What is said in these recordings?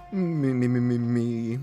Me.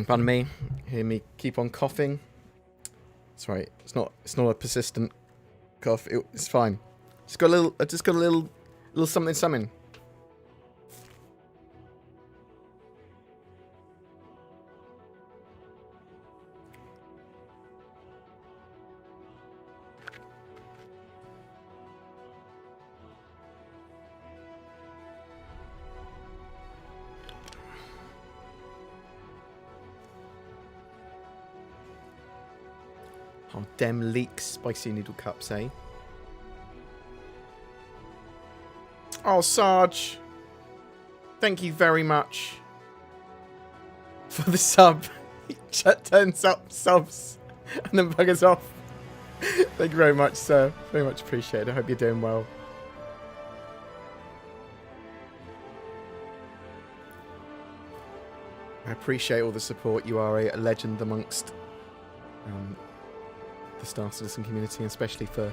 Pardon me. Hear me keep on coughing. It's right. It's not a persistent cough. It's fine. I just got a little something. Oh, dem leaks spicy noodle cups, eh? Oh, Sarge. Thank you very much for the sub. Chat turns up subs and then buggers off. Thank you very much, sir. Very much appreciated. I hope you're doing well. I appreciate all the support. You are a legend amongst the Star Citizen community, especially for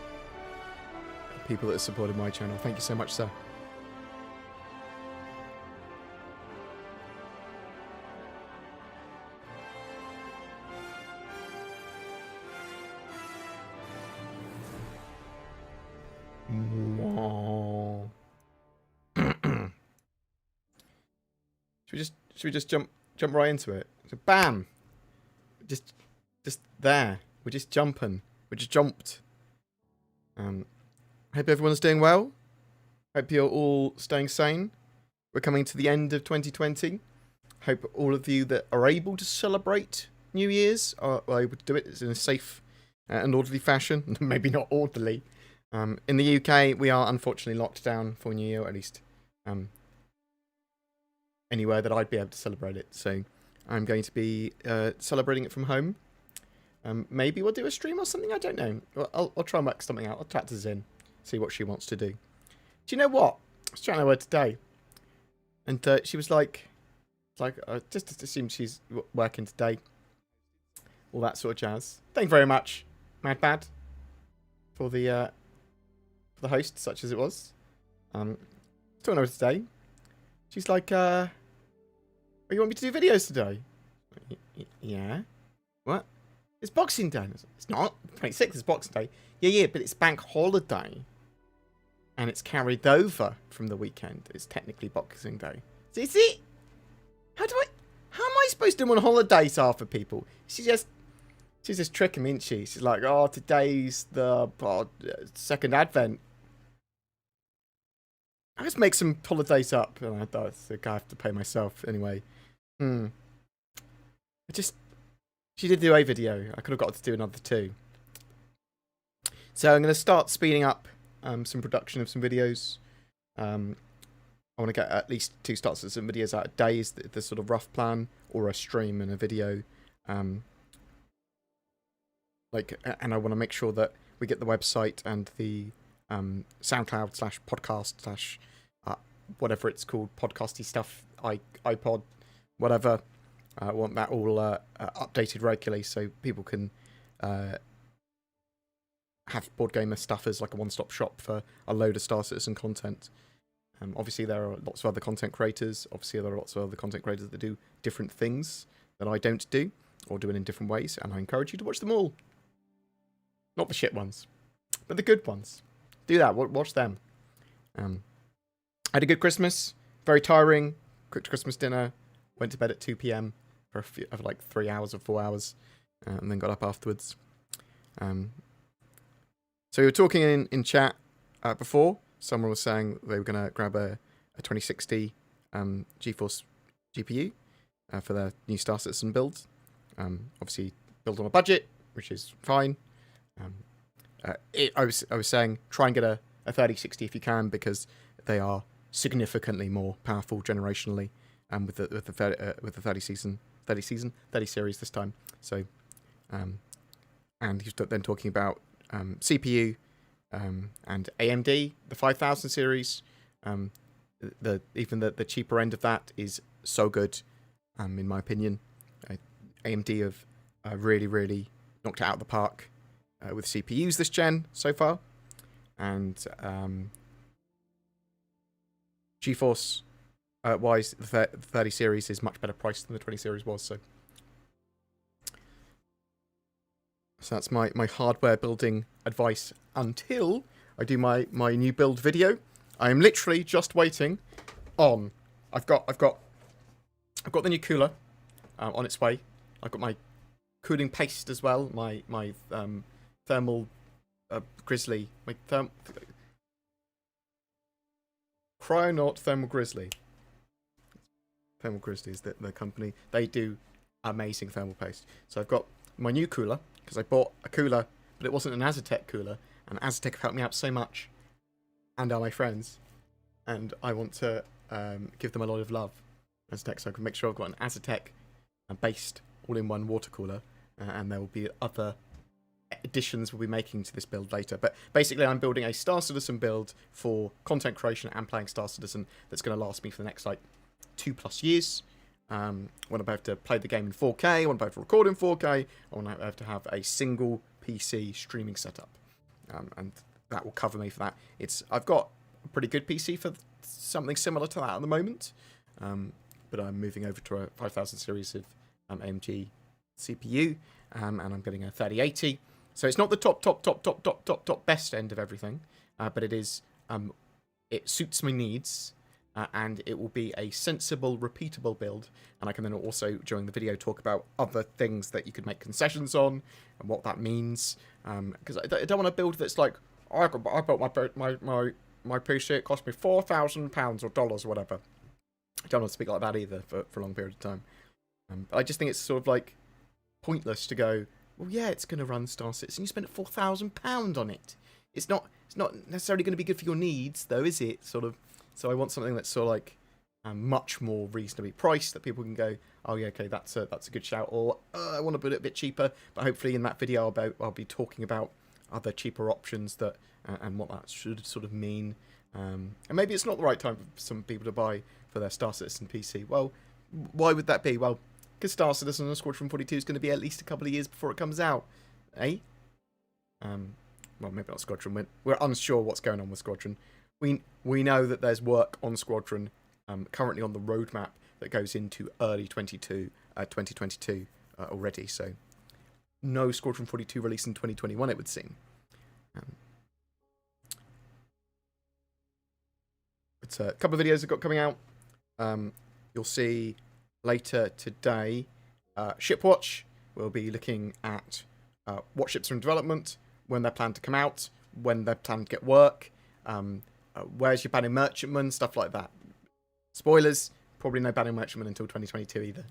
people that have supported my channel. Thank you so much, sir. Should we just jump right into it? So bam! Just there. We're just jumping. We just jumped. Hope everyone's doing well. Hope you're all staying sane. We're coming to the end of 2020. Hope all of you that are able to celebrate New Year's are able to do it in a safe and orderly fashion. Maybe not orderly. In the UK, we are unfortunately locked down for New Year, at least anywhere that I'd be able to celebrate it. So I'm going to be celebrating it from home. Maybe we'll do a stream or something. I don't know. I'll try and work something out. I'll chat to Zin, see what she wants to do. Do you know what? I was chatting to her today, and she was like, just assume she's working today. All that sort of jazz. Thank you very much, Mad Bad, for the host, such as it was. Talking to her today. She's like, "Oh, you want me to do videos today?" Yeah. What? It's Boxing Day. It's not. 26th is Boxing Day. Yeah, but it's bank holiday. And it's carried over from the weekend. It's technically Boxing Day. Is it? How am I supposed to do on holidays for people? She's just tricking me, isn't she? She's like, oh, today's the second advent. I just make some holidays up, and I thought it's a guy I have to pay myself anyway. She did do a video. I could have got her to do another 2. So I'm going to start speeding up some production of some videos. I want to get at least 2 starts of some videos out a day is the sort of rough plan, or a stream and a video. And I want to make sure that we get the website and the SoundCloud/podcast/ whatever it's called, podcasty stuff, iPod, whatever. I want that all updated regularly so people can have BoredGamer stuff as like a one-stop shop for a load of Star Citizen content. Obviously, there are lots of other content creators. Obviously, there are lots of other content creators that do different things that I don't do, or do it in different ways, and I encourage you to watch them all. Not the shit ones, but the good ones. Do that. Watch them. I had a good Christmas. Very tiring. Cooked Christmas dinner. Went to bed at 2 p.m. for like 3 hours or 4 hours, and then got up afterwards. So we were talking in chat before. Someone was saying they were going to grab a 2060 GeForce GPU for their new Star Citizen build. Obviously, build on a budget, which is fine. I was saying try and get a 3060 if you can, because they are significantly more powerful generationally, with the 30 series this time. So, and he's then talking about CPU and AMD, the 5000 series. Even the cheaper end of that is so good, in my opinion. AMD have really knocked it out of the park with CPUs this gen so far, and GeForce wise, the 30 series is much better priced than the 20 series was. So that's my hardware building advice until I do my new build video. I am literally just waiting on. I've got the new cooler on its way. I've got my cooling paste as well. My thermal grizzly. Cryonaut Thermal Grizzly. Thermal Grizzly is the company. They do amazing thermal paste. So I've got my new cooler, because I bought a cooler, but it wasn't an Aztec cooler, and Aztec have helped me out so much, and are my friends, and I want to give them a lot of love. Aztec, so I can make sure I've got an Aztec based all-in-one water cooler, and there will be other additions we'll be making to this build later. But basically, I'm building a Star Citizen build for content creation and playing Star Citizen that's going to last me for the next, 2+ years. When I'm able to play the game in 4K, when I'm able to record in 4K, I want to have to have a single PC streaming setup. And that will cover me for that. I've got a pretty good PC for something similar to that at the moment. But I'm moving over to a 5000 series of AMD CPU, and I'm getting a 3080. So it's not the top best end of everything, but it is. It suits my needs, and it will be a sensible, repeatable build. And I can then also, during the video, talk about other things that you could make concessions on and what that means. Because I don't want to build that's like, I built my PC. It cost me £4,000 or dollars or whatever. I don't want to speak like that either for a long period of time. But I just think it's sort of pointless to go, well, yeah, it's going to run Star Citizen. You spent £4,000 on it. It's not necessarily going to be good for your needs, though, is it? So I want something that's sort of much more reasonably priced, that people can go, oh yeah, okay, that's a good shout. Or I want to put it a bit cheaper, but hopefully in that video I'll be talking about other cheaper options that and what that should sort of mean. And maybe it's not the right time for some people to buy for their Star Citizen PC. Well, why would that be? Well, because Star Citizen and Squadron 42 is going to be at least a couple of years before it comes out, eh? Well, maybe not Squadron. We're unsure what's going on with Squadron. We know that there's work on Squadron currently on the roadmap that goes into early 2022 already. So no Squadron 42 release in 2021, it would seem. But a couple of videos I've got coming out. You'll see later today. Shipwatch. We'll be looking at what ships are in development, when they're planned to come out, when they're planned to get work. where's your banning merchantman, stuff like that. Spoilers, probably no banning merchantman until 2022 either.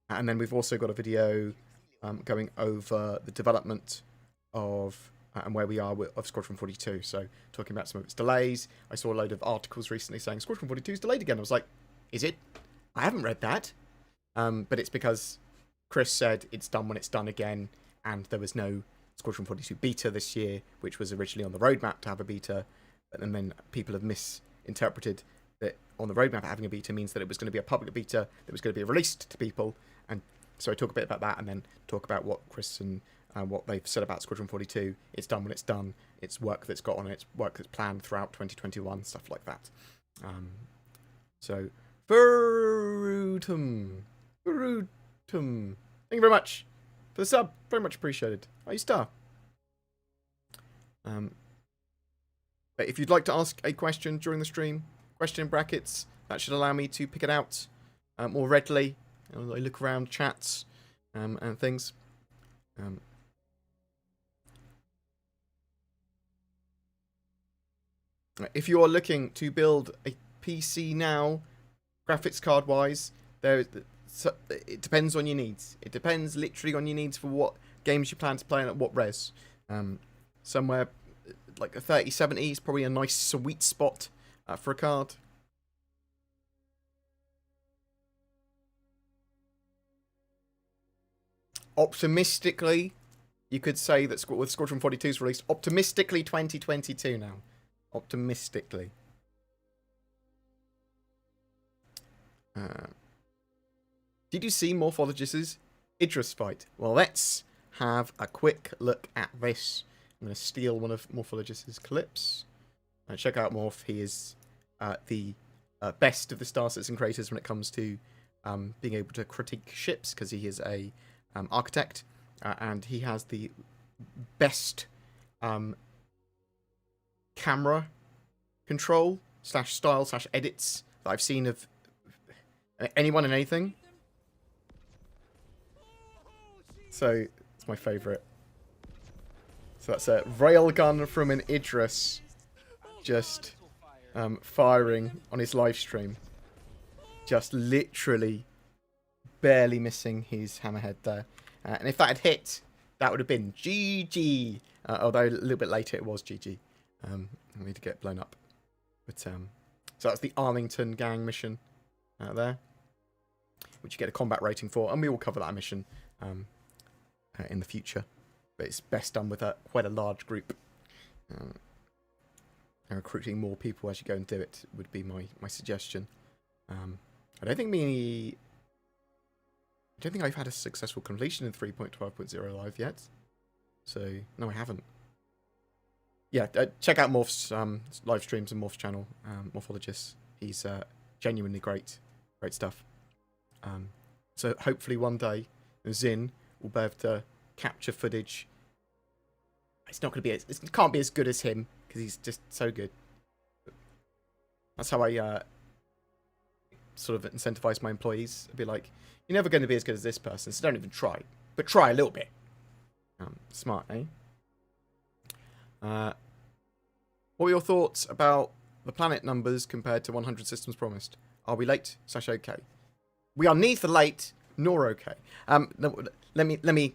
And then we've also got a video going over the development of and where we are of Squadron 42. So talking about some of its delays. I saw a load of articles recently saying Squadron 42 is delayed again. I was like, is it? I haven't read that. But it's because Chris said it's done when it's done again, and there was no Squadron 42 beta this year, which was originally on the roadmap to have a beta, and then people have misinterpreted that on the roadmap having a beta means that it was going to be a public beta that was going to be released to people. And so I talk a bit about that, and then talk about what Chris and what they've said about Squadron 42. It's done when it's done. It's work that's got on it. It's work that's planned throughout 2021, stuff like that. So, Verutum. Thank you very much for the sub. Very much appreciated. Are you star? But if you'd like to ask a question during the stream, question in brackets, that should allow me to pick it out more readily. I look around chats and things. If you are looking to build a PC now, graphics card wise, it depends on your needs. It depends literally on your needs for what games you plan to play and at what res. Somewhere like a 3070 is probably a nice sweet spot for a card. Optimistically, you could say that with Squadron 42 is released, optimistically 2022 now. Optimistically. Did you see Morphologist's Idris fight? Well, let's have a quick look at this. I'm going to steal one of Morphologist's clips. Check out Morph. He is the best of the Star Citizen creators when it comes to being able to critique ships, because he is a architect, and he has the best camera control / style / edits that I've seen of anyone and anything. So it's my favourite. So that's a railgun from an Idris just firing on his live stream. Just literally barely missing his hammerhead there. And if that had hit, that would have been GG. Although a little bit later it was GG. I need to get blown up. But so that's the Arlington gang mission there, which you get a combat rating for, and we will cover that mission in the future. But it's best done with quite a large group. And recruiting more people as you go and do it would be my suggestion. I don't think I've had a successful completion in 3.12.0 live yet. So no, I haven't. Yeah, check out Morph's live streams and Morph's channel, Morphologist. He's genuinely great stuff. So hopefully one day Zin will be able to capture footage. It's not going to be. It can't be as good as him because he's just so good. That's how I sort of incentivize my employees. I'd be like, "You're never going to be as good as this person, so don't even try. But try a little bit." Smart, eh? What were your thoughts about the planet numbers compared to 100 systems promised? Are we late / okay? We are neither late nor okay. Let me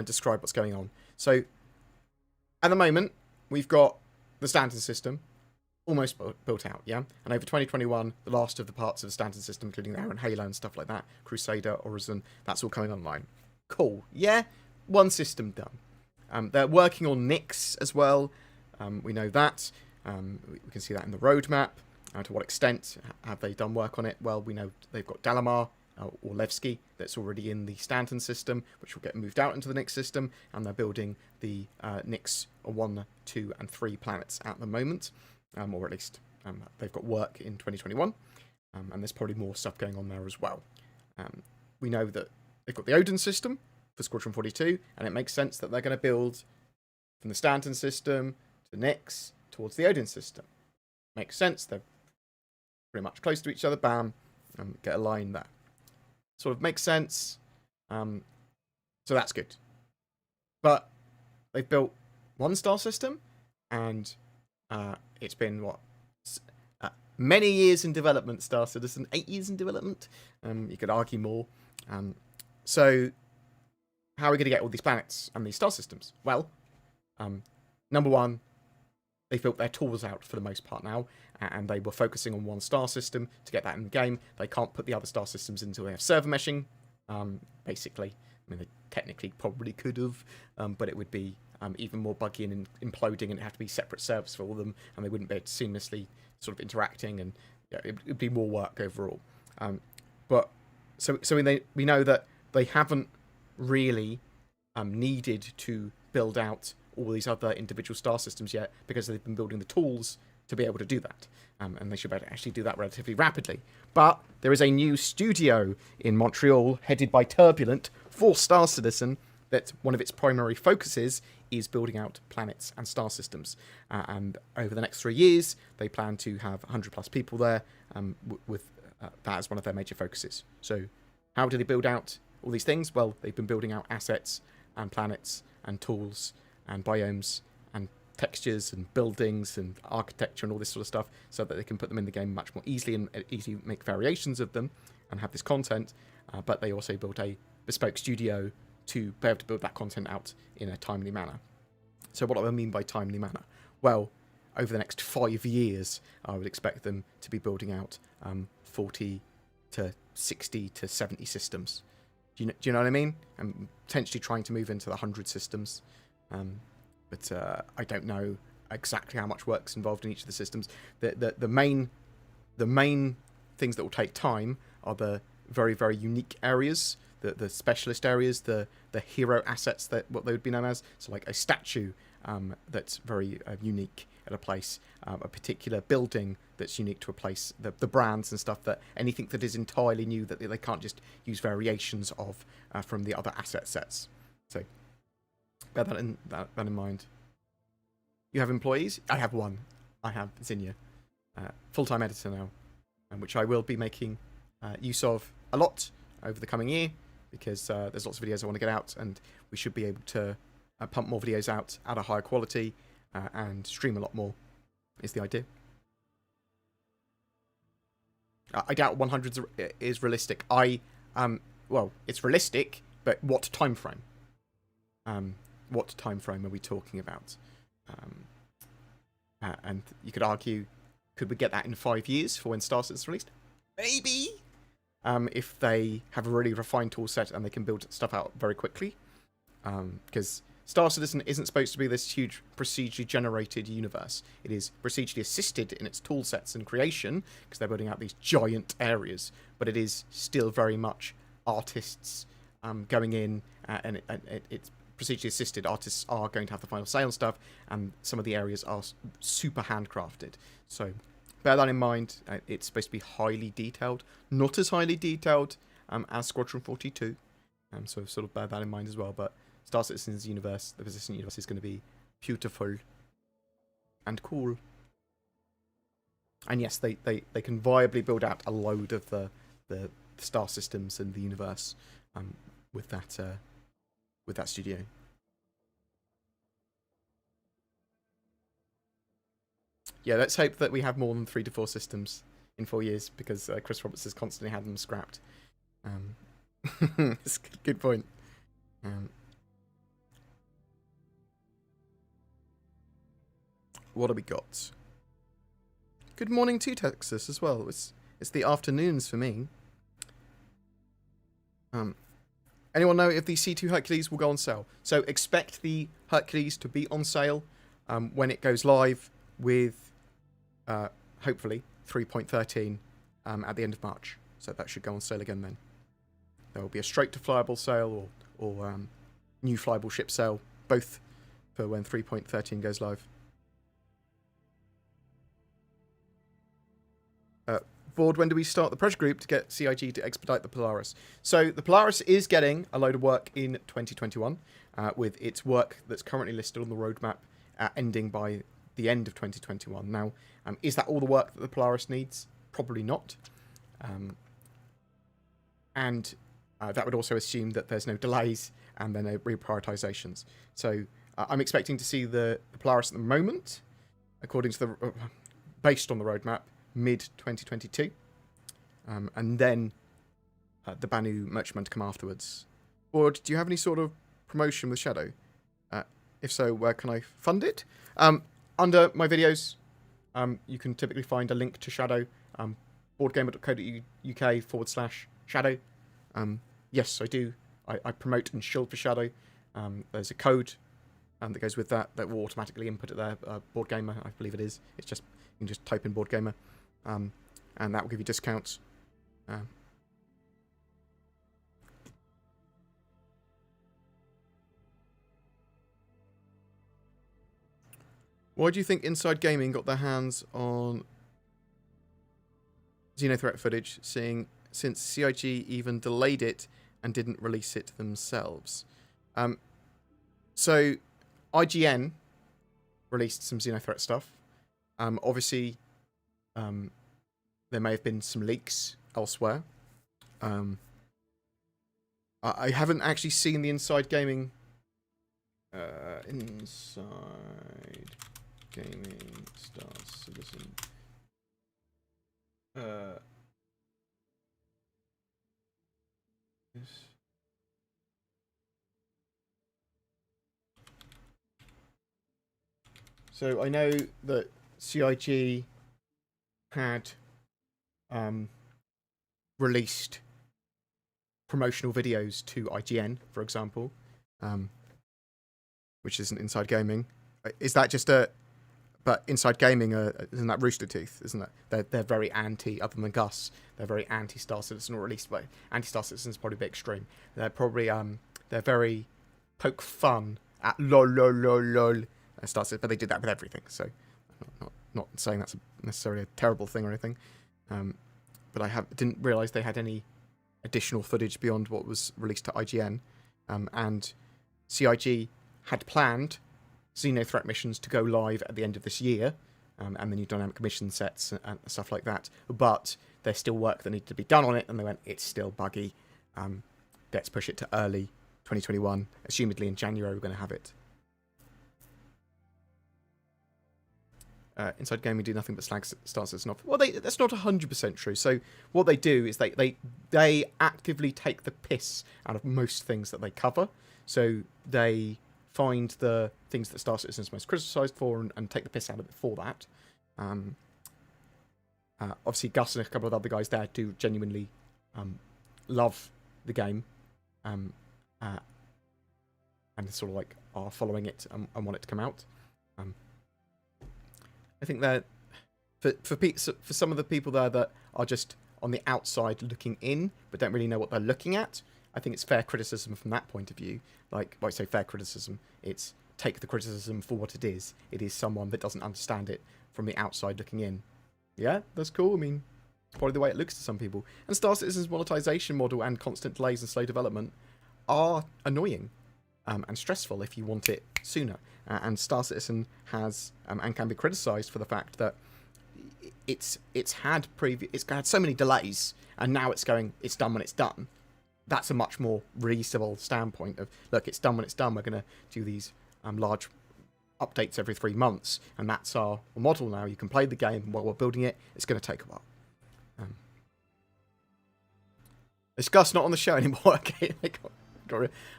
describe what's going on. So, at the moment, we've got the Stanton system almost built out, yeah? And over 2021, the last of the parts of the Stanton system, including the Air and Halo and stuff like that, Crusader, Horizon, that's all coming online. Cool, yeah? One system done. They're working on Nix as well. We know that. We can see that in the roadmap. To what extent have they done work on it? Well, we know they've got Dalamar or Levski that's already in the Stanton system, which will get moved out into the Nix system, and they're building the Nix 1, 2, and 3 planets at the moment, or at least they've got work in 2021, and there's probably more stuff going on there as well. We know that they've got the Odin system for Squadron 42, and it makes sense that they're going to build from the Stanton system to Nix towards the Odin system. Makes sense, they're pretty much close to each other, bam, get a line there. Sort of makes sense, so that's good. But they've built one star system, and It's been, what, many years in development, Star Citizen, 8 years in development. You could argue more. So, how are we going to get all these planets and these star systems? Well, number one, they've built their tools out for the most part now, and they were focusing on one star system to get that in the game. They can't put the other star systems until they have server meshing, basically. I mean, they technically probably could have, but it would be even more buggy and imploding, and it'd have to be separate servers for all of them, and they wouldn't be seamlessly sort of interacting, and it'd be more work overall. But so we know that they haven't really needed to build out all these other individual star systems yet, because they've been building the tools to be able to do that. And they should be able to actually do that relatively rapidly. But there is a new studio in Montreal, headed by Turbulent, for Star Citizen, that one of its primary focuses is building out planets and star systems. And over the next 3 years, they plan to have 100 plus people there, with that as one of their major focuses. So how do they build out all these things? Well, they've been building out assets and planets and tools and biomes and textures and buildings and architecture and all this sort of stuff, so that they can put them in the game much more easily and easily make variations of them and have this content. But they also built a bespoke studio to be able to build that content out in a timely manner. So what do I mean by timely manner? Well, over the next 5 years, I would expect them to be building out 40 to 60 to 70 systems. Do you know what I mean? I'm potentially trying to move into the 100 systems. But I don't know exactly how much work's involved in each of the systems. The main things that will take time are the very, very unique areas, the specialist areas, the hero assets, that what they would be known as. So like a statue that's very unique at a place, a particular building that's unique to a place, the brands and stuff, that anything that is entirely new that they can't just use variations of from the other asset sets. So bear that in mind. You have employees? I have one. I have Zinnia, full-time editor now, which I will be making use of a lot over the coming year, because there's lots of videos I want to get out, and we should be able to pump more videos out at a higher quality and stream a lot more, is the idea. I doubt 100 is realistic. Well, it's realistic, but what time frame? What time frame are we talking about? And you could argue, could we get that in 5 years for when Star Citizen's released? Maybe! If they have a really refined tool set and they can build stuff out very quickly. Because Star Citizen isn't supposed to be this huge procedurally generated universe. It is procedurally assisted in its tool sets and creation, because they're building out these giant areas. But it is still very much artists going in, and it's procedurally assisted. Artists are going to have the final say on stuff, and some of the areas are super handcrafted. So bear that in mind. It's supposed to be highly detailed, not as highly detailed as Squadron 42. So sort of bear that in mind as well. But Star Citizen's universe, the Persistent universe, is going to be beautiful and cool. And yes, they can viably build out a load of the star systems in the universe with that studio. Yeah, let's hope that we have more than 3 to 4 systems in 4 years, because Chris Roberts has constantly had them scrapped. It's a good point. What have we got? Good morning to Texas as well. It's the afternoons for me. Anyone know if the C2 Hercules will go on sale? So expect the Hercules to be on sale when it goes live with, hopefully, 3.13 at the end of March. So that should go on sale again then. There will be a straight to flyable sale or new flyable ship sale, both for when 3.13 goes live. Board, when do we start the project group to get CIG to expedite the Polaris? So the Polaris is getting a load of work in 2021, with its work that's currently listed on the roadmap ending by the end of 2021. Now, is that all the work that the Polaris needs? Probably not. And that would also assume that there's no delays and then no reprioritizations. So I'm expecting to see the Polaris at the moment according to the based on the roadmap, mid 2022, and then the Banu Merchantman to come afterwards. Or do you have any sort of promotion with Shadow? If so, where can I fund it? Under my videos, you can typically find a link to Shadow, boardgamer.co.uk/Shadow. Yes, I do. I promote and shield for Shadow. There's a code that goes with that will automatically input it there. BoredGamer, I believe it is. It's just you can just type in BoredGamer, and that will give you discounts. Why do you think Inside Gaming got their hands on Xenothreat footage, since CIG even delayed it and didn't release it themselves? So IGN released some Xenothreat stuff. Obviously, there may have been some leaks elsewhere. I haven't actually seen the Inside Gaming. Inside Gaming Star Citizen. Yes. So I know that CIG had released promotional videos to IGN, for example, which isn't Inside Gaming. Is that just a... But Inside Gaming, isn't that Rooster Teeth, isn't it? They're very anti, other than Gus, they're very anti-Star Citizen, or at least, well, anti-Star Citizen is probably a bit extreme. They're probably, they're very poke fun at lol, Star Citizen, but they did that with everything, so not saying that's necessarily a terrible thing or anything. But I didn't realise they had any additional footage beyond what was released to IGN, and CIG had planned Xenothreat missions to go live at the end of this year, and the new dynamic mission sets and stuff like that. But there's still work that needed to be done on it, and they went, it's still buggy. Let's push it to early 2021. Assumedly in January we're going to have it. Inside Gaming do nothing but slag Star Citizen off. Well, that's not 100% true. So what they do is they actively take the piss out of most things that they cover. So they find the things that Star Citizen is most criticised for and take the piss out of it for that. Obviously, Gus and a couple of other guys there do genuinely love the game, and sort of like are following it and want it to come out. I think that for some of the people there that are just on the outside looking in but don't really know what they're looking at, I think it's fair criticism from that point of view. Like, when I say fair criticism, it's take the criticism for what it is. It is someone that doesn't understand it from the outside looking in. Yeah, that's cool. I mean, it's probably the way it looks to some people. And Star Citizen's monetization model and constant delays and slow development are annoying and stressful if you want it sooner. And Star Citizen has and can be criticised for the fact that it's had so many delays, and now it's done when it's done. That's a much more reasonable standpoint of, look, it's done when it's done. We're going to do these large updates every 3 months, and that's our model now. You can play the game while we're building it. It's going to take a while. Is Gus not on the show anymore? Okay,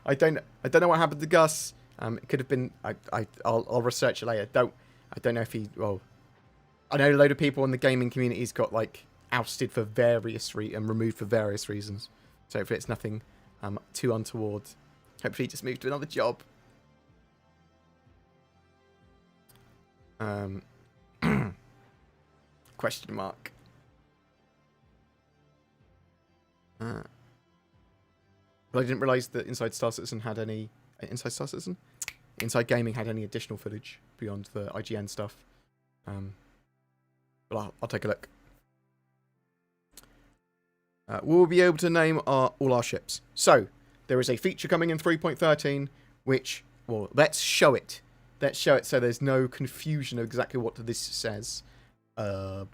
I don't know what happened to Gus. It could have been. I'll research it later. I don't know if he. Well, I know a load of people in the gaming community's got like ousted for various and removed for various reasons. So hopefully it's nothing too untoward. Hopefully he just moved to another job. Question mark. But I didn't realise that Inside Gaming had any additional footage beyond the IGN stuff. But I'll take a look. We'll be able to name all our ships. So, there is a feature coming in 3.13, which, well, let's show it. Let's show it so there's no confusion of exactly what this says. That's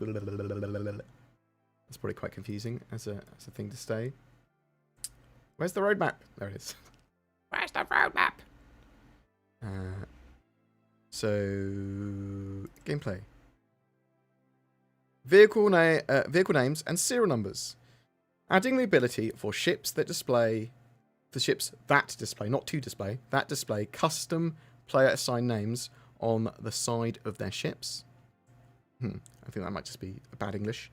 probably quite confusing as a thing to say. Where's the roadmap? There it is. Where's the roadmap? So, gameplay. Vehicle names and serial numbers. Adding the ability for ships that display, not to display, that display custom player assigned names on the side of their ships. I think that might just be a bad English.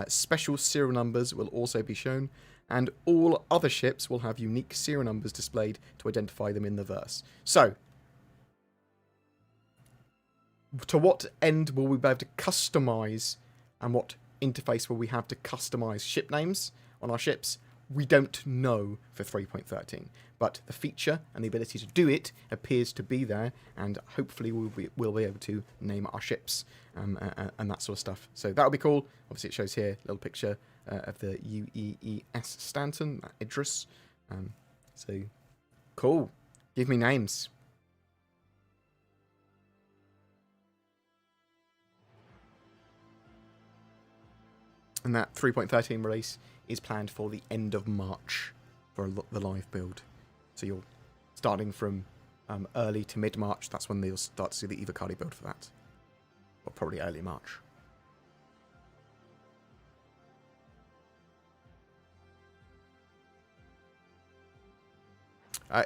Special serial numbers will also be shown, and all other ships will have unique serial numbers displayed to identify them in the verse. So, to what end will we be able to customize, and what interface will we have to customize ship names on our ships? We don't know for 3.13, but the feature and the ability to do it appears to be there, and hopefully we'll be able to name our ships and that sort of stuff. So that'll be cool. Obviously, it shows here a little picture of the UEES Stanton, Idris. So cool. Give me names. And that 3.13 release is planned for the end of March for the live build. So you're starting from early to mid-March. That's when they'll start to see the Evocati build for that. Or probably early March.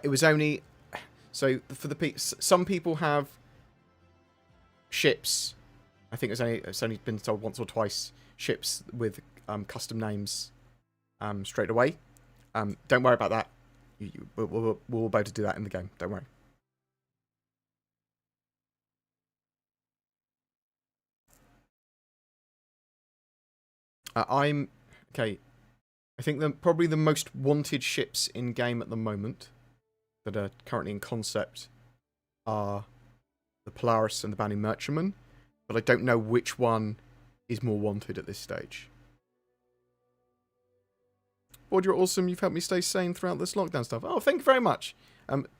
It was only... So, for some people have ships. I think it's only been sold once or twice. Ships with custom names straight away. Don't worry about that. We'll be able to do that in the game. Don't worry. Okay. I think probably the most wanted ships in game at the moment that are currently in concept are the Polaris and the Bounty Merchantman, but I don't know which one is more wanted at this stage. Board, you're awesome. You've helped me stay sane throughout this lockdown stuff. Oh, thank you very much.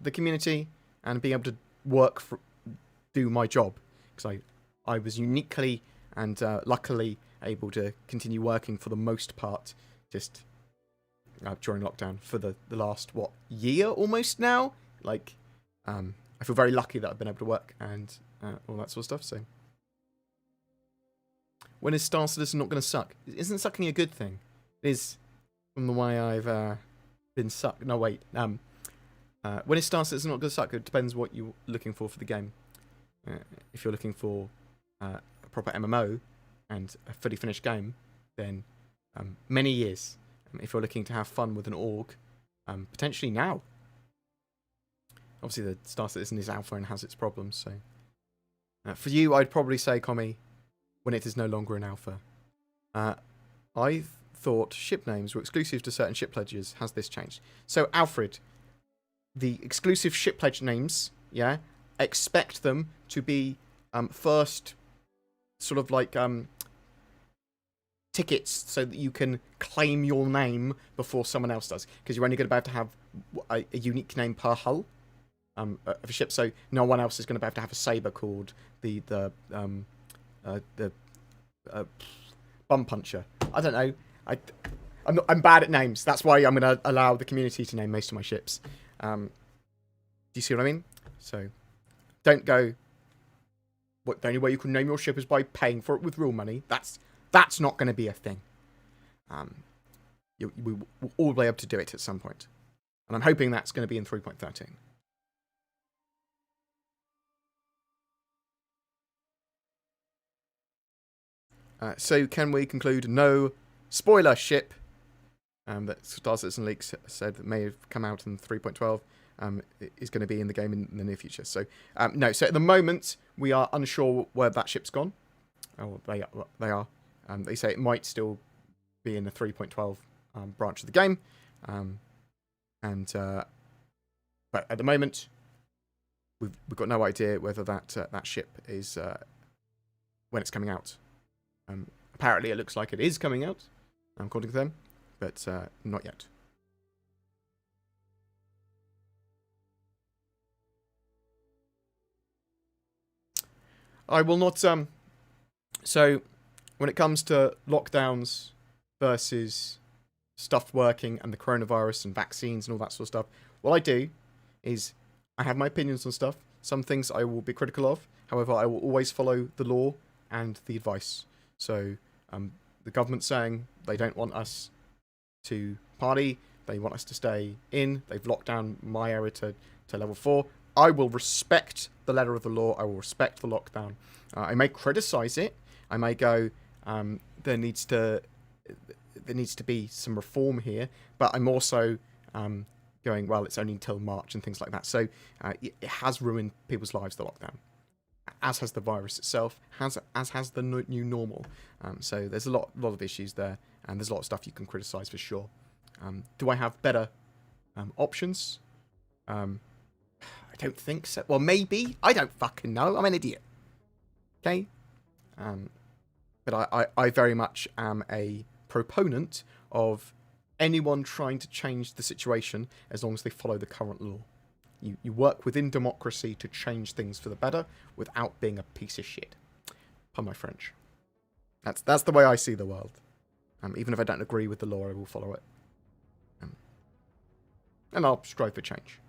The community and being able to do my job, because I was uniquely and luckily able to continue working for the most part just during lockdown for the last, year almost now? Like, I feel very lucky that I've been able to work and all that sort of stuff, so. When is Star Citizen not going to suck? Isn't sucking a good thing? It is, from the way I've been sucked. No, wait. When is Star Citizen not going to suck? It depends what you're looking for the game. If you're looking for a proper MMO and a fully finished game, then many years. If you're looking to have fun with an org, potentially now. Obviously, the Star Citizen is alpha and has its problems, so. For you, I'd probably say, Commie, when it is no longer an alpha. I thought ship names were exclusive to certain ship pledges. Has this changed? So, Alfred, the exclusive ship pledge names, yeah, expect them to be first sort of like tickets so that you can claim your name before someone else does. Because you're only going to be able to have a unique name per hull of a ship, so no one else is going to be able to have a saber called the bum puncher. I don't know. I'm bad at names. That's why I'm going to allow the community to name most of my ships. Do you see what I mean? So, don't go. The only way you can name your ship is by paying for it with real money. That's not going to be a thing. We will all be able to do it at some point, and I'm hoping that's going to be in 3.13. So can we conclude no spoiler ship that Star Citizen Leaks said that may have come out in 3.12 is going to be in the game in the near future. So no, so at the moment we are unsure where that ship's gone. Oh, they are. They say it might still be in the 3.12 branch of the game, but at the moment we've got no idea whether that ship is when it's coming out. Apparently, it looks like it is coming out, according to them, but not yet. I will not. So, when it comes to lockdowns versus stuff working and the coronavirus and vaccines and all that sort of stuff, what I do is I have my opinions on stuff, Some things I will be critical of. However, I will always follow the law and the advice. So the government saying they don't want us to party, they want us to stay in, they've locked down my area to level 4. I will respect the letter of the law. I will respect the lockdown. I may criticize it. I may go, there needs to be some reform here. But I'm also going, well, it's only until March and things like that. So it has ruined people's lives, the lockdown, as has the virus itself, as has the new normal. So there's a lot of issues there, and there's a lot of stuff you can criticize for sure. Do I have better options? I don't think so. Well, maybe. I don't fucking know. I'm an idiot. Okay? But I very much am a proponent of anyone trying to change the situation as long as they follow the current law. You work within democracy to change things for the better without being a piece of shit. Pardon my French. That's the way I see the world. Even if I don't agree with the law, I will follow it. And I'll strive for change.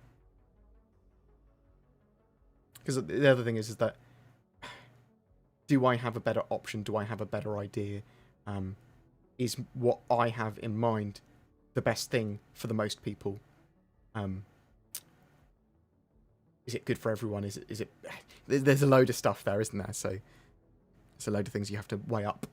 Because the other thing is that, do I have a better option? Do I have a better idea? Is what I have in mind the best thing for the most people? Is it good for everyone? Is it? There's a load of stuff there, isn't there? So it's a load of things you have to weigh up.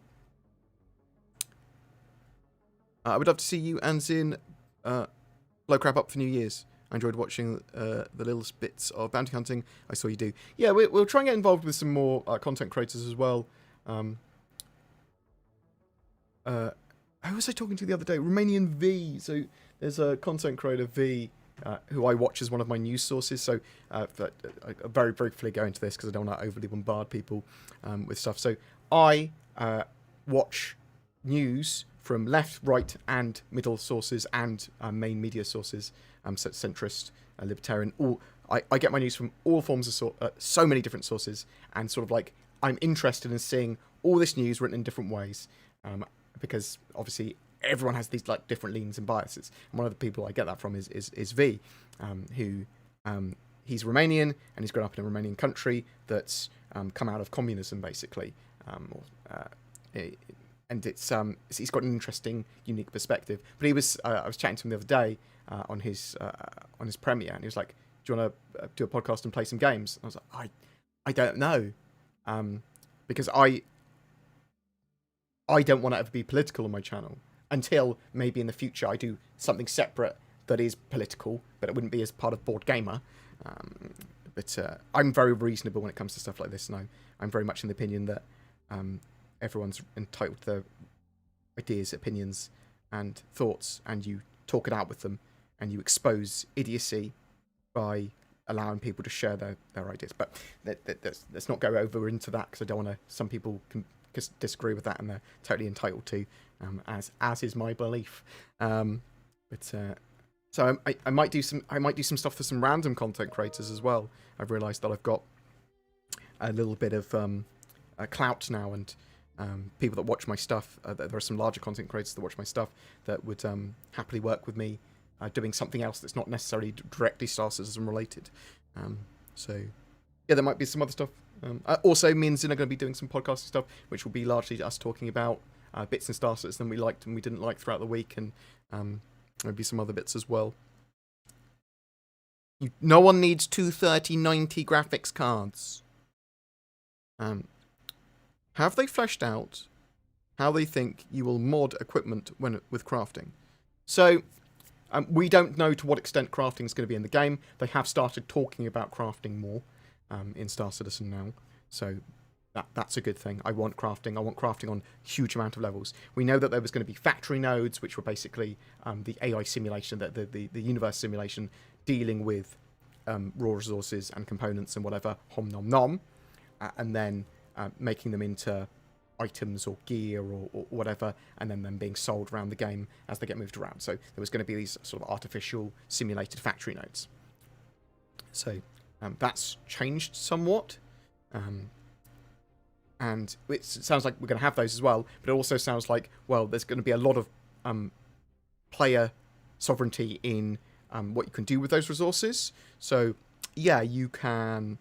I would love to see you and Zin blow crap up for New Year's. I enjoyed watching the little bits of bounty hunting I saw you do. Yeah, we'll try and get involved with some more content creators as well. Who was I talking to the other day? Romanian V. So there's a content creator V who I watch as one of my news sources. So I very briefly go into this because I don't want to overly bombard people with stuff. So I watch news from left, right, and middle sources and main media sources. Centrist, libertarian. I get my news from all forms of so many different sources, and sort of like I'm interested in seeing all this news written in different ways, because obviously everyone has these like different leanings and biases. And one of the people I get that from is V, who he's Romanian and he's grown up in a Romanian country that's come out of communism basically, and he's got an interesting, unique perspective. But I was chatting to him the other day on his premiere, and he was like, "Do you want to do a podcast and play some games?" And I was like, "I don't know," because I don't want to ever be political on my channel until maybe in the future I do something separate that is political, but it wouldn't be as part of BoredGamer. But I'm very reasonable when it comes to stuff like this, and I'm very much in the opinion that everyone's entitled to their ideas, opinions, and thoughts, and you talk it out with them, and you expose idiocy by allowing people to share their ideas. But let's not go over into that, because I don't want to. Some people can disagree with that, and they're totally entitled to, as is my belief. So I might do some stuff for some random content creators as well. I've realised that I've got a little bit of clout now, and people that watch my stuff. There are some larger content creators that watch my stuff that would happily work with me doing something else that's not necessarily directly Star Citizen related. So yeah, there might be some other stuff. Also, me and Zin are going to be doing some podcasting stuff, which will be largely us talking about bits in Star Citizen we liked and we didn't like throughout the week, and maybe some other bits as well. No one needs 23090 graphics cards. Have they fleshed out how they think you will mod equipment with crafting? So we don't know to what extent crafting is going to be in the game. They have started talking about crafting more in Star Citizen now, so that's a good thing. I want crafting. I want crafting on a huge amount of levels. We know that there was going to be factory nodes, which were basically the AI simulation, the universe simulation, dealing with raw resources and components and whatever, hom nom nom, and then making them into items or gear or whatever, and then them being sold around the game as they get moved around. So there was going to be these sort of artificial simulated factory nodes. So that's changed somewhat. And it sounds like we're going to have those as well, but it also sounds like, well, there's going to be a lot of player sovereignty in what you can do with those resources. So yeah, you can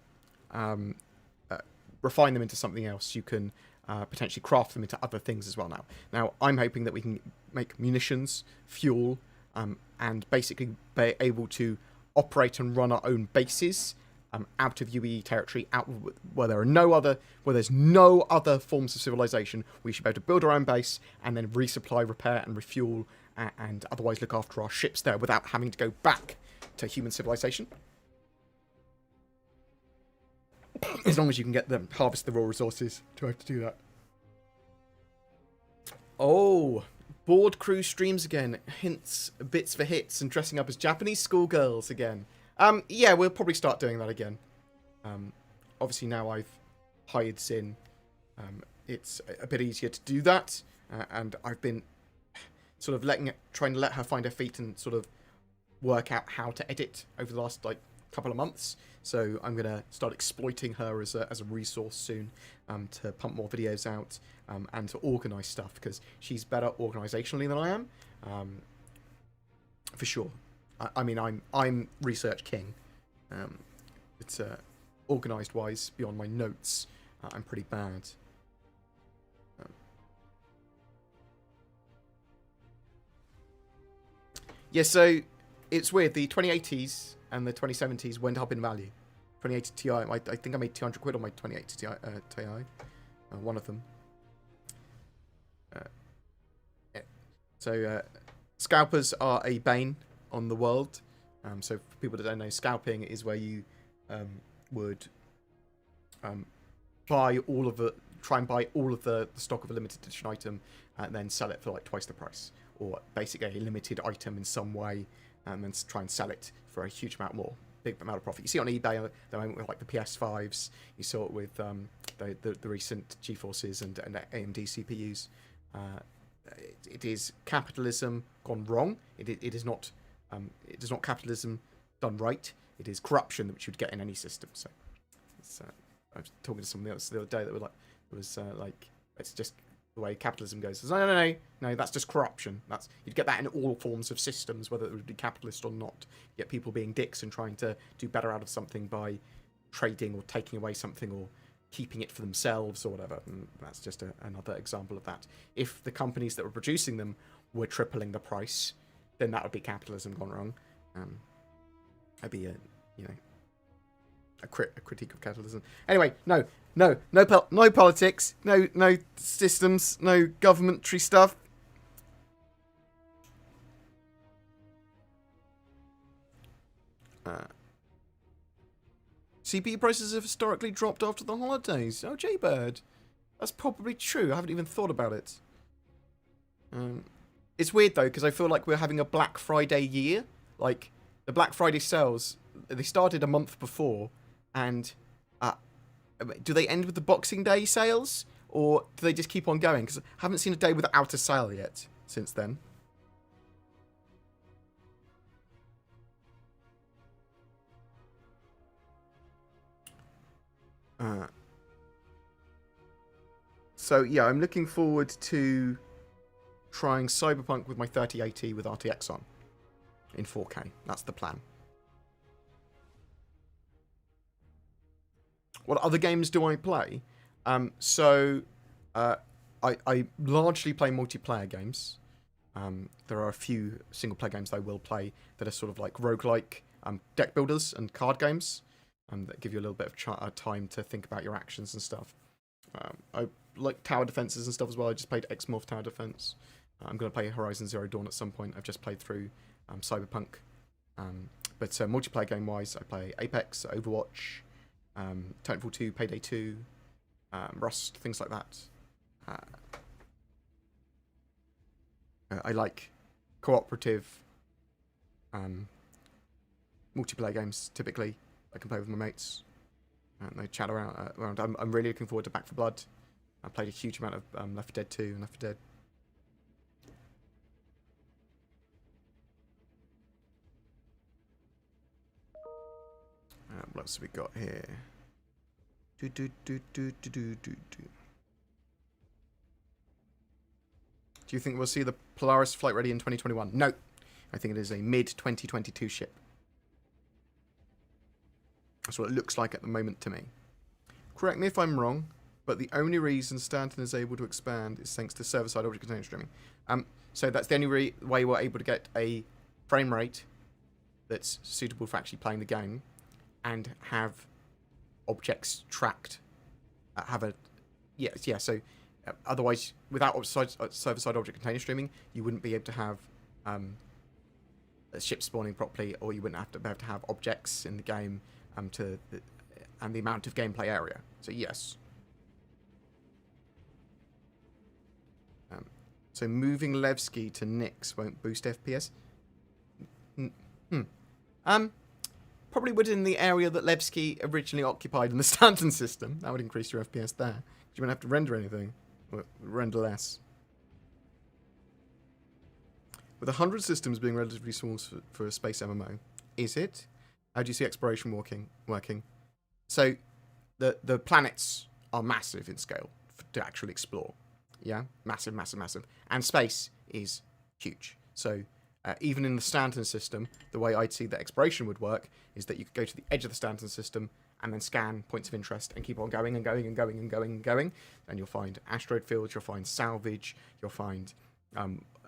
refine them into something else. You can potentially craft them into other things as well now. Now, I'm hoping that we can make munitions, fuel, and basically be able to operate and run our own bases out of UE territory, out where there's no other forms of civilization. We should be able to build our own base and then resupply, repair, and refuel, and otherwise look after our ships there without having to go back to human civilization. As long as you can get them, harvest the raw resources to have to do that. Oh, board crew streams again. Hints, bits for hits, and dressing up as Japanese schoolgirls again. Yeah, we'll probably start doing that again. Obviously now I've hired Zin, it's a bit easier to do that, and I've been sort of trying to let her find her feet and sort of work out how to edit over the last couple of months. So I'm gonna start exploiting her as a resource soon, to pump more videos out, and to organise stuff, because she's better organisationally than I am, for sure. I mean, I'm research king. It's organised wise beyond my notes. I'm pretty bad. Yeah, so it's weird. The 2080s and the 2070s went up in value. 2080 Ti. I think I made 200 quid on my 2080 Ti. One of them. Yeah. So scalpers are a bane on the world. So for people that don't know, scalping is where you would try and buy all of the stock of a limited edition item and then sell it for like twice the price, or basically a limited item in some way, and then try and sell it for a huge amount more, big amount of profit. You see it on eBay at the moment with like the PS5s. You saw it with the recent GeForces and AMD CPUs. It is capitalism gone wrong. It is not capitalism done right. It is corruption which you would get in any system. So I was talking to someone else the other day that was like, it's just the way capitalism goes. No, that's just corruption. You'd get that in all forms of systems, whether it would be capitalist or not. You get people being dicks and trying to do better out of something by trading or taking away something or keeping it for themselves or whatever. And that's just another example of that. If the companies that were producing them were tripling the price, then that would be capitalism gone wrong. That'd be a critique of capitalism. Anyway, no politics, no systems, no governmentary stuff. CPU prices have historically dropped after the holidays. Oh, Jaybird. That's probably true. I haven't even thought about it. It's weird, though, because I feel like we're having a Black Friday year. Like, the Black Friday sales, they started a month before, and do they end with the Boxing Day sales? Or do they just keep on going? Because I haven't seen a day without a sale yet since then. So, yeah, I'm looking forward to trying Cyberpunk with my 3080 with RTX on in 4K. That's the plan. What other games do I play? I largely play multiplayer games. There are a few single-player games that I will play that are sort of like roguelike deck builders and card games that give you a little bit of time to think about your actions and stuff. I like tower defenses and stuff as well. I just played X-Morph Tower Defense. I'm going to play Horizon Zero Dawn at some point. I've just played through Cyberpunk. But multiplayer game-wise, I play Apex, Overwatch, Titanfall 2, Payday 2, Rust, things like that. I like cooperative multiplayer games, typically. I can play with my mates. And they chat around. I'm really looking forward to Back 4 Blood. I played a huge amount of Left 4 Dead 2 and Left 4 Dead. What else have we got here? Do you think we'll see the Polaris flight ready in 2021? No. I think it is a mid-2022 ship. That's what it looks like at the moment to me. Correct me if I'm wrong, but the only reason Stanton is able to expand is thanks to server-side object container streaming. So that's the only way we're able to get a frame rate that's suitable for actually playing the game and have objects tracked. So otherwise, without server-side object container streaming, you wouldn't be able to have a ship spawning properly, or you wouldn't be able to have objects in the game and the amount of gameplay area. So yes. So moving Levski to Nyx won't boost FPS. Probably would in the area that Levski originally occupied in the Stanton system. That would increase your FPS there. You wouldn't have to render anything. Or render less. With 100 systems being relatively small for a space MMO, is it? How do you see exploration working? So, the planets are massive in scale to actually explore. Yeah? Massive, massive, massive. And space is huge. So, even in the Stanton system, the way I'd see that exploration would work is that you could go to the edge of the Stanton system and then scan points of interest and keep on going and going and going and going and going. And you'll find asteroid fields, you'll find salvage, you'll find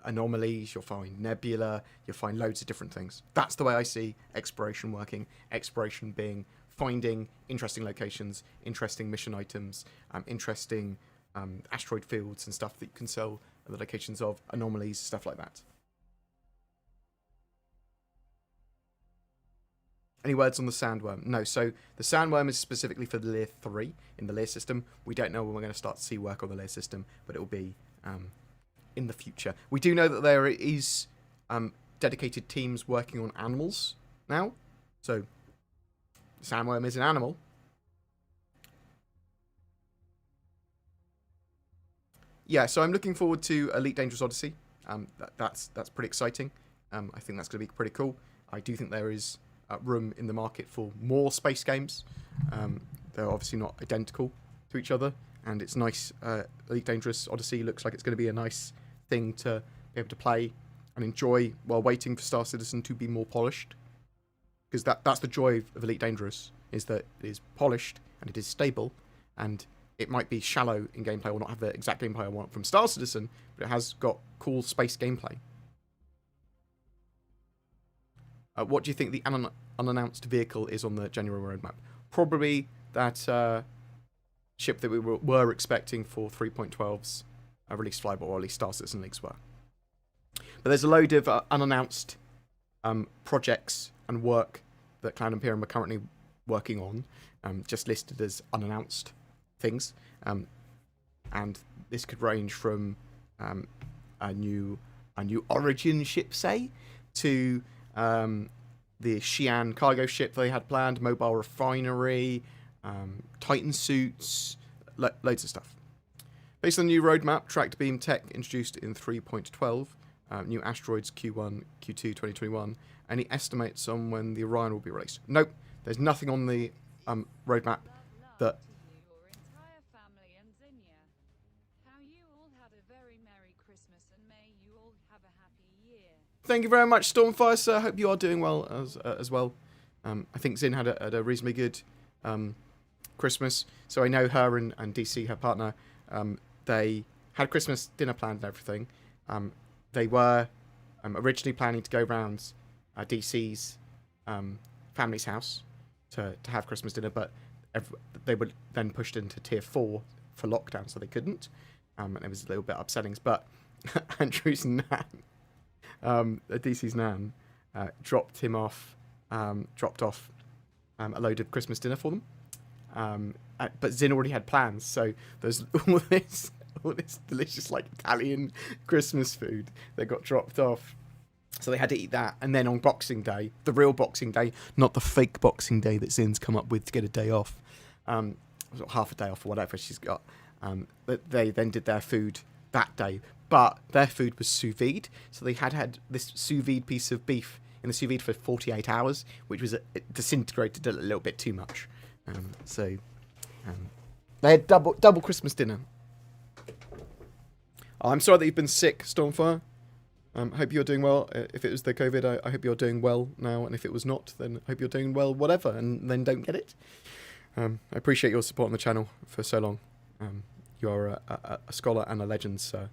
anomalies, you'll find nebula, you'll find loads of different things. That's the way I see exploration working. Exploration being finding interesting locations, interesting mission items, interesting asteroid fields and stuff that you can sell at the locations of, anomalies, stuff like that. Any words on the sandworm? No, so the sandworm is specifically for the Layer 3 in the Layer system. We don't know when we're going to start to see work on the Layer system, but it will be in the future. We do know that there is dedicated teams working on animals now. So, the sandworm is an animal. Yeah, so I'm looking forward to Elite Dangerous Odyssey. That's pretty exciting. I think that's going to be pretty cool. I do think there is room in the market for more space games. They're obviously not identical to each other, and it's nice. Elite Dangerous Odyssey looks like it's going to be a nice thing to be able to play and enjoy while waiting for Star Citizen to be more polished. Because that's the joy of Elite Dangerous, is that it is polished and it is stable, and it might be shallow in gameplay or not have the exact gameplay I want from Star Citizen, but it has got cool space gameplay. What do you think the unannounced vehicle is on the January roadmap? Probably that ship that we were expecting for 3.12's release flyby, or at least Star Citizen leaks were. But there's a load of unannounced projects and work that Cloud Imperium are currently working on, just listed as unannounced things. And this could range from a new Origin ship, say, to the Xi'an cargo ship they had planned, mobile refinery, Titan suits, loads of stuff. Based on the new roadmap, tracked beam tech introduced in 3.12, new asteroids Q1, Q2 2021, any estimates on when the Orion will be released? Nope, there's nothing on the roadmap that... Thank you very much, Stormfire, sir. Hope you are doing well as well. I think Zin had a reasonably good Christmas. So I know her and DC, her partner, they had Christmas dinner planned and everything. They were originally planning to go round DC's family's house to have Christmas dinner, but they were then pushed into Tier 4 for lockdown, so they couldn't. And it was a little bit upsetting. But Andrew's nan, DC's nan, dropped off a load of Christmas dinner for them. But Zin already had plans, so there's all this delicious Italian Christmas food that got dropped off. So they had to eat that, and then on Boxing Day, the real Boxing Day, not the fake Boxing Day that Zin's come up with to get a day off, half a day off or whatever she's got. But they then did their food that day, but their food was sous vide, so they had this sous vide piece of beef in the sous vide for 48 hours, which was disintegrated a little bit too much. So they had double Christmas dinner. Oh, I'm sorry that you've been sick, Stormfire. Hope you're doing well. If it was the COVID, I hope you're doing well now. And if it was not, then I hope you're doing well, whatever. And then don't get it. I appreciate your support on the channel for so long. You are a scholar and a legend, sir.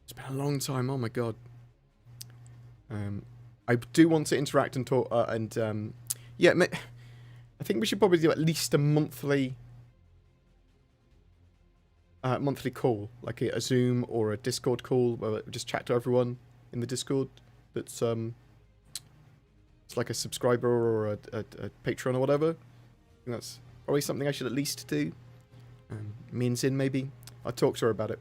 It's been a long time. Oh, my God. I do want to interact and talk. Yeah, I think we should probably do at least a monthly call, like a Zoom or a Discord call, where we just chat to everyone in the Discord. That's it's like a subscriber or a Patreon or whatever. I think that's probably something I should at least do. Me and Zin, maybe. I'll talk to her about it.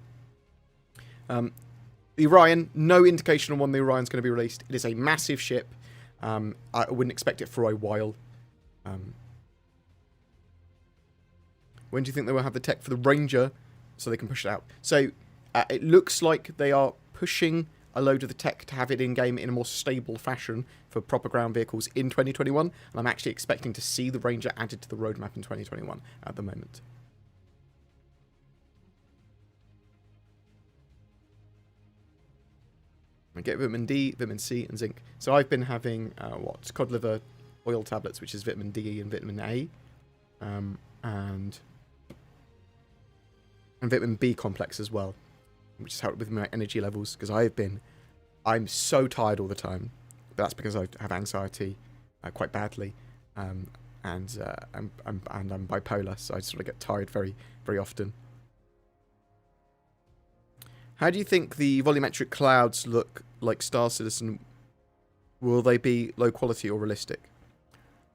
The Orion, no indication on when the Orion's going to be released. It is a massive ship. I wouldn't expect it for a while. When do you think they will have the tech for the Ranger so they can push it out? So it looks like they are pushing a load of the tech to have it in-game in a more stable fashion for proper ground vehicles in 2021. And I'm actually expecting to see the Ranger added to the roadmap in 2021 at the moment. I get vitamin D, vitamin C, and zinc. So I've been having, cod liver oil tablets, which is vitamin D and vitamin A. And vitamin B complex as well, which has helped with my energy levels, because I'm so tired all the time. But that's because I have anxiety quite badly, and I'm bipolar, so I sort of get tired very, very often. How do you think the volumetric clouds look like Star Citizen? Will they be low quality or realistic?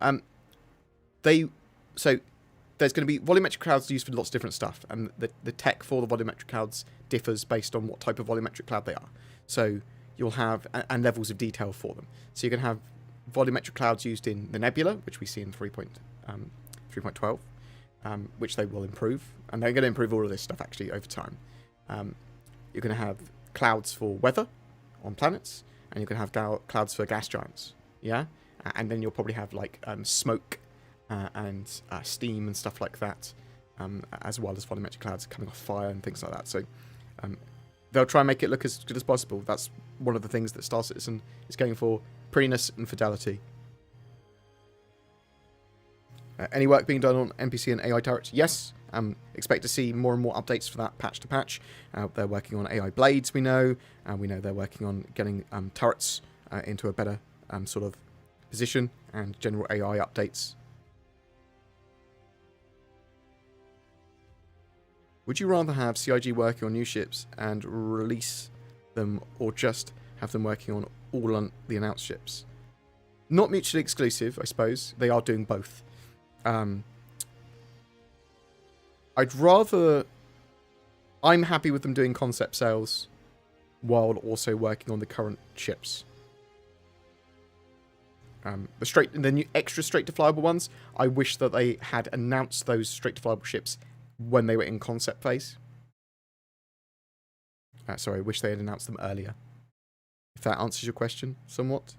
So there's going to be volumetric clouds used for lots of different stuff, and the tech for the volumetric clouds differs based on what type of volumetric cloud they are. So you'll have, and levels of detail for them. So you can have volumetric clouds used in the Nebula, which we see in 3.12, which they will improve, and they're going to improve all of this stuff actually over time. You're going to have clouds for weather on planets, and you're going to have clouds for gas giants, yeah? And then you'll probably have like smoke and steam and stuff like that, as well as volumetric clouds coming off fire and things like that. So they'll try and make it look as good as possible. That's one of the things that Star Citizen is going for: prettiness and fidelity. Any work being done on NPC and AI turrets? Yes. Expect to see more and more updates for that patch to patch. They're working on AI blades, we know. We know they're working on getting turrets into a better sort of position, and general AI updates. Would you rather have CIG working on new ships and release them, or just have them working on all on the announced ships? Not mutually exclusive, I suppose. They are doing both. I'd rather... I'm happy with them doing concept sales while also working on the current ships. The new extra straight-to-flyable ones, I wish that they had announced those straight-to-flyable ships when they were in concept phase. Sorry, I wish they had announced them earlier. If that answers your question somewhat.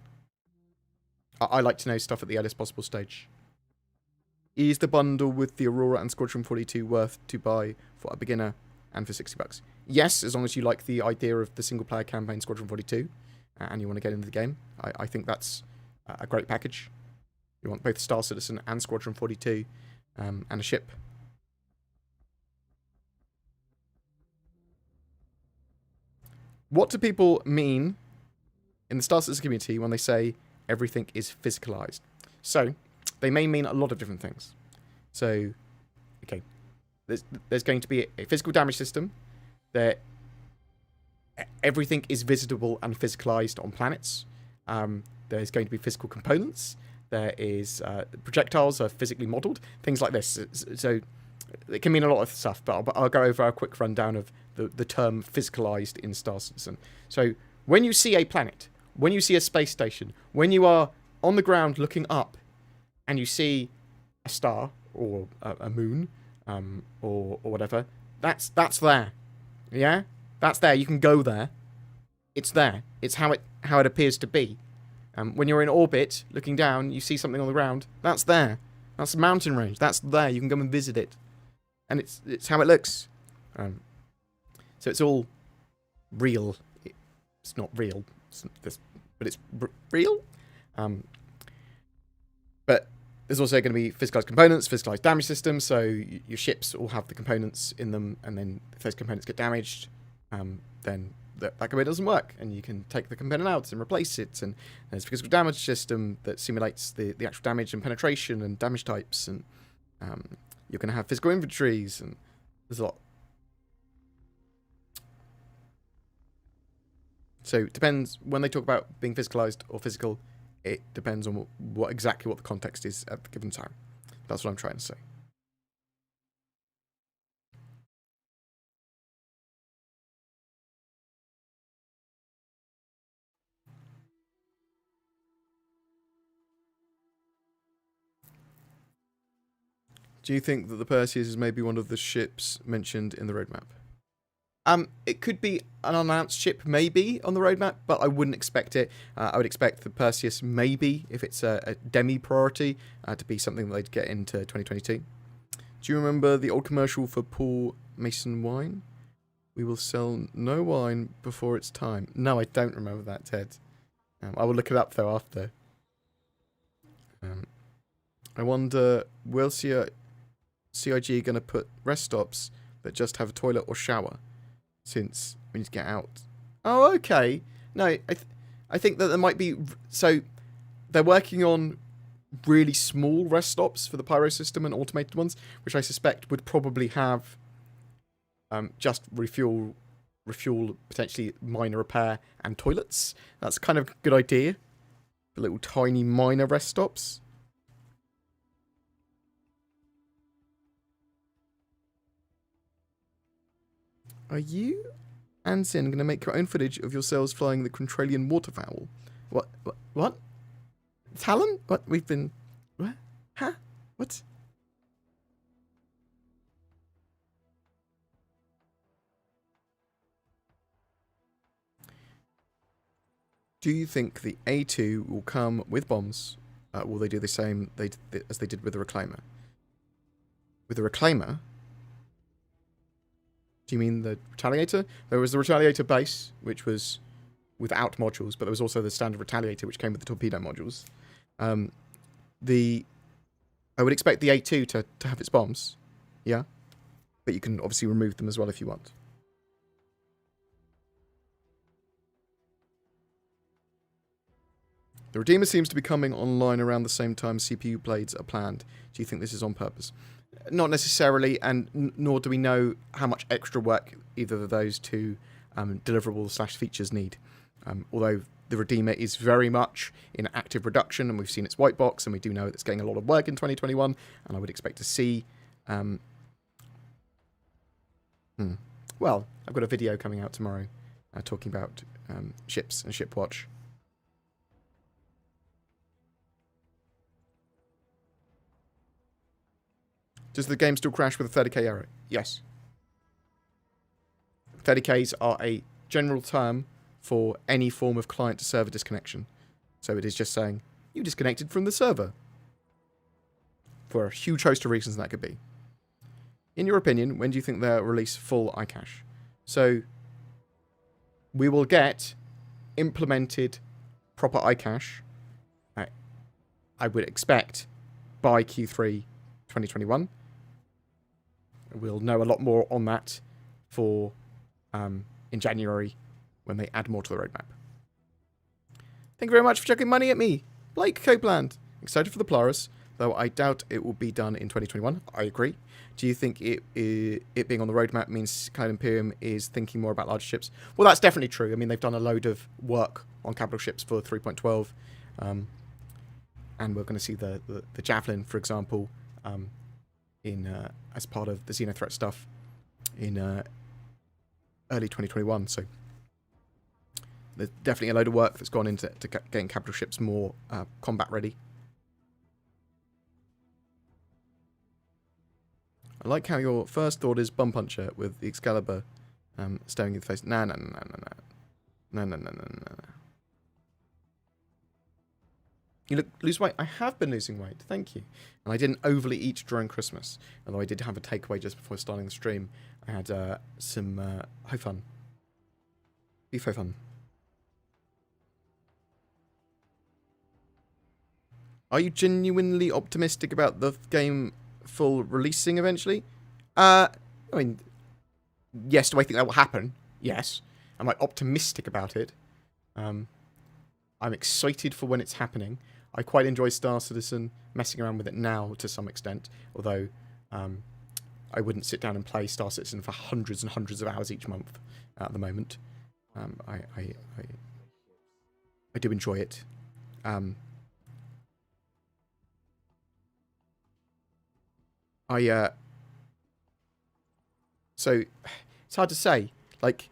I like to know stuff at the earliest possible stage. Is the bundle with the Aurora and Squadron 42 worth to buy for a beginner and for $60? Yes, as long as you like the idea of the single-player campaign Squadron 42 and you want to get into the game. I think that's a great package. You want both Star Citizen and Squadron 42 and a ship. What do people mean in the Star Citizen community when they say everything is physicalized? So, they may mean a lot of different things. So, okay, there's going to be a physical damage system. Everything is visitable and physicalized on planets. There's going to be physical components. There is projectiles are physically modeled. Things like this. So it can mean a lot of stuff, but I'll go over a quick rundown of the term physicalized in Star Citizen. So when you see a planet, when you see a space station, when you are on the ground looking up, and you see a star or a moon or whatever, that's there, yeah, that's there. You can go there. It's there. It's how it appears to be. When you're in orbit looking down, you see something on the ground. That's there. That's a mountain range. That's there. You can go and visit it, and it's how it looks. So it's all real it's not real. But it's real. But there's also going to be physicalized components, physicalized damage systems. So your ships all have the components in them, and then if those components get damaged, then that component doesn't work, and you can take the component out and replace it. And there's a physical damage system that simulates the actual damage and penetration and damage types, and you're going to have physical inventories, and there's a lot. So it depends when they talk about being physicalized or physical. It depends on what exactly the context is at the given time. That's what I'm trying to say. Do you think that the Perseus is maybe one of the ships mentioned in the roadmap? It could be an unannounced ship, maybe, on the roadmap, but I wouldn't expect it. I would expect the Perseus, maybe, if it's a demi-priority, to be something that they'd get into 2022. Do you remember the old commercial for Paul Mason wine? We will sell no wine before it's time. No, I don't remember that, Ted. I will look it up, though, after. I wonder, will CIG going to put rest stops that just have a toilet or shower? Since we need to get out. Oh, okay. No, I think that there might be... So, they're working on really small rest stops for the pyro system and automated ones, which I suspect would probably have just refuel, potentially minor repair, and toilets. That's kind of a good idea. The little tiny minor rest stops. Are you, Ansin, going to make your own footage of yourselves flying the Contralian waterfowl? What? Talon? What? We've been... What? Huh? What? Do you think the A2 will come with bombs? Will they do the same as they did with the Reclaimer? With the Reclaimer... Do you mean the Retaliator? There was the Retaliator base, which was without modules, but there was also the standard Retaliator, which came with the torpedo modules. I would expect the A2 to have its bombs, yeah? But you can obviously remove them as well if you want. The Redeemer seems to be coming online around the same time CPU blades are planned. Do you think this is on purpose? Not necessarily, and nor do we know how much extra work either of those two deliverables/features need. Although the Redeemer is very much in active production, and we've seen its white box, and we do know it's getting a lot of work in 2021, and I would expect to see... Well, I've got a video coming out tomorrow talking about ships and Shipwatch. Does the game still crash with a 30k error? Yes. 30ks are a general term for any form of client-to-server disconnection. So it is just saying, you disconnected from the server. For a huge host of reasons that could be. In your opinion, when do you think they'll release full iCache? So, we will get implemented proper iCache, I would expect, by Q3 2021. We'll know a lot more on that for in January when they add more to the roadmap. Thank you very much for chucking money at me. Blake Copeland. Excited for the Polaris, though I doubt it will be done in 2021. I agree. Do you think it being on the roadmap means Cloud Imperium is thinking more about larger ships? Well, that's definitely true. I mean, they've done a load of work on capital ships for 3.12. And we're going to see the Javelin, for example, as part of the Xenothreat stuff in early 2021. So there's definitely a load of work that's gone into getting capital ships more combat ready. I like how your first thought is Bum Puncher with the Excalibur staring in the face. No. You lose weight. I have been losing weight, thank you. And I didn't overly eat during Christmas, although I did have a takeaway just before starting the stream. I had some ho fun. Beef ho fun. Are you genuinely optimistic about the game full releasing eventually? I mean, yes, do I think that will happen? Yes. Am I optimistic about it? I'm excited for when it's happening. I quite enjoy Star Citizen, messing around with it now to some extent, although I wouldn't sit down and play Star Citizen for hundreds and hundreds of hours each month at the moment. I do enjoy it. So it's hard to say. Like,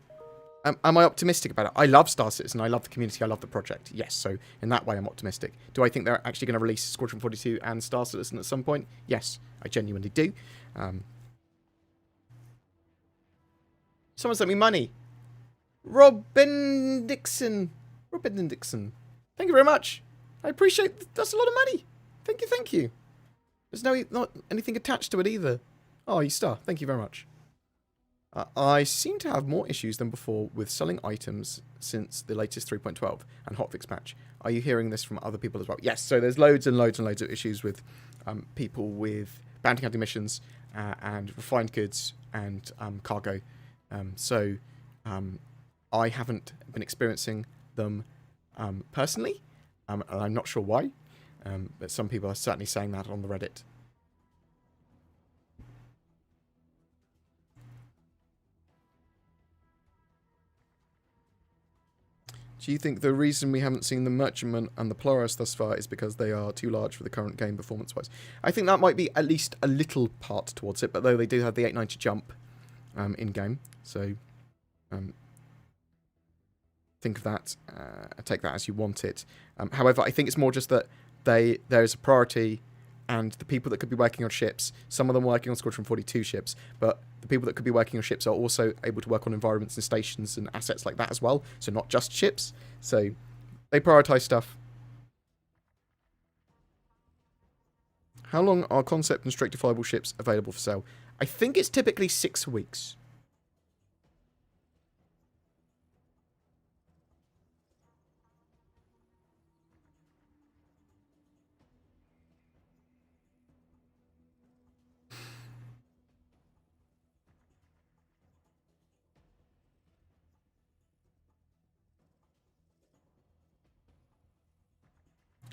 am I optimistic about it? I love Star Citizen. I love the community. I love the project. Yes, so in that way, I'm optimistic. Do I think they're actually going to release Squadron 42 and Star Citizen at some point? Yes, I genuinely do. Someone sent me money. Robin Dixon. Thank you very much. I appreciate that's a lot of money. Thank you. There's not anything attached to it either. Oh, you star. Thank you very much. I seem to have more issues than before with selling items since the latest 3.12 and hotfix patch. Are you hearing this from other people as well? Yes, so there's loads and loads and loads of issues with people with bounty hunting missions and refined goods and cargo. I haven't been experiencing them personally, and I'm not sure why, but some people are certainly saying that on the Reddit. Do you think the reason we haven't seen the Merchantman and the Polaris thus far is because they are too large for the current game performance-wise? I think that might be at least a little part towards it, but though they do have the 890 jump in-game, so think of that, take that as you want it. However, I think it's more just that there is a priority, and the people that could be working on ships, some of them are working on Squadron 42 ships, but the people that could be working on ships are also able to work on environments and stations and assets like that as well, so not just ships. So they prioritize stuff. How long are concept and straight defiable ships available for sale? I think it's typically 6 weeks.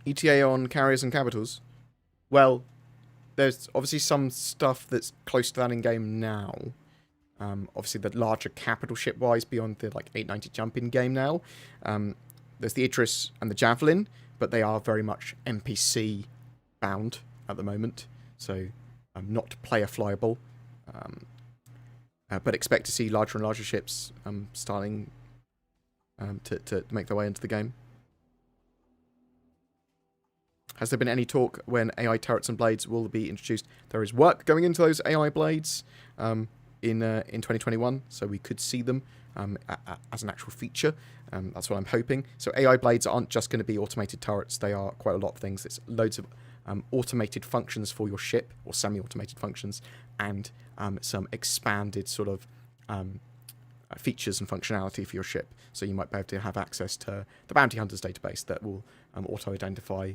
ETA on carriers and capitals? Well, there's obviously some stuff that's close to that in game now. Obviously, the larger capital ship-wise beyond the 890 jump in game now. There's the Idris and the Javelin, but they are very much NPC bound at the moment, so not player flyable. But expect to see larger and larger ships starting to make their way into the game. Has there been any talk when AI turrets and blades will be introduced? There is work going into those AI blades in 2021, so we could see them as an actual feature. That's what I'm hoping. So AI blades aren't just going to be automated turrets. They are quite a lot of things. It's loads of automated functions for your ship, or semi-automated functions, and some expanded sort of features and functionality for your ship. So you might be able to have access to the Bounty Hunters database that will auto-identify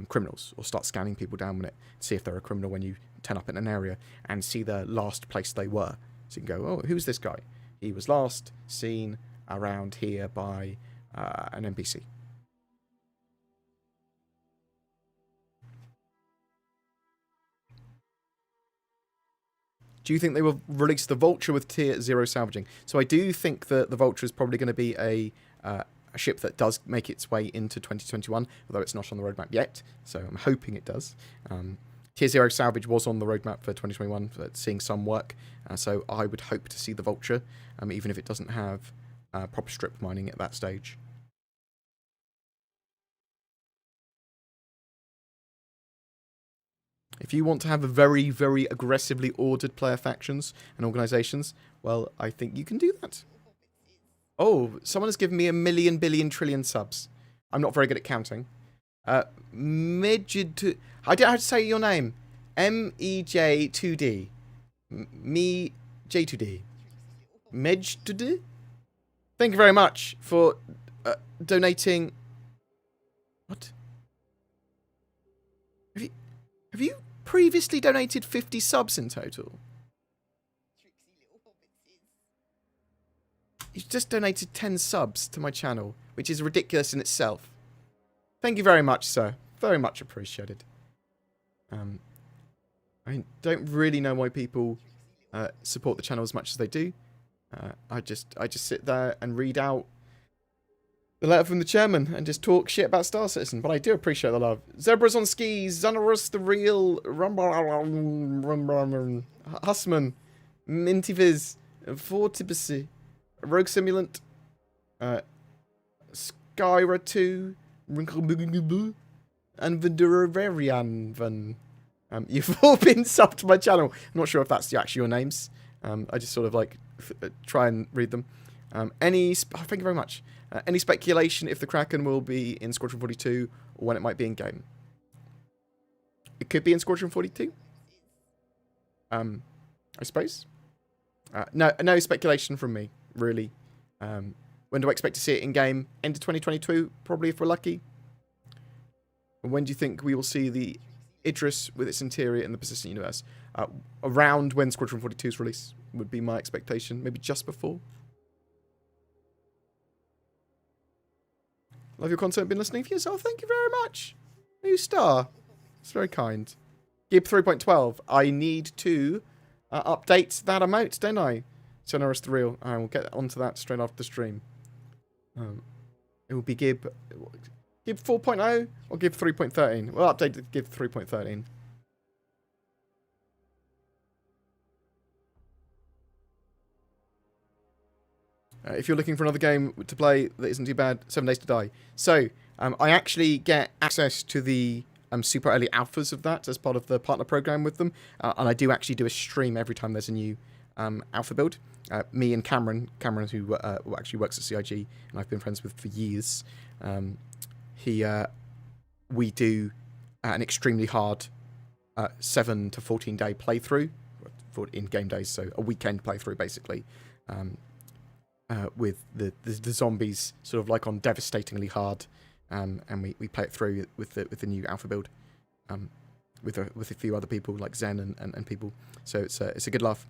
criminals, or start scanning people down with it, see if they're a criminal when you turn up in an area, and see the last place they were. So you can go, oh, who's this guy? He was last seen around here by an NPC. Do you think they will release the Vulture with Tier 0 salvaging? So I do think that the Vulture is probably going to be a ship that does make its way into 2021, although it's not on the roadmap yet, so I'm hoping it does. Tier 0 salvage was on the roadmap for 2021, but seeing some work, so I would hope to see the Vulture, even if it doesn't have proper strip mining at that stage. If you want to have a very, very aggressively ordered player factions and organizations, well, I think you can do that. Oh, someone has given me 1 million, billion, trillion subs. I'm not very good at counting. Mejid... I don't know how to say your name. MEJ2D. Me J2D. Mej2D? Thank you very much for donating... What? Have you previously donated 50 subs in total? You've just donated 10 subs to my channel, which is ridiculous in itself. Thank you very much, sir. Very much appreciated. I don't really know why people support the channel as much as they do. I just sit there and read out the letter from the chairman and just talk shit about Star Citizen. But I do appreciate the love. Zebras on skis, Xanarus the real, Hussman, Mintyviz, Fortibus, Rogue Simulant, Skyra 2, and Venduravarian. You've all been subbed to my channel. I'm not sure if that's actually your names. I just sort of like try and read them. Thank you very much. Any speculation if the Kraken will be in Squadron 42 or when it might be in game? It could be in Squadron 42. I suppose. No speculation from me, really. When do I expect to see it in game? End of 2022, probably if we're lucky. And when do you think we will see the Idris with its interior in the persistent universe? Around when Squadron 42's release would be my expectation. Maybe just before. Love your content. Been listening for yourself. Thank you very much. New star. It's very kind. Gib 3.12. I need to update that emote, don't I? Sonorous the Real. I will get onto that straight after the stream. It will be Gib 4.0 or Gib 3.13. We'll update to Gib 3.13. If you're looking for another game to play that isn't too bad, 7 Days to Die. So, I actually get access to the super early alphas of that as part of the partner program with them. And I do actually do a stream every time there's a new alpha build. Me and Cameron who actually works at CIG and I've been friends with for years, we do an extremely hard 7 to 14 day playthrough for in-game days, so a weekend playthrough basically, with the zombies sort of like on devastatingly hard, and we play it through with the new alpha build, with a few other people like Zen and people. So it's a good laugh,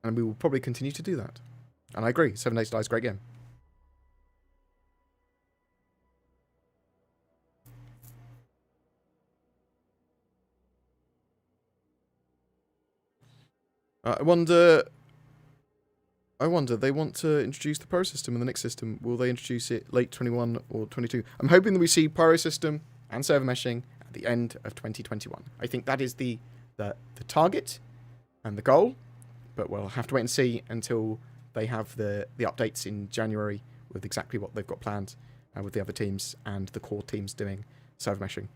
and we will probably continue to do that. And I agree, 7 Days to Die is a great game. I wonder they want to introduce the Pyro system in the next system. Will they introduce it late 21 or 22? I'm hoping that we see Pyro system and server meshing at the end of 2021. I think that is the target and the goal, but we'll have to wait and see until they have the updates in January with exactly what they've got planned, with the other teams and the core teams doing server meshing.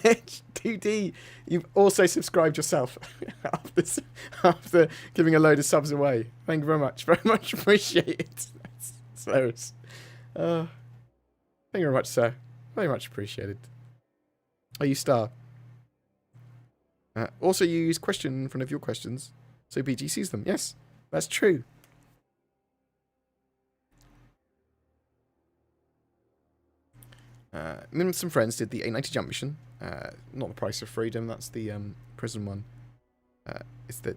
Mitch 2D, you've also subscribed yourself after giving a load of subs away. Thank you very much appreciate it. That's hilarious. Thank you very much, sir. Very much appreciated. Are you star? Also, you use question in front of your questions, so BG sees them. Yes, that's true. Me and some friends did the 890 jump mission. Not the Price of Freedom, that's the prison one. It's the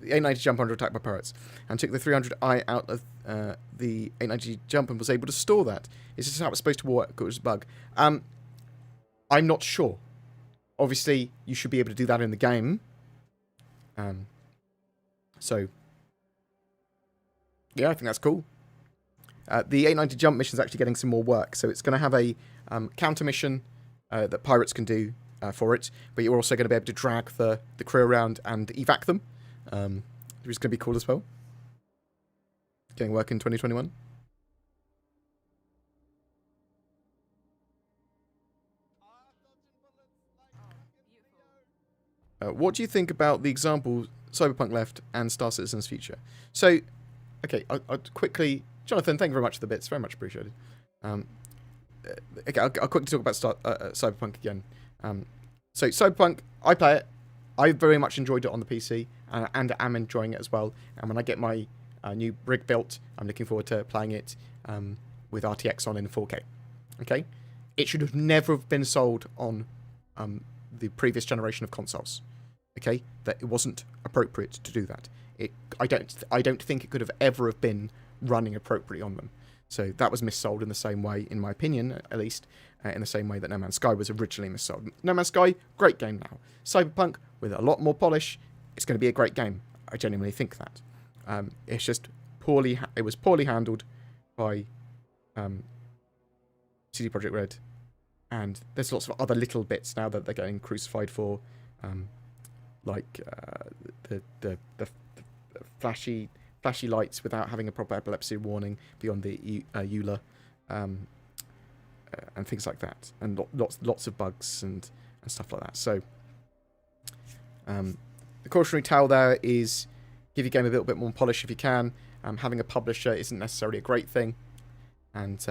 890 jump under attack by pirates. And took the 300i out of the 890 jump and was able to store that. Is this how it's supposed to work? It was a bug. I'm not sure. Obviously, you should be able to do that in the game. So, yeah, I think that's cool. The 890 jump mission is actually getting some more work, so it's going to have a counter mission that pirates can do for it, but you're also going to be able to drag the crew around and evac them, which is going to be cool as well. Getting work in 2021. What do you think about the example Cyberpunk left and Star Citizen's future? So, okay, I'll quickly... Jonathan, thank you very much for the bits. Very much appreciated. Okay, I'll quickly talk about Cyberpunk again. So Cyberpunk, I play it. I very much enjoyed it on the PC, and am enjoying it as well. And when I get my new rig built. I'm looking forward to playing it with RTX on in 4K. Okay, it should have never have been sold on the previous generation of consoles. Okay, that it wasn't appropriate to do that. I don't think it could have ever have been running appropriately on them. So that was missold in the same way, in my opinion, at least, in the same way that No Man's Sky was originally missold. No Man's Sky, great game now. Cyberpunk, with a lot more polish, it's going to be a great game. I genuinely think that. It's just it was poorly handled by CD Projekt Red, and there's lots of other little bits now that they're getting crucified for, like the flashy lights without having a proper epilepsy warning beyond the EULA, and things like that, and lots of bugs and stuff like that. So the cautionary tale there is give your game a little bit more polish if you can. Having a publisher isn't necessarily a great thing, and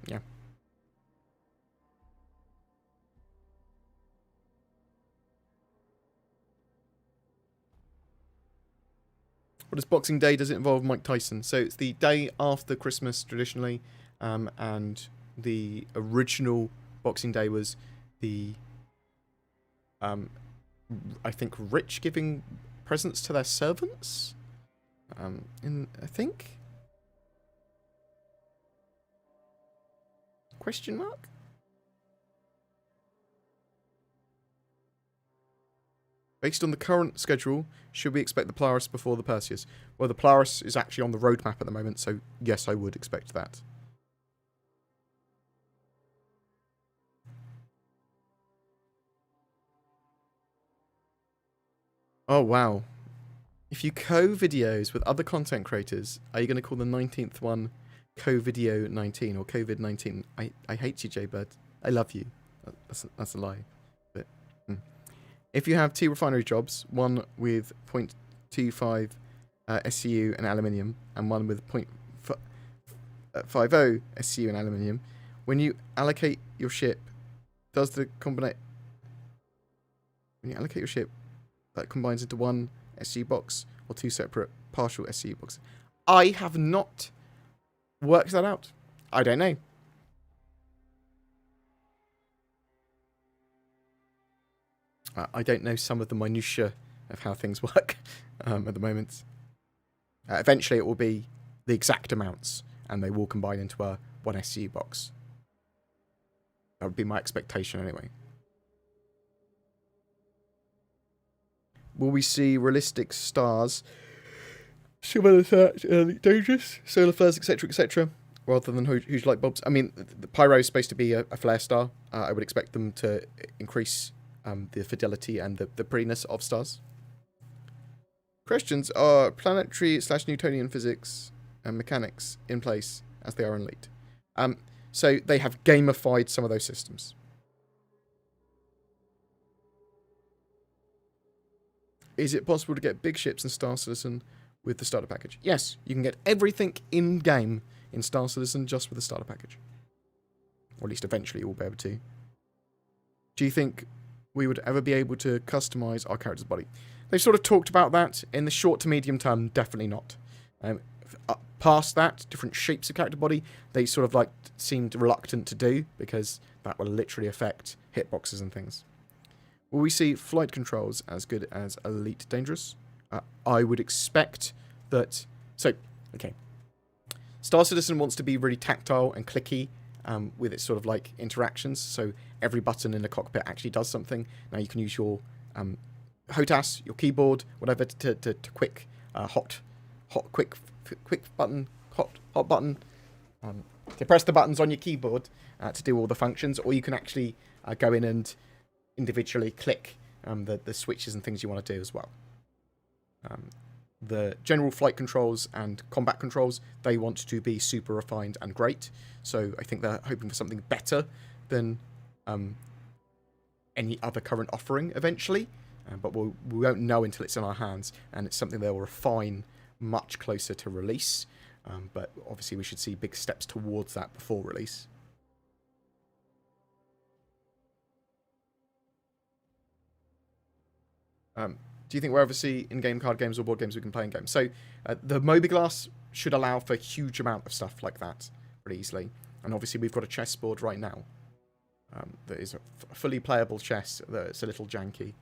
yeah. What is Boxing Day? Does it involve Mike Tyson? So it's the day after Christmas traditionally, and the original Boxing Day was the, I think, rich giving presents to their servants. I think. Question mark? Based on the current schedule, should we expect the Polaris before the Perseus? Well, the Polaris is actually on the roadmap at the moment, so yes, I would expect that. Oh, wow. If you co-videos with other content creators, are you going to call the 19th one co-video 19 or COVID-19? I hate you, Jaybird. I love you. That's a lie. But, if you have 2 refinery jobs, one with 0.25 SCU and aluminium, and one with 0.50 SCU and aluminium, when you allocate your ship, does the combinate? When you allocate your ship, that combines into one SCU box or 2 separate partial SCU boxes. I have not worked that out. I don't know. I don't know some of the minutiae of how things work at the moment. Eventually it will be the exact amounts, and they will combine into a 1 SCU box. That would be my expectation anyway. Will we see realistic stars similar to dangerous, solar flares, etc., rather than huge light bulbs? I mean, the Pyro is supposed to be a flare star. I would expect them to increase the fidelity and the prettiness of stars. Questions are planetary / Newtonian physics and mechanics in place as they are in Elite. So they have gamified some of those systems. Is it possible to get big ships in Star Citizen with the starter package? Yes, you can get everything in-game in Star Citizen just with the starter package. Or at least eventually you'll be able to. Do you think we would ever be able to customize our character's body? They've sort of talked about that. In the short to medium term, definitely not. Past that, different shapes of character body, they sort of like seemed reluctant to do because that will literally affect hitboxes and things. Will we see flight controls as good as Elite Dangerous? I would expect that... So, okay. Star Citizen wants to be really tactile and clicky with its sort of like interactions. So every button in the cockpit actually does something. Now you can use your HOTAS, your keyboard, whatever, to quick, quick button, hot button, to press the buttons on your keyboard to do all the functions, or you can actually go in and individually click the switches and things you want to do as well. The general flight controls and combat controls, they want to be super refined and great. So I think they're hoping for something better than any other current offering eventually. But we won't know until it's in our hands, and it's something they'll refine much closer to release. But obviously we should see big steps towards that before release. Do you think we'll ever see in-game card games or board games we can play in games? So the Moby Glass should allow for a huge amount of stuff like that pretty easily. And obviously we've got a chessboard right now that is a fully playable chess that's a little janky.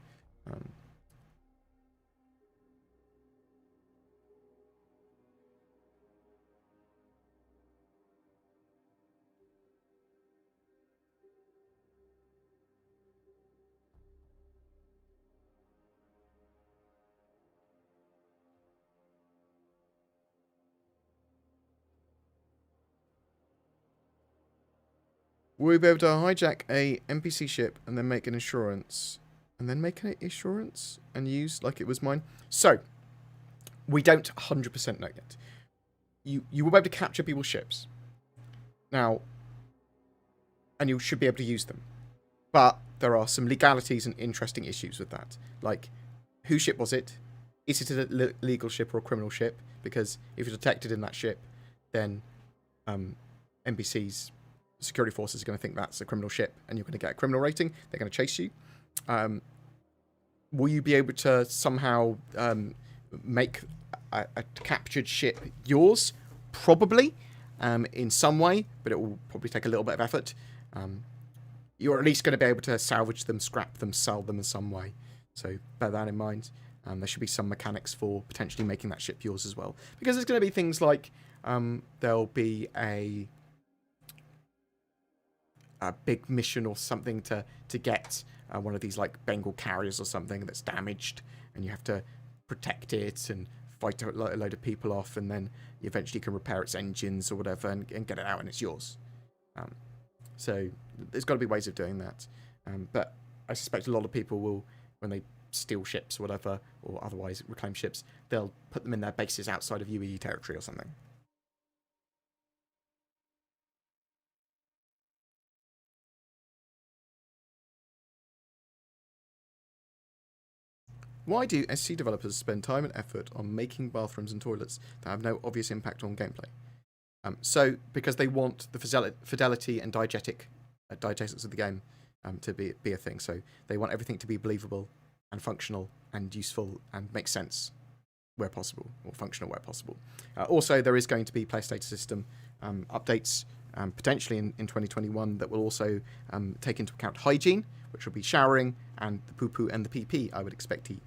Will we be able to hijack a NPC ship and then make an insurance? And then make an insurance and use like it was mine? So, we don't 100% know yet. You will be able to capture people's ships. Now, and you should be able to use them. But there are some legalities and interesting issues with that. Like, whose ship was it? Is it a legal ship or a criminal ship? Because if you're detected in that ship, then NPCs... security forces are going to think that's a criminal ship and you're going to get a criminal rating. They're going to chase you. Will you be able to somehow make a captured ship yours? Probably, in some way, but it will probably take a little bit of effort. You're at least going to be able to salvage them, scrap them, sell them in some way. So bear that in mind. There should be some mechanics for potentially making that ship yours as well. Because there's going to be things like there'll be a big mission or something to get one of these like Bengal carriers or something that's damaged, and you have to protect it and fight a load of people off, and then you eventually can repair its engines or whatever and get it out and it's yours. So there's got to be ways of doing that. But I suspect a lot of people will, when they steal ships or whatever, or otherwise reclaim ships, they'll put them in their bases outside of UAE territory or something. Why do SC developers spend time and effort on making bathrooms and toilets that have no obvious impact on gameplay? So, because they want the fidelity and diegetics of the game to be a thing. So, they want everything to be believable and functional and useful and make sense where possible, or functional where possible. Also, there is going to be player status system updates potentially in 2021 that will also take into account hygiene, which will be showering and the poo-poo and the pee-pee, I would expect to.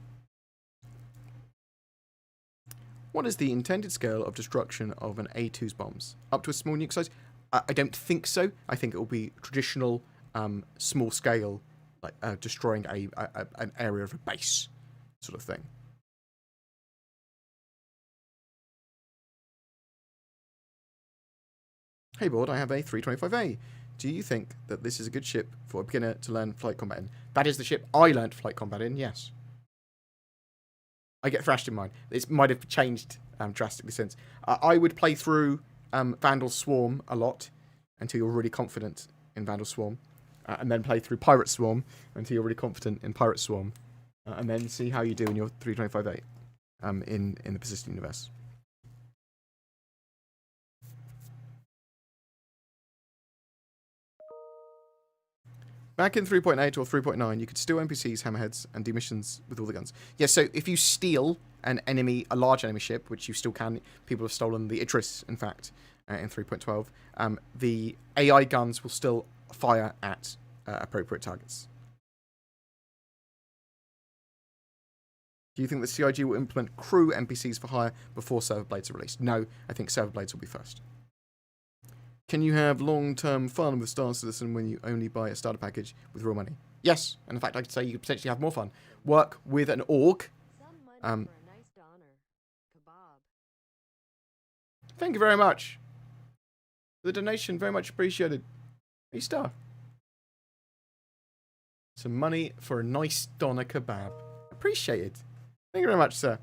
What is the intended scale of destruction of an A2's bombs? Up to a small nuke size? I don't think so. I think it will be traditional, small scale, like destroying an area of a base, sort of thing. Hey Board, I have a 325A. Do you think that this is a good ship for a beginner to learn flight combat in? That is the ship I learnt flight combat in, yes. I get thrashed in mine. It might have changed drastically since. I would play through Vandal Swarm a lot until you're really confident in Vandal Swarm. And then play through Pirate Swarm until you're really confident in Pirate Swarm. And then see how you do in your 325A in the persistent universe. Back in 3.8 or 3.9, you could steal NPCs, hammerheads, and do missions with all the guns. Yeah, so if you steal a large enemy ship, which you still can, people have stolen the Idris, in fact, in 3.12, the AI guns will still fire at appropriate targets. Do you think that CIG will implement crew NPCs for hire before server blades are released? No, I think server blades will be first. Can you have long-term fun with Star Citizen when you only buy a starter package with real money? Yes, and in fact, I could say you could potentially have more fun. Work with an org. Thank you very much. The donation, very much appreciated. Hey, Star. Some money for a nice doner kebab. Appreciated. Thank you very much, sir.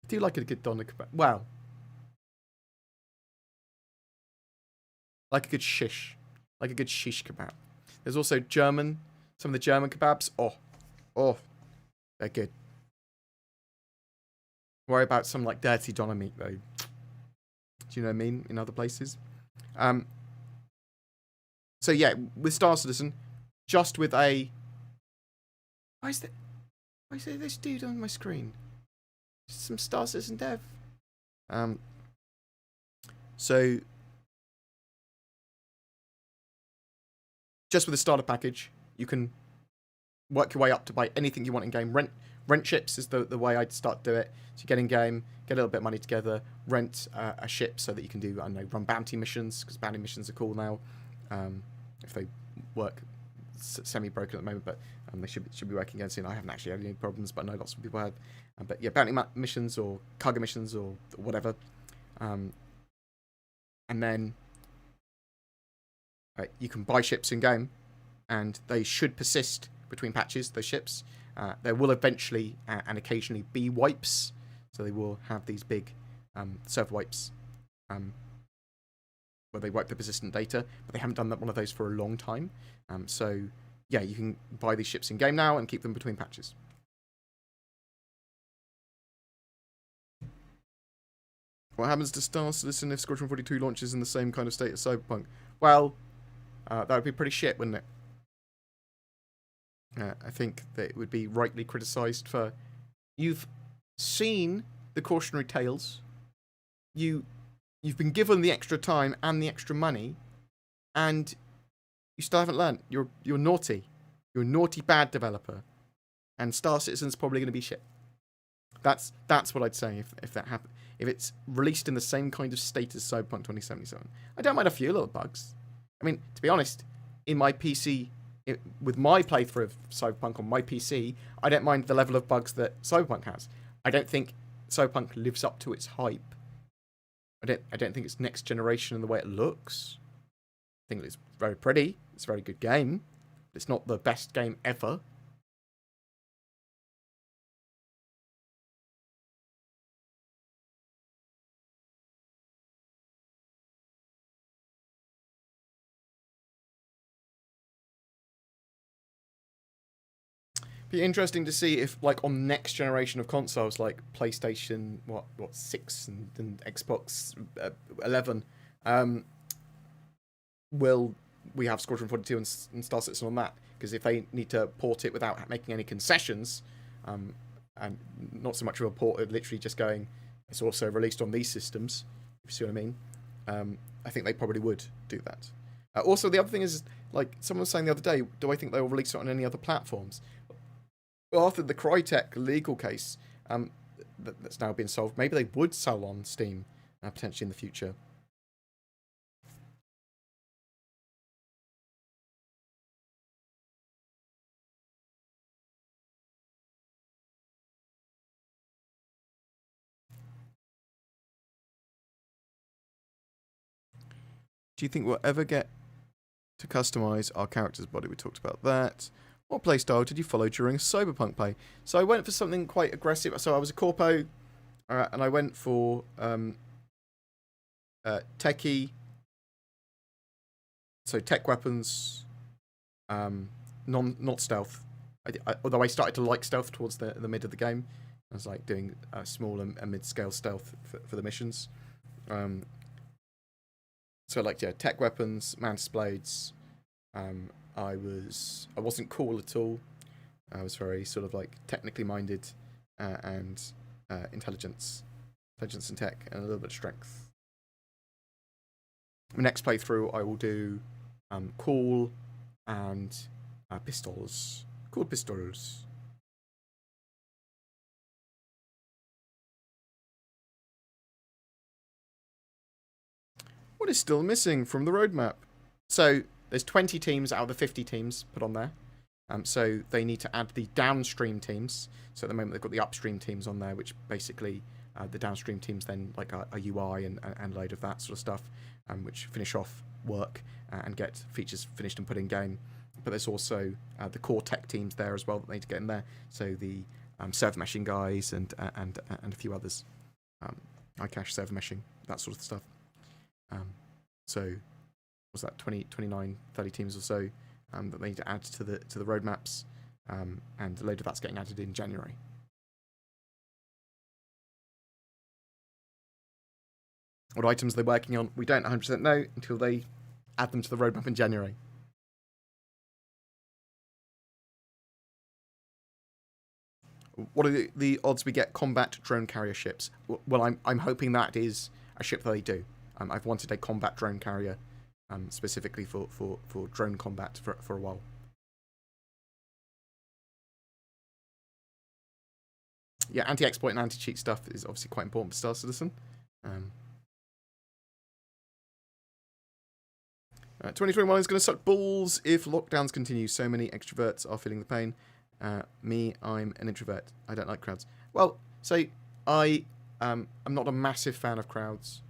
I do like a good doner kebab. Wow. Like a good shish. Like a good shish kebab. There's also German. Some of the German kebabs. Oh. They're good. Worry about some like dirty doner meat though. Do you know what I mean? In other places. So yeah, with Star Citizen, just with a... Why is there this dude on my screen? Just some Star Citizen dev. So just with the starter package, you can work your way up to buy anything you want in game. Rent ships is the way I'd start to do it. So you get in game, get a little bit of money together, rent a ship so that you can do, I don't know, run bounty missions, because bounty missions are cool now. If they work semi-broken at the moment, but they should be working again soon. I haven't actually had any problems, but I know lots of people had. But yeah, bounty missions or cargo missions or whatever. And then you can buy ships in game, and they should persist between patches, those ships. There will eventually and occasionally be wipes, so they will have these big server wipes where they wipe the persistent data, but they haven't done one of those for a long time. So yeah, you can buy these ships in game now and keep them between patches. What happens to Star Citizen if Squadron 42 launches in the same kind of state as Cyberpunk? Well, that would be pretty shit, wouldn't it? I think that it would be rightly criticised for... You've seen the cautionary tales. You've been given the extra time and the extra money, and you still haven't learned. You're naughty. You're a naughty, bad developer. And Star Citizen's probably going to be shit. That's what I'd say if that happened. If it's released in the same kind of state as Cyberpunk 2077. I don't mind a few little bugs. I mean, to be honest, in my PC... with my playthrough of Cyberpunk on my PC, I don't mind the level of bugs that Cyberpunk has. I don't think Cyberpunk lives up to its hype. I don't think it's next generation in the way it looks. I think it's very pretty. It's a very good game. It's not the best game ever. Be interesting to see if, like, on next generation of consoles, like PlayStation, what 6 and Xbox 11, will we have Squadron 42 and Star Citizen on that? Because if they need to port it without making any concessions, and not so much of a port, literally just going, it's also released on these systems, if you see what I mean, I think they probably would do that. Also, the other thing is, like, someone was saying the other day, do I think they will release it on any other platforms? Well, after the Crytek legal case that's now been solved, maybe they would sell on Steam potentially in the future. Do you think we'll ever get to customize our character's body? We talked about that. What playstyle did you follow during a Cyberpunk play? So I went for something quite aggressive. So I was a corpo, and I went for techie. So tech weapons, not stealth. Although I started to like stealth towards the mid of the game. I was like doing small and mid-scale stealth for the missions. So like, yeah, tech weapons, mantis blades. I wasn't cool at all. I was very sort of like technically minded and intelligence and tech, and a little bit of strength. My next playthrough, I will do cool and pistols. Cool pistols. What is still missing from the roadmap? So there's 20 teams out of the 50 teams put on there. So they need to add the downstream teams. So at the moment they've got the upstream teams on there, which basically the downstream teams then like a UI and a load of that sort of stuff, which finish off work and get features finished and put in game. But there's also the core tech teams there as well that they need to get in there. So the server meshing guys and a few others, iCache, server meshing, that sort of stuff. So was that 20, 29, 30 teams or so that they need to add to the roadmaps, and a load of that's getting added in January. What items are they working on? We don't 100% know until they add them to the roadmap in January. What are the odds we get combat drone carrier ships? Well, I'm hoping that is a ship that they do. I've wanted a combat drone carrier specifically for drone combat for a while. Yeah, anti-exploit and anti-cheat stuff is obviously quite important for Star Citizen. 2021 is going to suck balls if lockdowns continue. So many extroverts are feeling the pain. Me, I'm an introvert. I don't like crowds. Well, so I'm not a massive fan of crowds.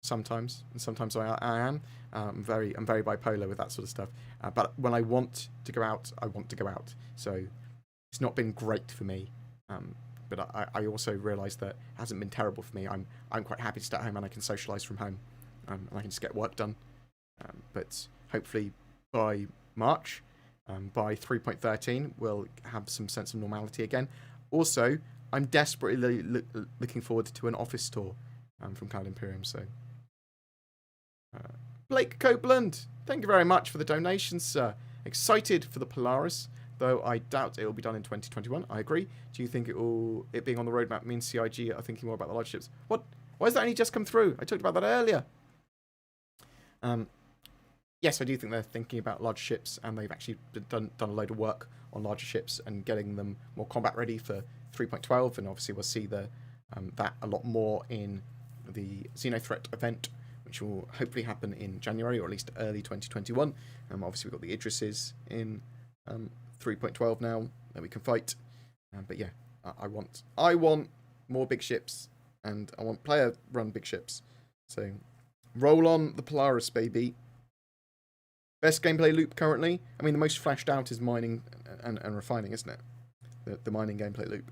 Sometimes, and sometimes I am. I'm very bipolar with that sort of stuff. But when I want to go out, I want to go out. So it's not been great for me. But I also realise that it hasn't been terrible for me. I'm quite happy to stay at home and I can socialise from home, and I can just get work done. But hopefully by March, by 3.13, we'll have some sense of normality again. Also, I'm desperately looking forward to an office tour from Cloud Imperium. So, Blake Copeland, thank you very much for the donations, sir. Excited for the Polaris, though I doubt it will be done in 2021. I agree. Do you think it being on the roadmap means CIG are thinking more about the large ships? What? Why has that only just come through? I talked about that earlier. Yes, I do think they're thinking about large ships, and they've actually done a load of work on larger ships and getting them more combat ready for 3.12, and obviously we'll see that a lot more in the Xenothreat event, which will hopefully happen in January or at least early 2021. Obviously we've got the Idrises in 3.12 now that we can fight, but yeah, I want more big ships, and I want player-run big ships. So roll on the Polaris, baby. Best gameplay loop currently? I mean, the most flashed out is mining and refining, isn't it? The mining gameplay loop.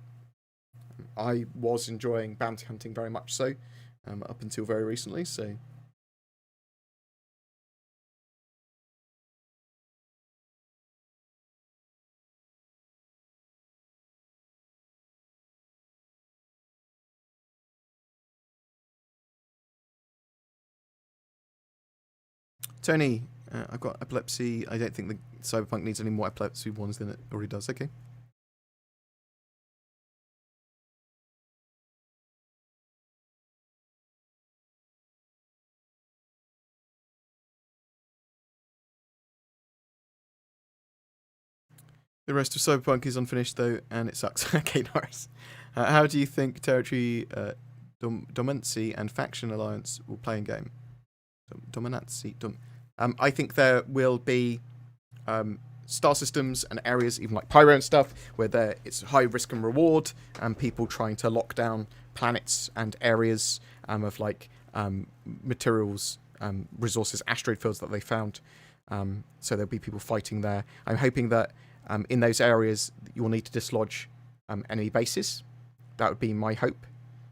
I was enjoying bounty hunting very much so, up until very recently, so... Tony, I've got epilepsy. I don't think the Cyberpunk needs any more epilepsy ones than it already does. Okay. The rest of Cyberpunk is unfinished, though, and it sucks. Okay, Norris. How do you think territory dominancy and faction alliance will play in game? Dominancy. I think there will be star systems and areas, even like Pyro and stuff, where it's high risk and reward, and people trying to lock down planets and areas of like materials, resources, asteroid fields that they found. So there'll be people fighting there. I'm hoping that in those areas you'll need to dislodge enemy bases. That would be my hope.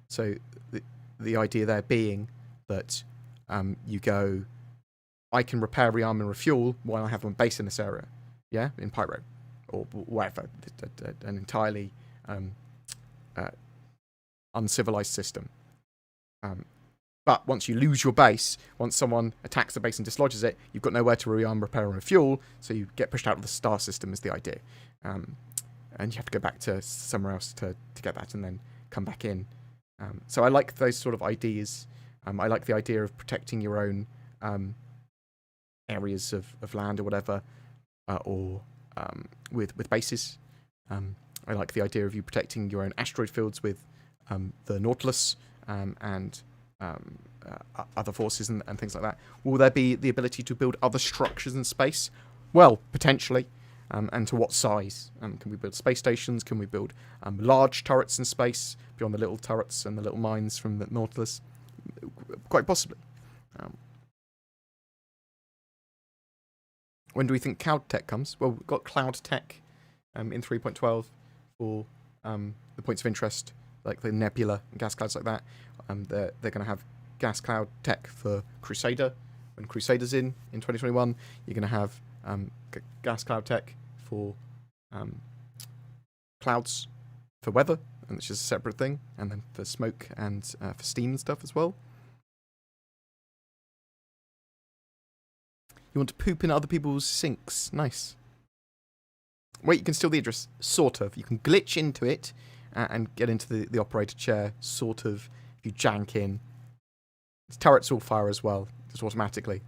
So the idea there being that you go, I can repair, rearm, and refuel while I have my base in this area, yeah, in Pyro, or whatever, an entirely uncivilized system. But once you lose your base, once someone attacks the base and dislodges it, you've got nowhere to rearm, repair, and refuel, so you get pushed out of the star system is the idea. And you have to go back to somewhere else to get that and then come back in. So I like those sort of ideas. I like the idea of protecting your own areas of land or whatever, or with bases. I like the idea of you protecting your own asteroid fields with the Nautilus and other forces and things like that. Will there be the ability to build other structures in space? Well, potentially. And to what size? Can we build space stations? Can we build large turrets in space beyond the little turrets and the little mines from the Nautilus? Quite possibly. When do we think cloud tech comes? Well, we've got cloud tech in 3.12 for the points of interest, like the nebula and gas clouds like that. They're going to have gas cloud tech for Crusader. When Crusader's in 2021, you're going to have gas cloud tech for clouds for weather, and it's just a separate thing, and then for smoke and for steam and stuff as well. You want to poop in other people's sinks. Nice. Wait, you can steal the address. Sort of. You can glitch into it and get into the operator chair, sort of, if you jank in. Its turrets all fire as well, just automatically.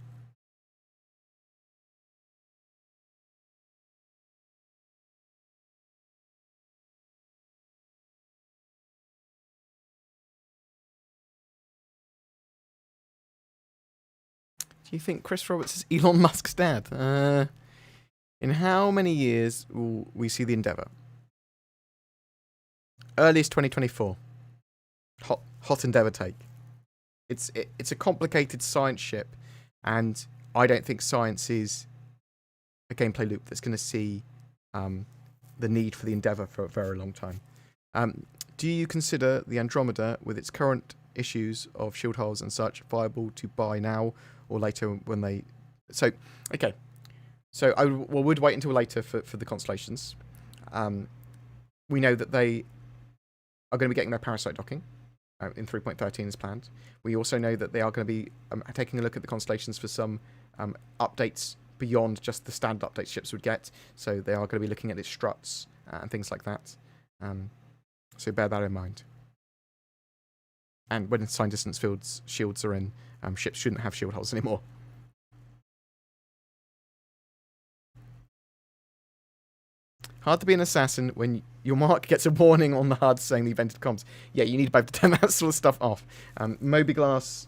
Do you think Chris Roberts is Elon Musk's dad? In how many years will we see the Endeavour? Earliest 2024. Hot Endeavour take. It's a complicated science ship, and I don't think science is a gameplay loop that's going to see the need for the Endeavour for a very long time. Do you consider the Andromeda, with its current issues of shield holes and such, viable to buy now or later when they... So, okay. So I would wait until later for the Constellations. We know that they are going to be getting their parasite docking in 3.13 as planned. We also know that they are going to be taking a look at the Constellations for some updates beyond just the standard updates ships would get. So they are going to be looking at its struts and things like that. So bear that in mind. And when sign distance fields shields are in, ships shouldn't have shield holes anymore. Hard to be an assassin when your mark gets a warning on the HUD saying the invented comms. Yeah, you need both to turn that sort of stuff off. Moby-Glass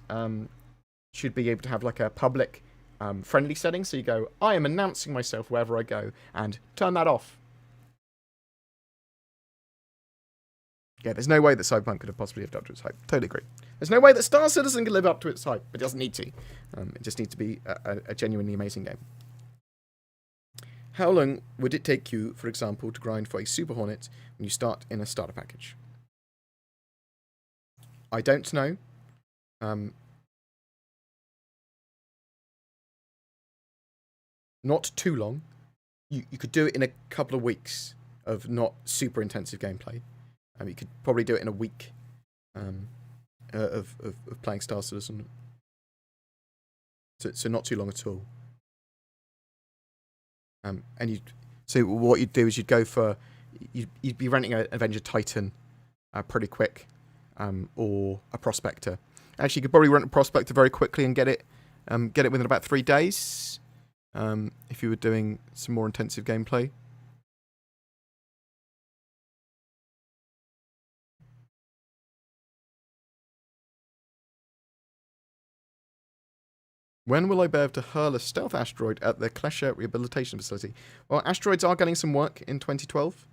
should be able to have like a public friendly setting, so you go, I am announcing myself wherever I go, and turn that off. Yeah, there's no way that Cyberpunk could have possibly lived up to its hype. Totally agree. There's no way that Star Citizen can live up to its hype. It doesn't need to. It just needs to be a genuinely amazing game. How long would it take you, for example, to grind for a Super Hornet when you start in a starter package? I don't know. Not too long. You could do it in a couple of weeks of not super intensive gameplay. You could probably do it in a week of playing Star Citizen. So not too long at all. So what you'd do is you'd go for... You'd be renting an Avenger Titan pretty quick, or a Prospector. Actually, you could probably rent a Prospector very quickly and get it within about 3 days, if you were doing some more intensive gameplay. When will I be able to hurl a stealth asteroid at the Klesher Rehabilitation Facility? Well, asteroids are getting some work in 2012.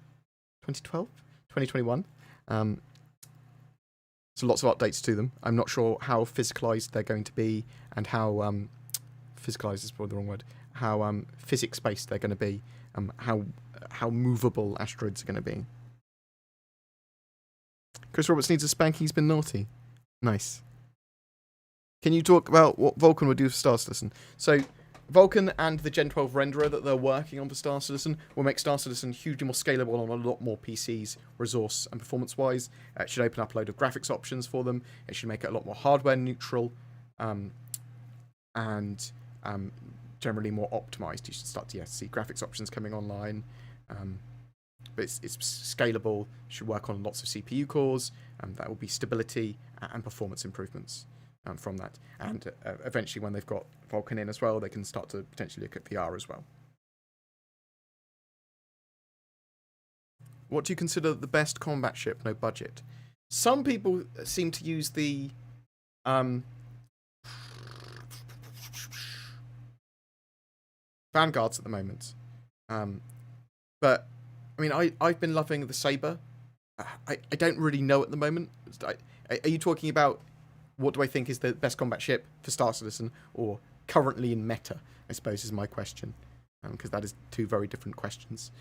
2021. So lots of updates to them. I'm not sure how physicalized they're going to be, and how physicalized is probably the wrong word. How physics-based they're going to be. How movable asteroids are going to be. Chris Roberts needs a spanking. He's been naughty. Nice. Can you talk about what Vulkan would do for Star Citizen? So, Vulkan and the Gen 12 renderer that they're working on for Star Citizen will make Star Citizen hugely more scalable on a lot more PCs, resource and performance-wise. It should open up a load of graphics options for them. It should make it a lot more hardware neutral, and generally more optimized. You should start to see graphics options coming online. But it's scalable. Should work on lots of CPU cores. That will be stability and performance improvements from that. And eventually, when they've got Vulkan in as well, they can start to potentially look at VR as well. What do you consider the best combat ship, no budget? Some people seem to use the Vanguards at the moment. But, I mean, I've been loving the Sabre. I don't really know at the moment. Are you talking about what do I think is the best combat ship for Star Citizen, or currently in meta, I suppose is my question. Because that is two very different questions.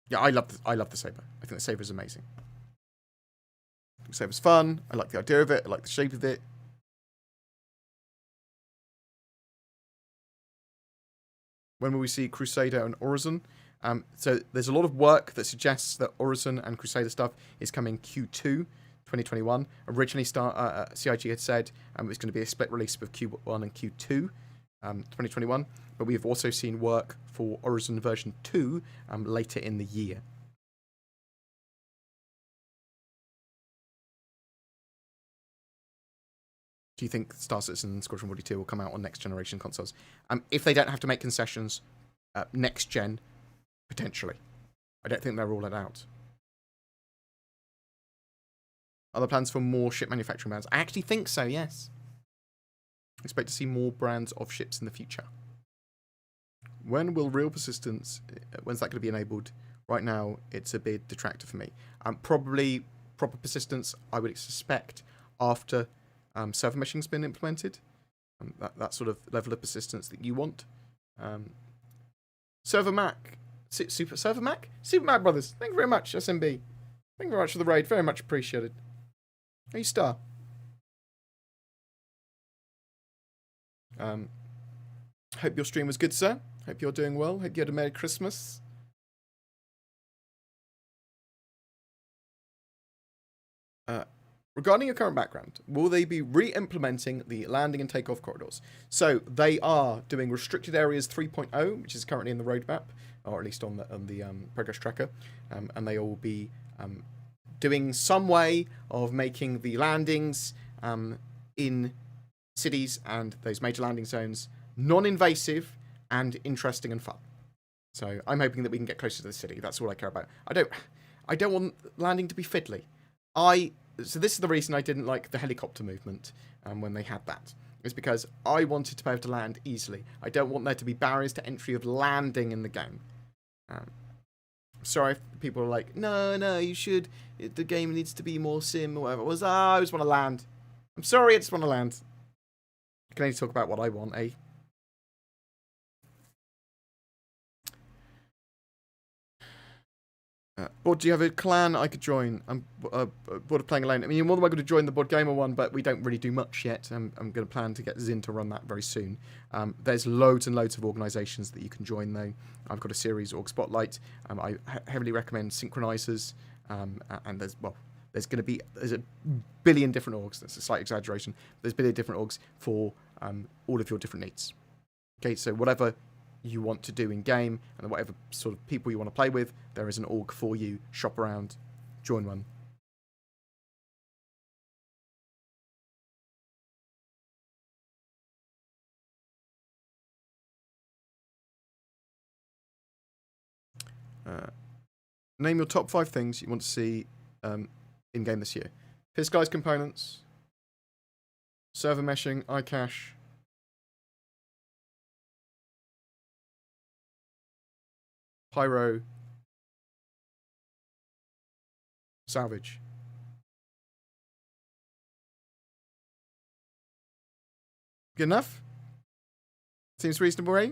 Yeah, I love the Sabre. I think the Sabre is amazing. The Sabre's fun. I like the idea of it. I like the shape of it. When will we see Crusader and Horizon? So there's a lot of work that suggests that Horizon and Crusader stuff is coming Q2 2021. Originally, CIG had said it was going to be a split release with Q1 and Q2 2021. But we've also seen work for Horizon version 2 later in the year. Do you think Star Citizen and Squadron 42 will come out on next generation consoles? If they don't have to make concessions, next gen, potentially. I don't think they'll rule it out. Are there plans for more ship manufacturing brands? I actually think so, yes. I expect to see more brands of ships in the future. When will real persistence, when's that going to be enabled? Right now, it's a big detractor for me. Probably proper persistence, I would suspect, after server meshing's been implemented. That sort of level of persistence that you want. Server Mac. Server Mac? Super Mac Brothers. Thank you very much, SMB. Thank you very much for the raid. Very much appreciated. Hey, Star. Hope your stream was good, sir. Hope you're doing well. Hope you had a Merry Christmas. Regarding your current background, will they be re-implementing the landing and takeoff corridors? So they are doing restricted areas 3.0, which is currently in the roadmap, or at least on the progress tracker, and they will be doing some way of making the landings in cities and those major landing zones non-invasive and interesting and fun. So I'm hoping that we can get closer to the city. That's all I care about. I don't want landing to be fiddly. So this is the reason I didn't like the helicopter movement when they had that. It's because I wanted to be able to land easily. I don't want there to be barriers to entry of landing in the game. Sorry if people are like, no, you should. The game needs to be more sim or whatever. I just want to land. I'm sorry, I just want to land. I can only talk about what I want, eh? Bored, do you have a clan I could join? I'm bored of playing alone. I mean, you're more than welcome to join the BoredGamer one, but we don't really do much yet. I'm going to plan to get Zin to run that very soon. There's loads and loads of organisations that you can join, though. I've got a series, Org Spotlight. I heavily recommend Synchronizers. And there's a billion different orgs. That's a slight exaggeration. There's a billion different orgs for all of your different needs. Okay, so whatever you want to do in game and whatever sort of people you want to play with, there is an org for you. Shop around, join one. Name your top 5 things you want to see in game this year. Piss Guys components, server meshing, iCache, Pyro, salvage. Good enough? Seems reasonable, eh?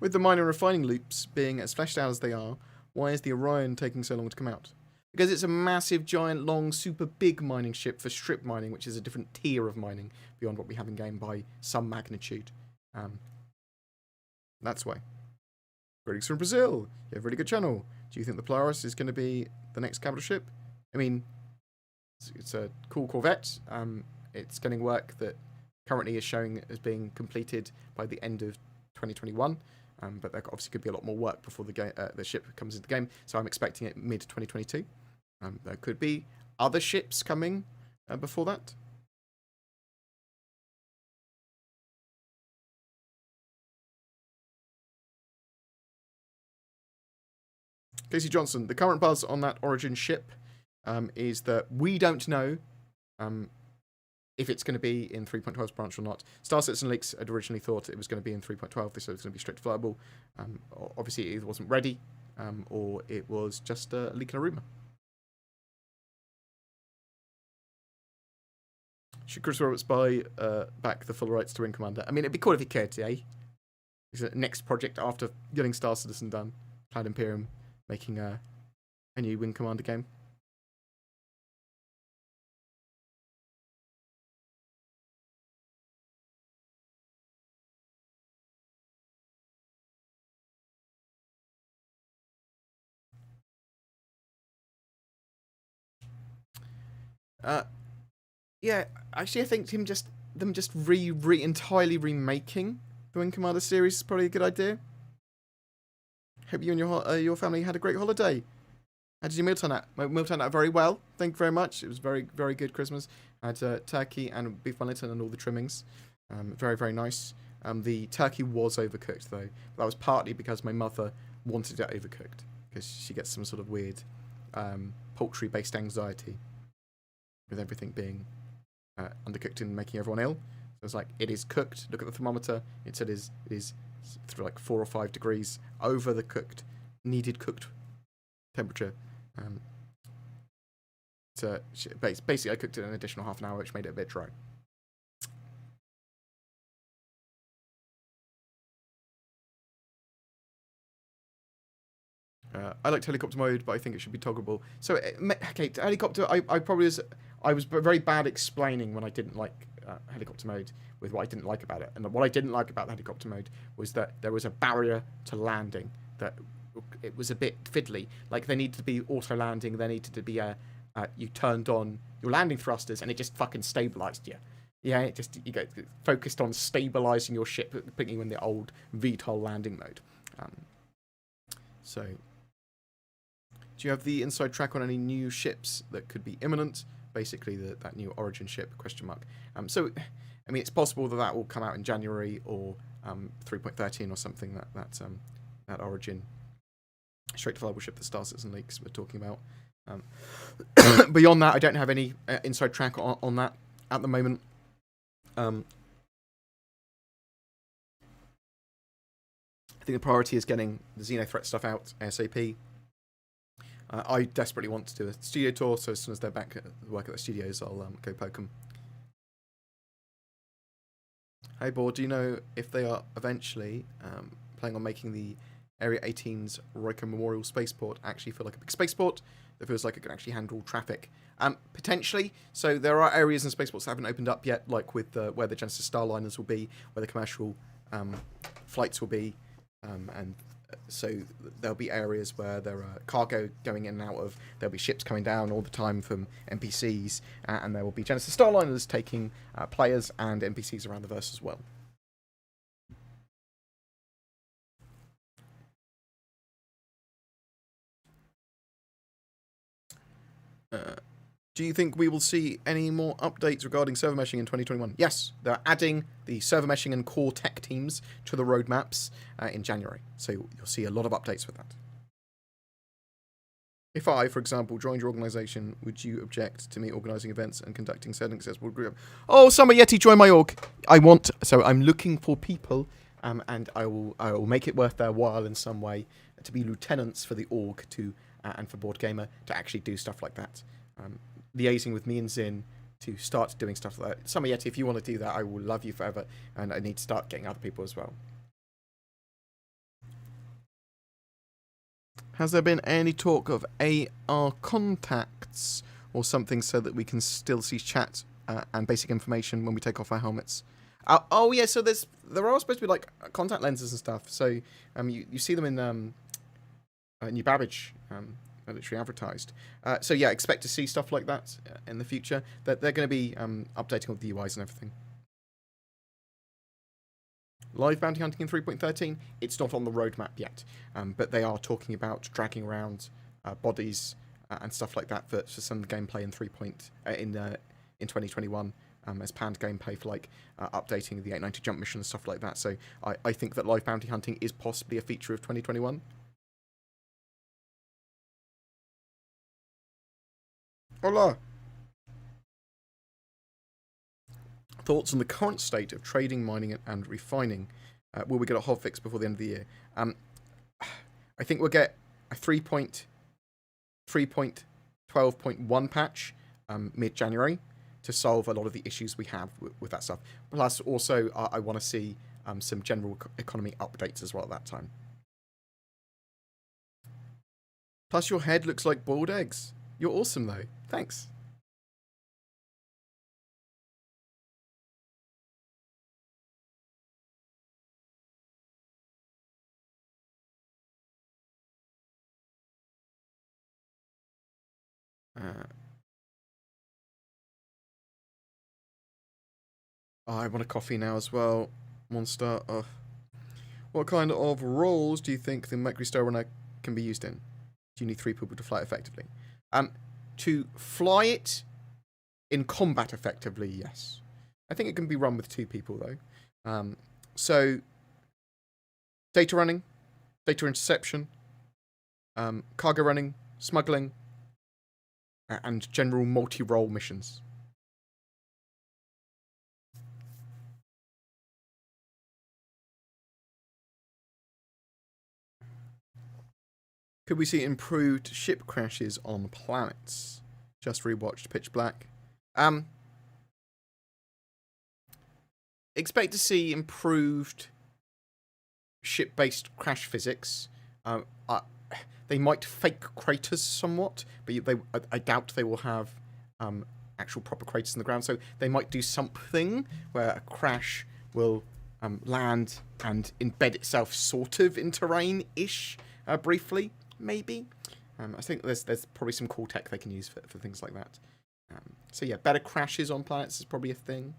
With the mining and refining loops being as fleshed out as they are, why is the Orion taking so long to come out? Because it's a massive, giant, long, super big mining ship for strip mining, which is a different tier of mining beyond what we have in game by some magnitude. That's why. Critics from Brazil, you have a really good channel. Do you think the Polaris is going to be the next capital ship? I mean, it's a cool Corvette. It's getting work that currently is showing as being completed by the end of 2021. But there obviously could be a lot more work before the ship comes into the game. So I'm expecting it mid-2022. There could be other ships coming before that. Casey Johnson, the current buzz on that Origin ship is that we don't know if it's going to be in 3.12's branch or not. Star Citizen Leaks had originally thought it was going to be in 3.12. They said it was going to be straight flyable. Obviously, it either wasn't ready or it was just a leak and a rumour. Should Chris Roberts buy back the full rights to Wing Commander? I mean, it'd be cool if he could, eh? It's the next project after getting Star Citizen done. Cloud Imperium making a new Wing Commander game. Yeah, actually, I think them just entirely remaking the Wing Commander series is probably a good idea. Hope you and your family had a great holiday. How did your meal turn out? My meal turned out very well. Thank you very much. It was very, very good Christmas. I had turkey and beef Wellington and all the trimmings. Very, very nice. The turkey was overcooked though. That was partly because my mother wanted it overcooked because she gets some sort of weird poultry-based anxiety with everything being undercooked and making everyone ill. So it's like, it is cooked. Look at the thermometer. It said it is through like 4 or 5 degrees over the needed cooked temperature. So basically, I cooked it an additional half an hour, which made it a bit dry. I liked helicopter mode, but I think it should be toggleable. So, okay, helicopter, I was very bad explaining when I didn't like helicopter mode with what I didn't like about it. And what I didn't like about the helicopter mode was that there was a barrier to landing, that it was a bit fiddly. Like, there needed to be auto landing, there needed to be you turned on your landing thrusters, and it just fucking stabilized you. Yeah, you get focused on stabilizing your ship, putting you in the old VTOL landing mode. So, do you have the inside track on any new ships that could be imminent? Basically, that new Origin ship, question mark. So, I mean, it's possible that will come out in January or 3.13 or something, that Origin straight to flyable ship that Star Citizen leaks we're talking about. Beyond that, I don't have any inside track on that at the moment. I think the priority is getting the Xenothreat stuff out ASAP. I desperately want to do a studio tour, so as soon as they're back at work at the studios, I'll go poke them. Hey, Board, do you know if they are eventually planning on making the Area 18's Riker Memorial Spaceport actually feel like a big spaceport that feels like it can actually handle traffic? Potentially. So there are areas in spaceports that haven't opened up yet, like with where the Genesis Starliners will be, where the commercial flights will be, and so there'll be areas where there are cargo going in and out of, there'll be ships coming down all the time from NPCs, and there will be Genesis Starliners taking players and NPCs around the verse as well. Do you think we will see any more updates regarding server meshing in 2021? Yes, they're adding the server meshing and core tech teams to the roadmaps in January. So you'll see a lot of updates with that. If I, for example, joined your organisation, would you object to me organising events and conducting said accessible group? Oh, Summer Yeti, join my org. So I'm looking for people, and I will make it worth their while in some way to be lieutenants for the org and for BoredGamer to actually do stuff like that. Liaising with me and Zin to start doing stuff like that. Summer Yeti, if you want to do that, I will love you forever, and I need to start getting other people as well. Has there been any talk of AR contacts or something so that we can still see chat and basic information when we take off our helmets? Oh yeah, so there are supposed to be like contact lenses and stuff. So you see them in New Babbage. Literally advertised. So yeah, expect to see stuff like that in the future. They're going to be updating all the UIs and everything. Live bounty hunting in 3.13, it's not on the roadmap yet, but they are talking about dragging around bodies and stuff like that for some gameplay in 2021 as planned gameplay for like updating the 890 jump mission and stuff like that. So I think that live bounty hunting is possibly a feature of 2021. Hola! Thoughts on the current state of trading, mining, and refining? Will we get a hotfix before the end of the year? I think we'll get a 3.12.1 patch mid-January to solve a lot of the issues we have with that stuff. Plus, also, I want to see some general economy updates as well at that time. Plus, your head looks like boiled eggs. You're awesome, though. Thanks. I want a coffee now as well. Monster. What kind of roles do you think the Mercury Star Runner can be used in? Do you need 3 people to fly it effectively? To fly it in combat effectively, yes. I think it can be run with 2 people, though. So, data running, data interception, cargo running, smuggling, and general multi-role missions. Could we see improved ship crashes on planets? Just rewatched Pitch Black. Expect to see improved ship-based crash physics. They might fake craters somewhat, but I doubt they will have actual proper craters in the ground. So they might do something where a crash will land and embed itself sort of in terrain-ish briefly, maybe. I think there's probably some cool tech they can use for things like that. So yeah, better crashes on planets is probably a thing.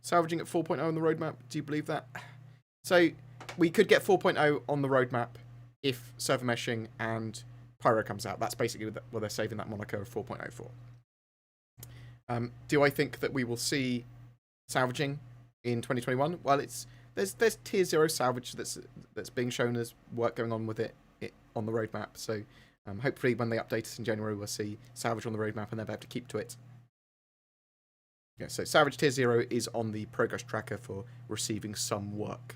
Salvaging at 4.0 on the roadmap, do you believe that? So we could get 4.0 on the roadmap if server meshing and Pyro comes out. That's basically what they're saving that moniker of 4.0 for. Do I think that we will see salvaging in 2021? Well, there's tier 0 salvage that's being shown as work going on with it on the roadmap. So hopefully when they update us in January, we'll see salvage on the roadmap and they'll be able to keep to it. Yeah, so salvage tier 0 is on the progress tracker for receiving some work.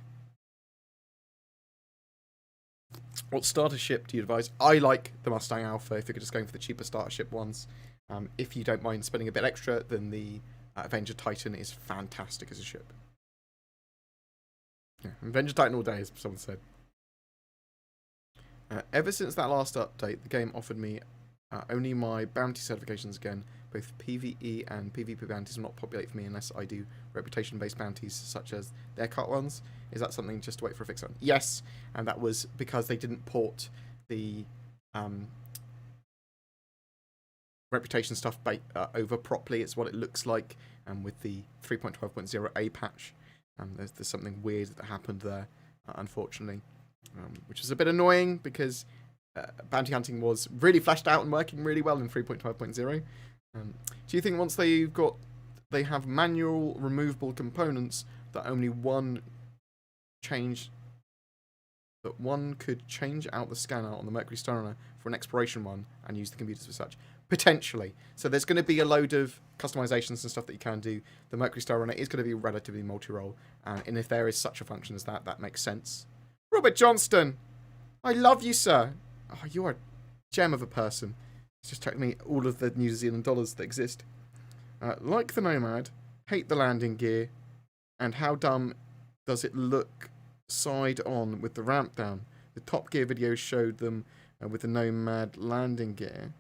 What starter ship do you advise? I like the Mustang Alpha if you're just going for the cheaper starter ship ones. If you don't mind spending a bit extra, then the Avenger Titan is fantastic as a ship. Yeah, Avenger Titan all day, as someone said. Ever since that last update, the game offered me only my bounty certifications again. Both PvE and PvP bounties will not populate for me unless I do reputation-based bounties, such as the aircart ones. Is that something just to wait for a fix on? Yes, and that was because they didn't port the reputation stuff over properly. It's what it looks like with the 3.12.0a patch. There's something weird that happened there, unfortunately, which is a bit annoying because bounty hunting was really fleshed out and working really well in 3.12.0. Do you think once they have manual removable components that only one could change out the scanner on the Mercury Starrunner for an exploration one and use the computers for such? Potentially. So there's going to be a load of customizations and stuff that you can do. The Mercury Starrunner is going to be relatively multi-role, and if there is such a function as that, that makes sense. Robert Johnston! I love you, sir! Oh, you're a gem of a person. It's just telling me all of the New Zealand dollars that exist. Like the Nomad, hate the landing gear, and how dumb does it look side on with the ramp down? The Top Gear videos showed them with the Nomad landing gear.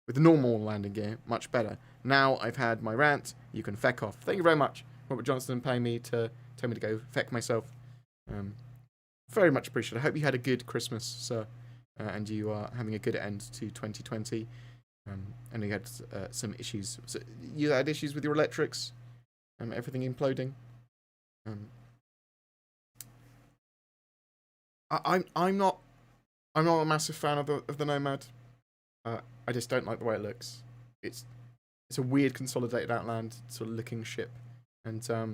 With the normal landing gear, much better. Now I've had my rant, you can feck off. Thank you very much, Robert Johnston, paying me to tell me to go feck myself. Very much appreciated. I hope you had a good Christmas, sir. And you are having a good end to 2020. I know you had some issues. So you had issues with your electrics, everything imploding. I'm not a massive fan of the Nomad. I just don't like the way it looks. It's a weird consolidated Outland sort of looking ship, and I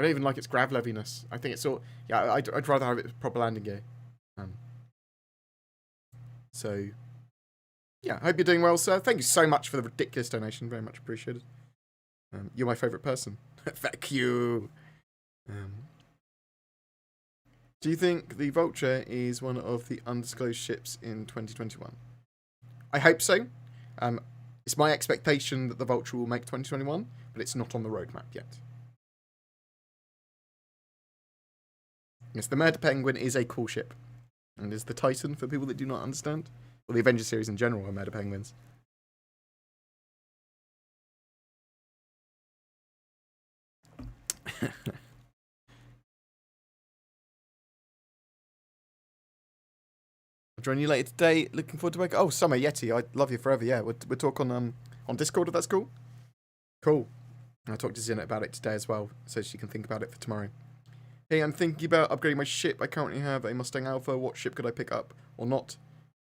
don't even like its grav leviness. I think it's sort. Yeah, I'd rather have it with proper landing gear. So, yeah, I hope you're doing well, sir. Thank you so much for the ridiculous donation. Very much appreciated. You're my favourite person. Thank you. Do you think the Vulture is one of the undisclosed ships in 2021? I hope so. It's my expectation that the Vulture will make 2021, but it's not on the roadmap yet. Yes, the Murder Penguin is a cool ship. And is the Titan, for people that do not understand. Well, the Avengers series in general are Murder Penguins. I'll join you later today. Looking forward to work. Oh, Summer Yeti, I love you forever. Yeah, we'll talk on Discord if that's cool. Cool. I'll talk to Zinnet about it today as well, so she can think about it for tomorrow. Hey, I'm thinking about upgrading my ship. I currently have a Mustang Alpha. What ship could I pick up or not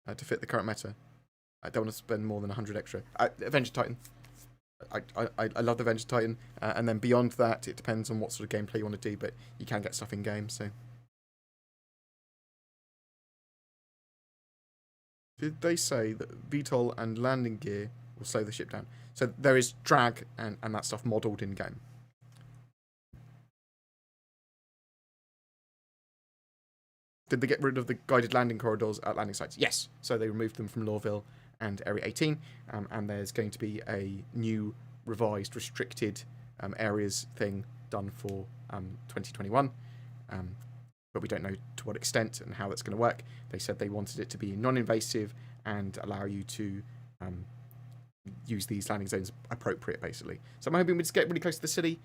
to fit the current meta? I don't want to spend more than 100 extra. Avenger Titan. I love the Avenger Titan. And then beyond that, it depends on what sort of gameplay you want to do, but you can get stuff in game, so. Did they say that VTOL and landing gear will slow the ship down? So there is drag and that stuff modelled in game. Did they get rid of the guided landing corridors at landing sites? Yes. So they removed them from Lawville and Area 18, and there's going to be a new revised restricted areas thing done for 2021. But we don't know to what extent and how that's going to work. They said they wanted it to be non-invasive and allow you to use these landing zones appropriate, basically. So I'm hoping we just get really close to the city.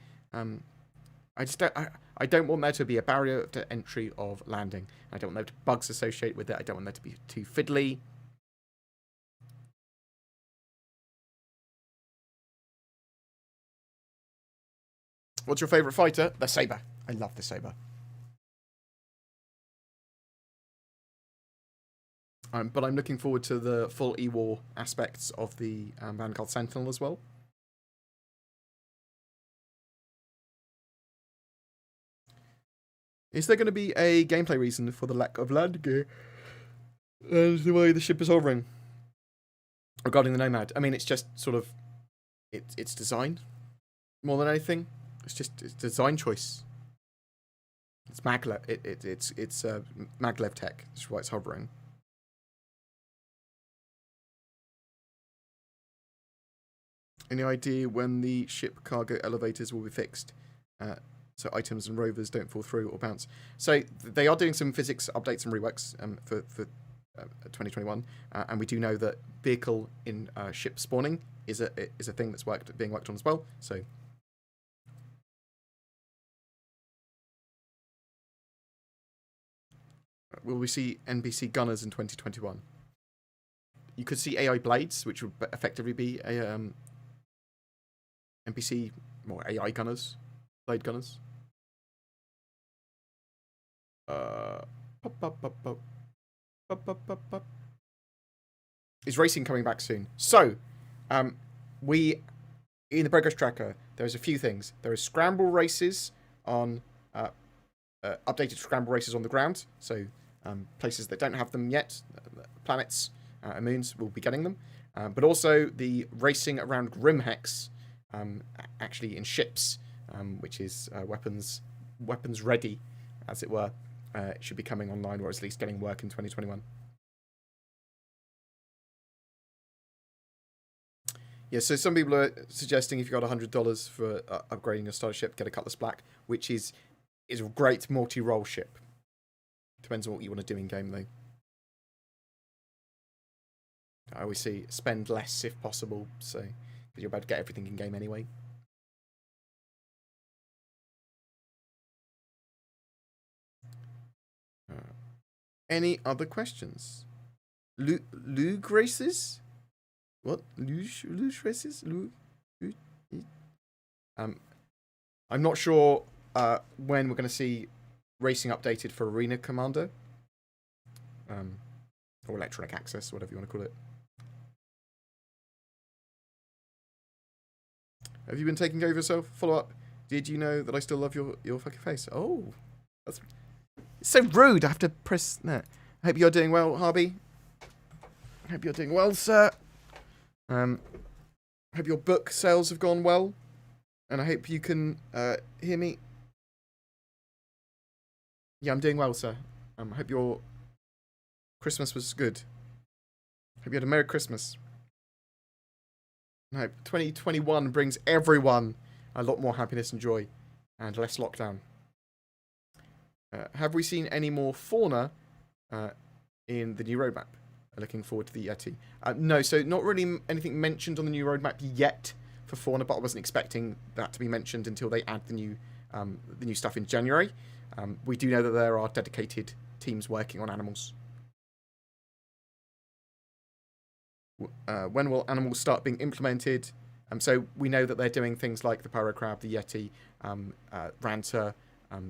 I don't want there to be a barrier to entry of landing. I don't want there to be bugs associated with it. I don't want there to be too fiddly. What's your favourite fighter? The Sabre. I love the Sabre. But I'm looking forward to the full E-War aspects of the Vanguard Sentinel as well. Is there going to be a gameplay reason for the lack of land gear and the way the ship is hovering regarding the Nomad? I mean, it's just sort of it's design more than anything. It's design choice. It's maglev. It's maglev tech. That's why it's hovering. Any idea when the ship cargo elevators will be fixed? So items and rovers don't fall through or bounce. So they are doing some physics updates and reworks for 2021, and we do know that vehicle in ship spawning is a thing that's being worked on as well. So will we see NPC gunners in 2021? You could see AI blades, which would effectively be a NPC, more AI gunners, blade gunners. Is racing coming back soon? So, we in the progress tracker, there's a few things. There is scramble races on updated scramble races on the ground. So, places that don't have them yet, planets and moons will be getting them. But also the racing around Grimhex, actually in ships, which is weapons ready, as it were. It should be coming online, or at least getting work in 2021. Yeah, so some people are suggesting if you've got $100 for upgrading your starter ship, get a Cutlass Black, which is a great multi-role ship. Depends on what you want to do in game, though. I always say spend less if possible, so because you're about to get everything in game anyway. Any other questions? Luge races? What? Luge races? I'm not sure when we're going to see racing updated for Arena Commander. Or Electronic Access, whatever you want to call it. Have you been taking care of yourself? Follow up. Did you know that I still love your fucking face? Oh, that's it's so rude. I have to press that. I hope you're doing well, Harvey. I hope you're doing well, sir. I hope your book sales have gone well, and I hope you can hear me. Yeah, I'm doing well, sir. I hope your Christmas was good. Hope you had a Merry Christmas. I hope 2021 brings everyone a lot more happiness and joy, and less lockdown. Have we seen any more fauna in the new roadmap? Looking forward to the Yeti. No, so not really anything mentioned on the new roadmap yet for fauna, but I wasn't expecting that to be mentioned until they add the new stuff in January. We do know that there are dedicated teams working on animals. When will animals start being implemented? So we know that they're doing things like the Pyro Crab, the Yeti, Ranter,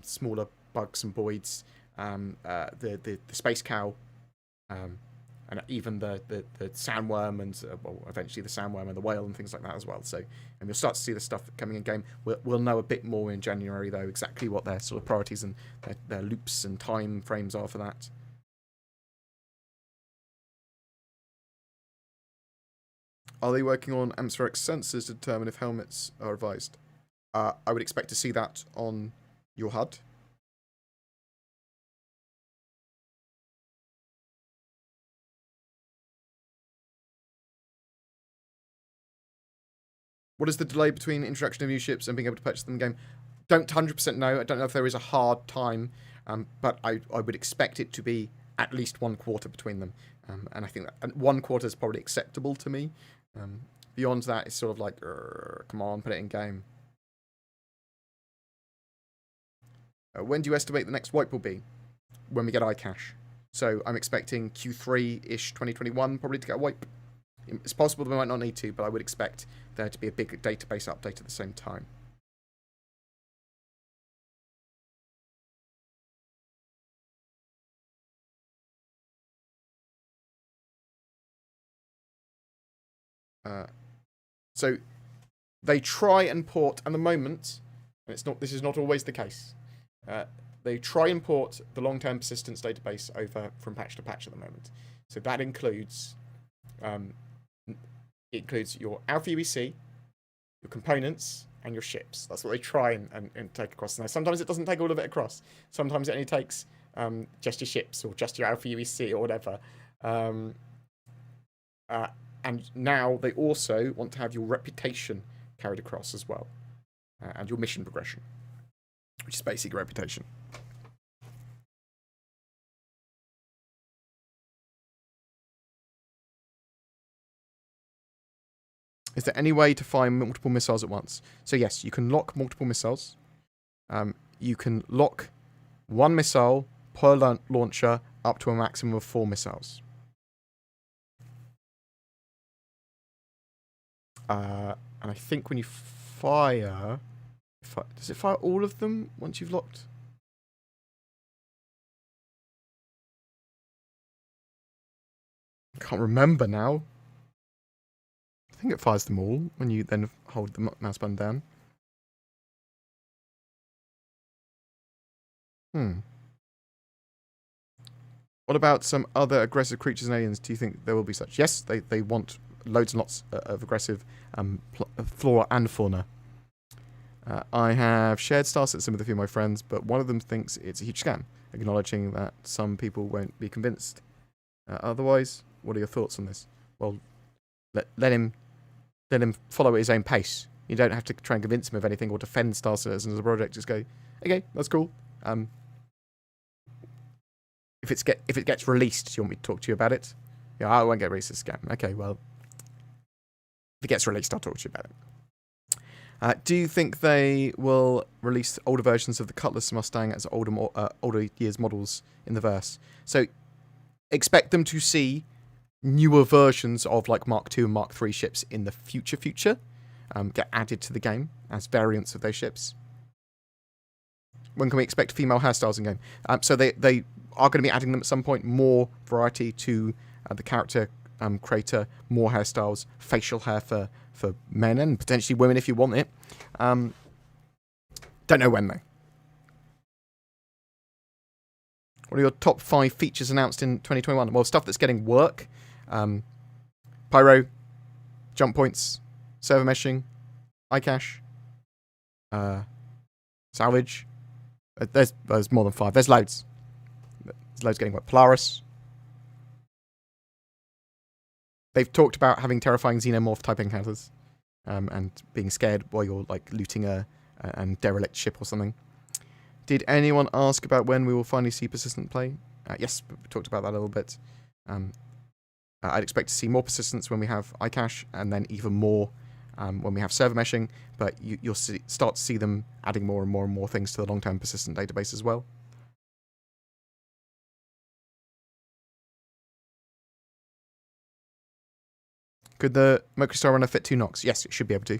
smaller bugs and voids, the space cow, and even the sandworm and well, eventually the sandworm and the whale and things like that as well. So, and you'll start to see the stuff coming in game. We'll know a bit more in January though, exactly what their sort of priorities and their loops and time frames are for that. Are they working on atmospheric sensors to determine if helmets are advised? I would expect to see that on your HUD. What is the delay between introduction of new ships and being able to purchase them in game? Don't 100% know. I don't know if there is a hard time, but I would expect it to be at least 1 quarter between them. And I think that 1 quarter is probably acceptable to me. Beyond that, it's sort of like, come on, put it in game. When do you estimate the next wipe will be? When we get iCache. So I'm expecting Q3-ish 2021 probably to get a wipe. It's possible that we might not need to, but I would expect there to be a big database update at the same time. So they try and port at the moment, and this is not always the case. They try and port the long-term persistence database over from patch to patch at the moment. So that includes your Alpha UEC, your components, and your ships. That's what they try and take across. Now, sometimes it doesn't take all of it across. Sometimes it only takes just your ships or just your Alpha UEC or whatever. And now they also want to have your reputation carried across as well. And your mission progression, which is basic reputation. Is there any way to find multiple missiles at once? So yes, you can lock multiple missiles. You can lock 1 missile per launcher up to a maximum of 4 missiles. And I think when you fire... does it fire all of them once you've locked? I can't remember now. I think it fires them all when you then hold the mouse button down. What about some other aggressive creatures and aliens? Do you think there will be such? Yes, they want loads and lots of aggressive flora and fauna. I have shared star systems with a few of my friends, but one of them thinks it's a huge scam, acknowledging that some people won't be convinced. Otherwise, what are your thoughts on this? Well, let him follow at his own pace. You don't have to try and convince him of anything or defend Star Citizen as a project. Just go, okay, that's cool. If it gets released, do you want me to talk to you about it? Yeah, I won't get released as a scam. Okay, well, if it gets released, I'll talk to you about it. Do you think they will release older versions of the Cutlass Mustang as older years models in the verse? So expect them to see newer versions of like Mark II and Mark III ships in the future get added to the game as variants of those ships. When can we expect female hairstyles in game? So they are going to be adding them at some point. More variety to the character creator, more hairstyles, facial hair for men and potentially women if you want it. Don't know when though. What are your top 5 features announced in 2021? Well, stuff that's getting work. Pyro, jump points, server meshing, iCache, salvage. There's more than 5. There's loads. There's loads getting work. Polaris. They've talked about having terrifying xenomorph type encounters, and being scared while you're like looting a derelict ship or something. Did anyone ask about when we will finally see persistent play? Yes, we talked about that a little bit. I'd expect to see more persistence when we have iCache, and then even more when we have server meshing, but you'll start to see them adding more and more and more things to the long-term persistent database as well. Could the Mercury Star Runner fit 2 knocks? Yes, it should be able to.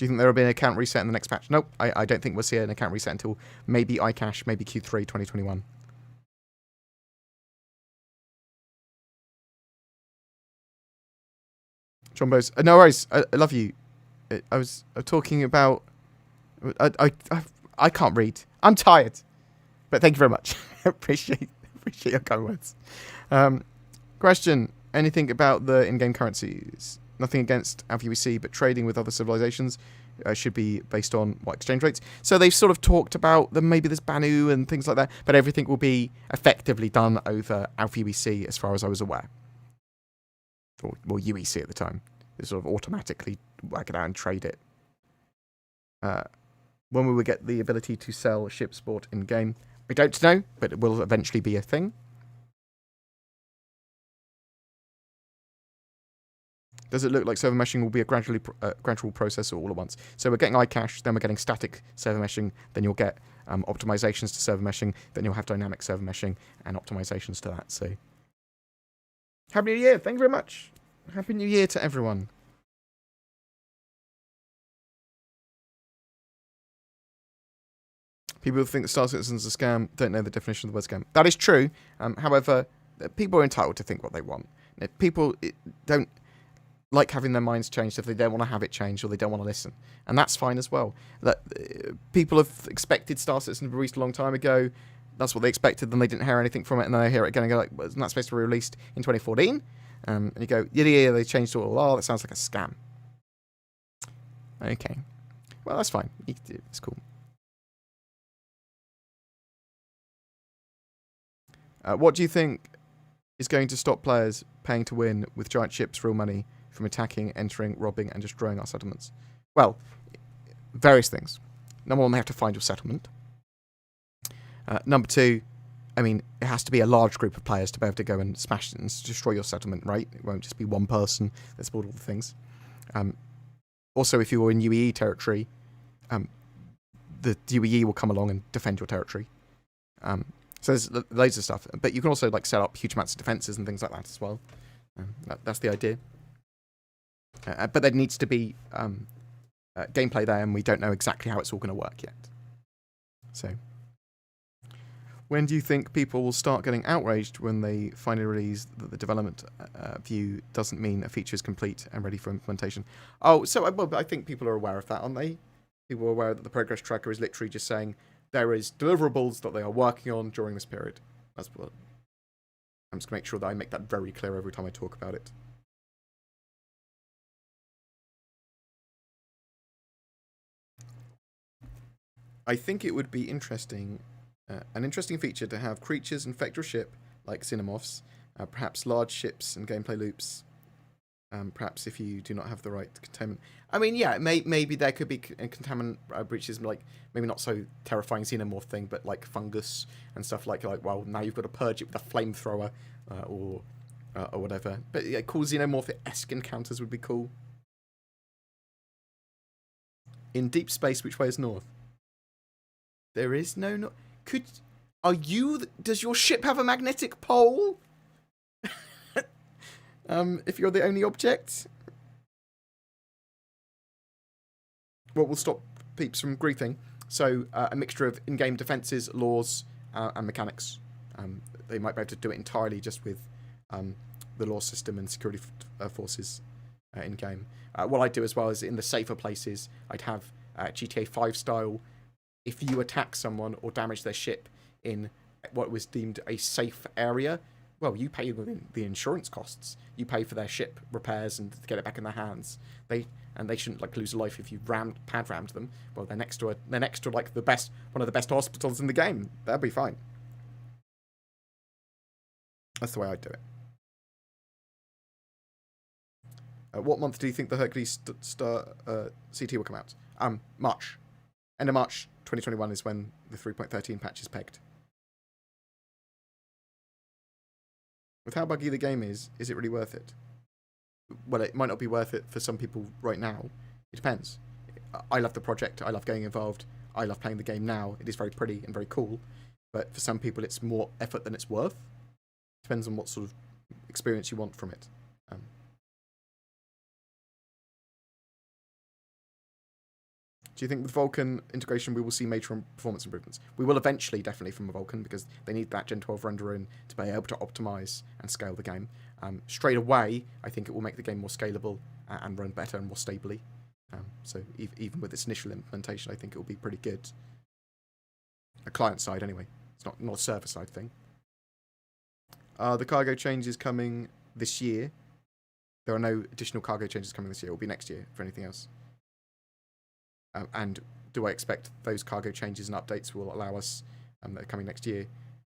Do you think there will be an account reset in the next patch? Nope, I don't think we'll see an account reset until maybe iCache, maybe Q3 2021. John Bose, no worries, I love you. I was talking about... I can't read. I'm tired. But thank you very much. appreciate your kind words. Question, anything about the in-game currencies? Nothing against AlphaUEC, but trading with other civilizations should be based on what exchange rates. So they've sort of talked about maybe there's Banu and things like that, but everything will be effectively done over AlphaUEC as far as I was aware. Or UEC at the time. They sort of automatically work it out and trade it. When will we get the ability to sell ships bought in-game? We don't know, but it will eventually be a thing. Does it look like server meshing will be a gradual process all at once? So we're getting iCache, then we're getting static server meshing, then you'll get optimizations to server meshing, then you'll have dynamic server meshing and optimizations to that. So, Happy New Year! Thank you very much. Happy New Year to everyone. People who think that Star Citizen's a scam don't know the definition of the word scam. That is true. However, people are entitled to think what they want. If people don't like having their minds changed, if they don't want to have it changed or they don't want to listen, and that's fine as well. People have expected Star Citizen to be released a long time ago. That's what they expected. Then they didn't hear anything from it, and then they hear it again and go like, well, "Isn't that supposed to be released in 2014?" And you go, "Yeah, they changed it all. Oh, that sounds like a scam." Okay, well that's fine. It's cool. What do you think is going to stop players paying to win with giant ships, real money, from attacking, entering, robbing, and destroying our settlements? Well, various things. Number one, they have to find your settlement. Number two, I mean, it has to be a large group of players to be able to go and smash and destroy your settlement, right? It won't just be one person that's bought all the things. Also, if you're in UEE territory, the UEE will come along and defend your territory. So there's loads of stuff, but you can also like set up huge amounts of defenses and things like that as well. That's the idea. But there needs to be gameplay there, and we don't know exactly how it's all going to work yet. So, when do you think people will start getting outraged when they finally realize that the development view doesn't mean a feature is complete and ready for implementation? Oh, so I think people are aware of that, aren't they? People are aware that the progress tracker is literally just saying there is deliverables that they are working on during this period. That's what I'm just going to make sure that I make that very clear every time I talk about it. I think it would be interesting, an interesting feature to have creatures infect your ship, like xenomorphs, perhaps large ships and gameplay loops, perhaps if you do not have the right containment. I mean, yeah, maybe there could be contaminant breaches, like maybe not so terrifying xenomorph thing, but like fungus and stuff like well, now you've got to purge it with a flamethrower or whatever. But yeah, cool xenomorph-esque encounters would be cool. In deep space, which way is north? There is no north. Does your ship have a magnetic pole? If you're the only object? What will stop peeps from griefing? So, a mixture of in-game defenses, laws, and mechanics. They might be able to do it entirely just with the law system and security forces in-game. What I'd do as well is in the safer places, I'd have GTA 5 style. If you attack someone or damage their ship in what was deemed a safe area, well, you pay the insurance costs. You pay for their ship repairs and to get it back in their hands. They shouldn't like lose a life if you pad rammed them. Well, they're next to like one of the best hospitals in the game. That'd be fine. That's the way I'd do it. What month do you think the Hercules Star CT will come out? March. End of March 2021 is when the 3.13 patch is pegged. With how buggy the game is it really worth it? Well, it might not be worth it for some people right now. It depends. I love the project. I love getting involved. I love playing the game now. It is very pretty and very cool. But for some people, it's more effort than it's worth. Depends on what sort of experience you want from it. Do you think with Vulkan integration we will see major performance improvements? We will eventually, definitely, from a Vulkan, because they need that Gen 12 render in to be able to optimize and scale the game. Straight away, I think it will make the game more scalable and run better and more stably. So even with its initial implementation, I think it will be pretty good. A client side, anyway. It's not a server side thing. The cargo change is coming this year. There are no additional cargo changes coming this year. It will be next year for anything else. And do I expect those cargo changes and updates will allow us, that are coming next year,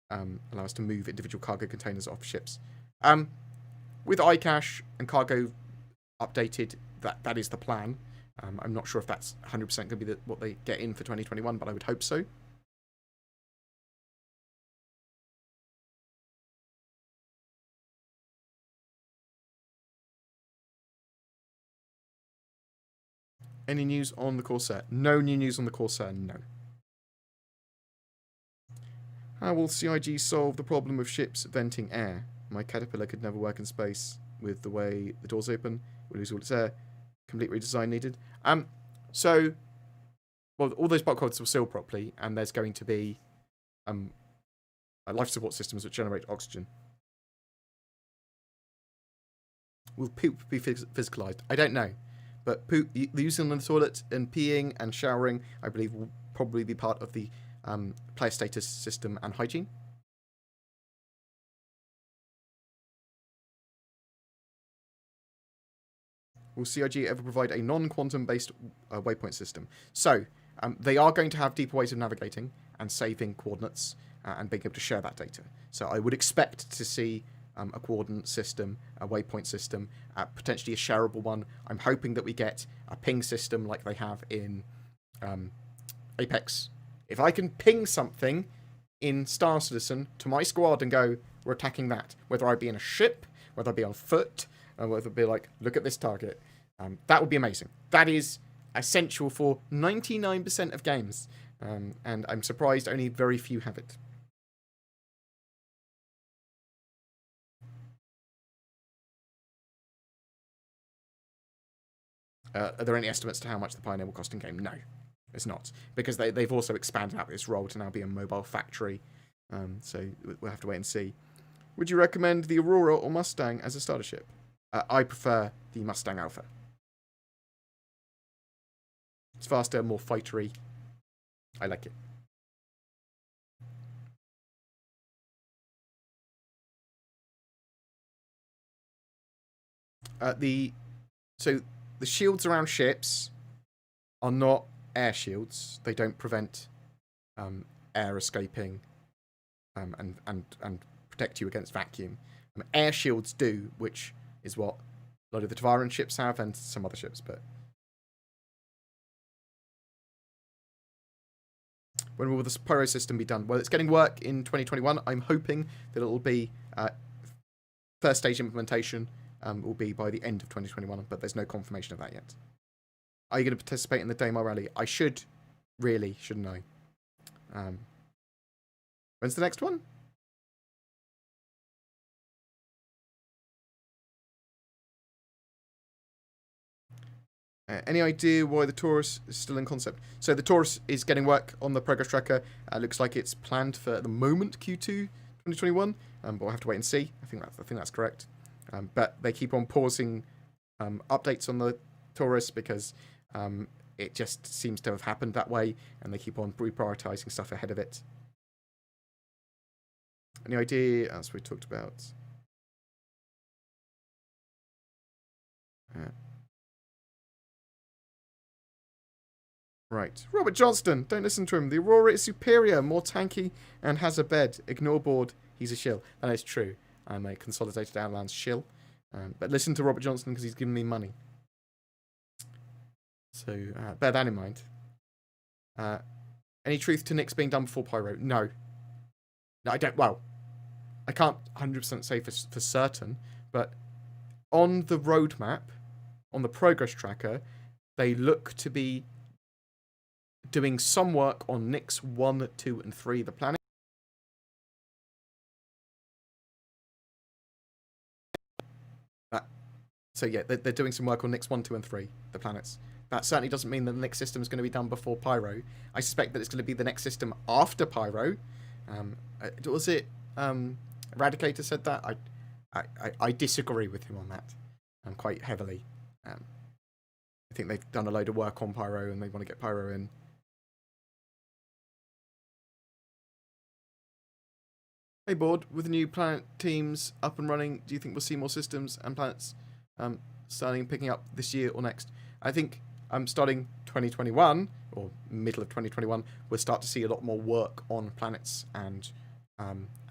allow us to move individual cargo containers off ships? With iCache and cargo updated, that is the plan. I'm not sure if that's 100% going to be what they get in for 2021, but I would hope so. Any news on the Corsair? No new news on the Corsair, no. How will CIG solve the problem of ships venting air? My Caterpillar could never work in space with the way the doors open. We'll lose all its air. Complete redesign needed. So, well, all those bulkheads will seal properly, and there's going to be life support systems which generate oxygen. Will poop be physicalized? I don't know. But poop, using the toilet and peeing and showering, I believe, will probably be part of the player status system and hygiene. Will CIG ever provide a non-quantum based waypoint system? So, they are going to have deeper ways of navigating and saving coordinates and being able to share that data. So I would expect to see a coordinate system, a waypoint system, potentially a shareable one. I'm hoping that we get a ping system like they have in Apex. If I can ping something in Star Citizen to my squad and go, we're attacking that, whether I be in a ship, whether I be on foot, whether it be like, look at this target, that would be amazing. That is essential for 99% of games, and I'm surprised only very few have it. Are there any estimates to how much the Pioneer will cost in game? No, it's not, because they've also expanded out this role to now be a mobile factory. So we'll have to wait and see. Would you recommend the Aurora or Mustang as a starter ship? I prefer the Mustang Alpha. It's faster, more fightery. I like it. So the shields around ships are not air shields. They don't prevent air escaping and protect you against vacuum. Air shields do, which is what a lot of the Tavaran ships have and some other ships. But when will the pyro system be done? Well, it's getting work in 2021. I'm hoping that it will be first stage implementation will be by the end of 2021, but there's no confirmation of that yet. Are you going to participate in the Daymar Rally? I should, really, shouldn't I? When's the next one? Any idea why the Taurus is still in concept? So the Taurus is getting work on the progress tracker. Looks like it's planned for, at the moment, Q2 2021. But we'll have to wait and see. I think that's correct. But they keep on pausing updates on the Taurus because it just seems to have happened that way, and they keep on reprioritizing stuff ahead of it. Any idea, as we talked about? Right. Robert Johnston, don't listen to him. The Aurora is superior, more tanky, and has a bed. Ignore board, he's a shill. That is true. I'm a Consolidated Outlands shill. But listen to Robert Johnston because he's giving me money. So bear that in mind. Any truth to Nyx being done before Pyro? No. No, I don't. Well, I can't 100% say for certain, but on the roadmap, on the progress tracker, they look to be doing some work on Nyx 1, 2, and 3, the planet. So yeah, they're doing some work on Nyx 1, 2, and 3, the planets. that certainly doesn't mean that the next system is going to be done before Pyro. I suspect that it's going to be the next system after Pyro. Was it Eradicator said that? I disagree with him on that quite heavily. I think they've done a load of work on Pyro and they want to get Pyro in. Hey, Board, with the new planet teams up and running, do you think we'll see more systems and planets starting picking up this year or next? I think starting 2021 or middle of 2021, we'll start to see a lot more work on planets and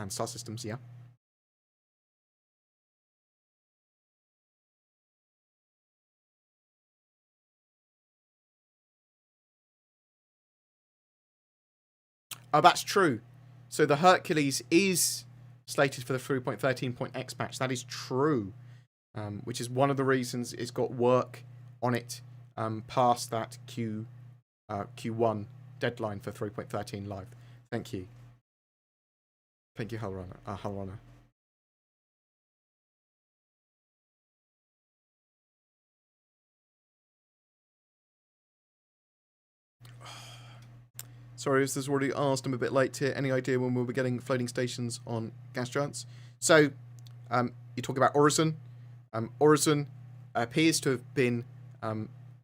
star systems. Yeah. Oh, that's true. So the Hercules is slated for the 3.13.x patch. That is true, which is one of the reasons it's got work on it past that Q1 deadline for 3.13 live. Thank you. Thank you, Hullrunner. Sorry, as this already asked, I'm a bit late here. Any idea when we'll be getting floating stations on gas giants? So, you talk about Horizon. Horizon appears to have been,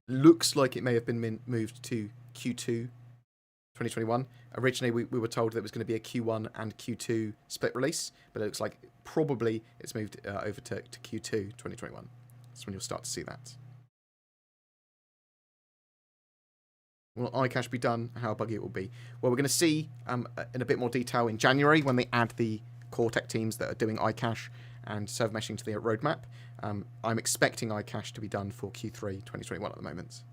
looks like it may have been moved to Q2 2021. Originally, we were told that it was going to be a Q1 and Q2 split release, but it looks like probably it's moved over to Q2 2021. That's when you'll start to see that. Will iCache be done? How buggy it will be? Well, we're going to see in a bit more detail in January when they add the core tech teams that are doing iCache and server meshing to the roadmap. I'm expecting iCache to be done for Q3 2021 at the moment.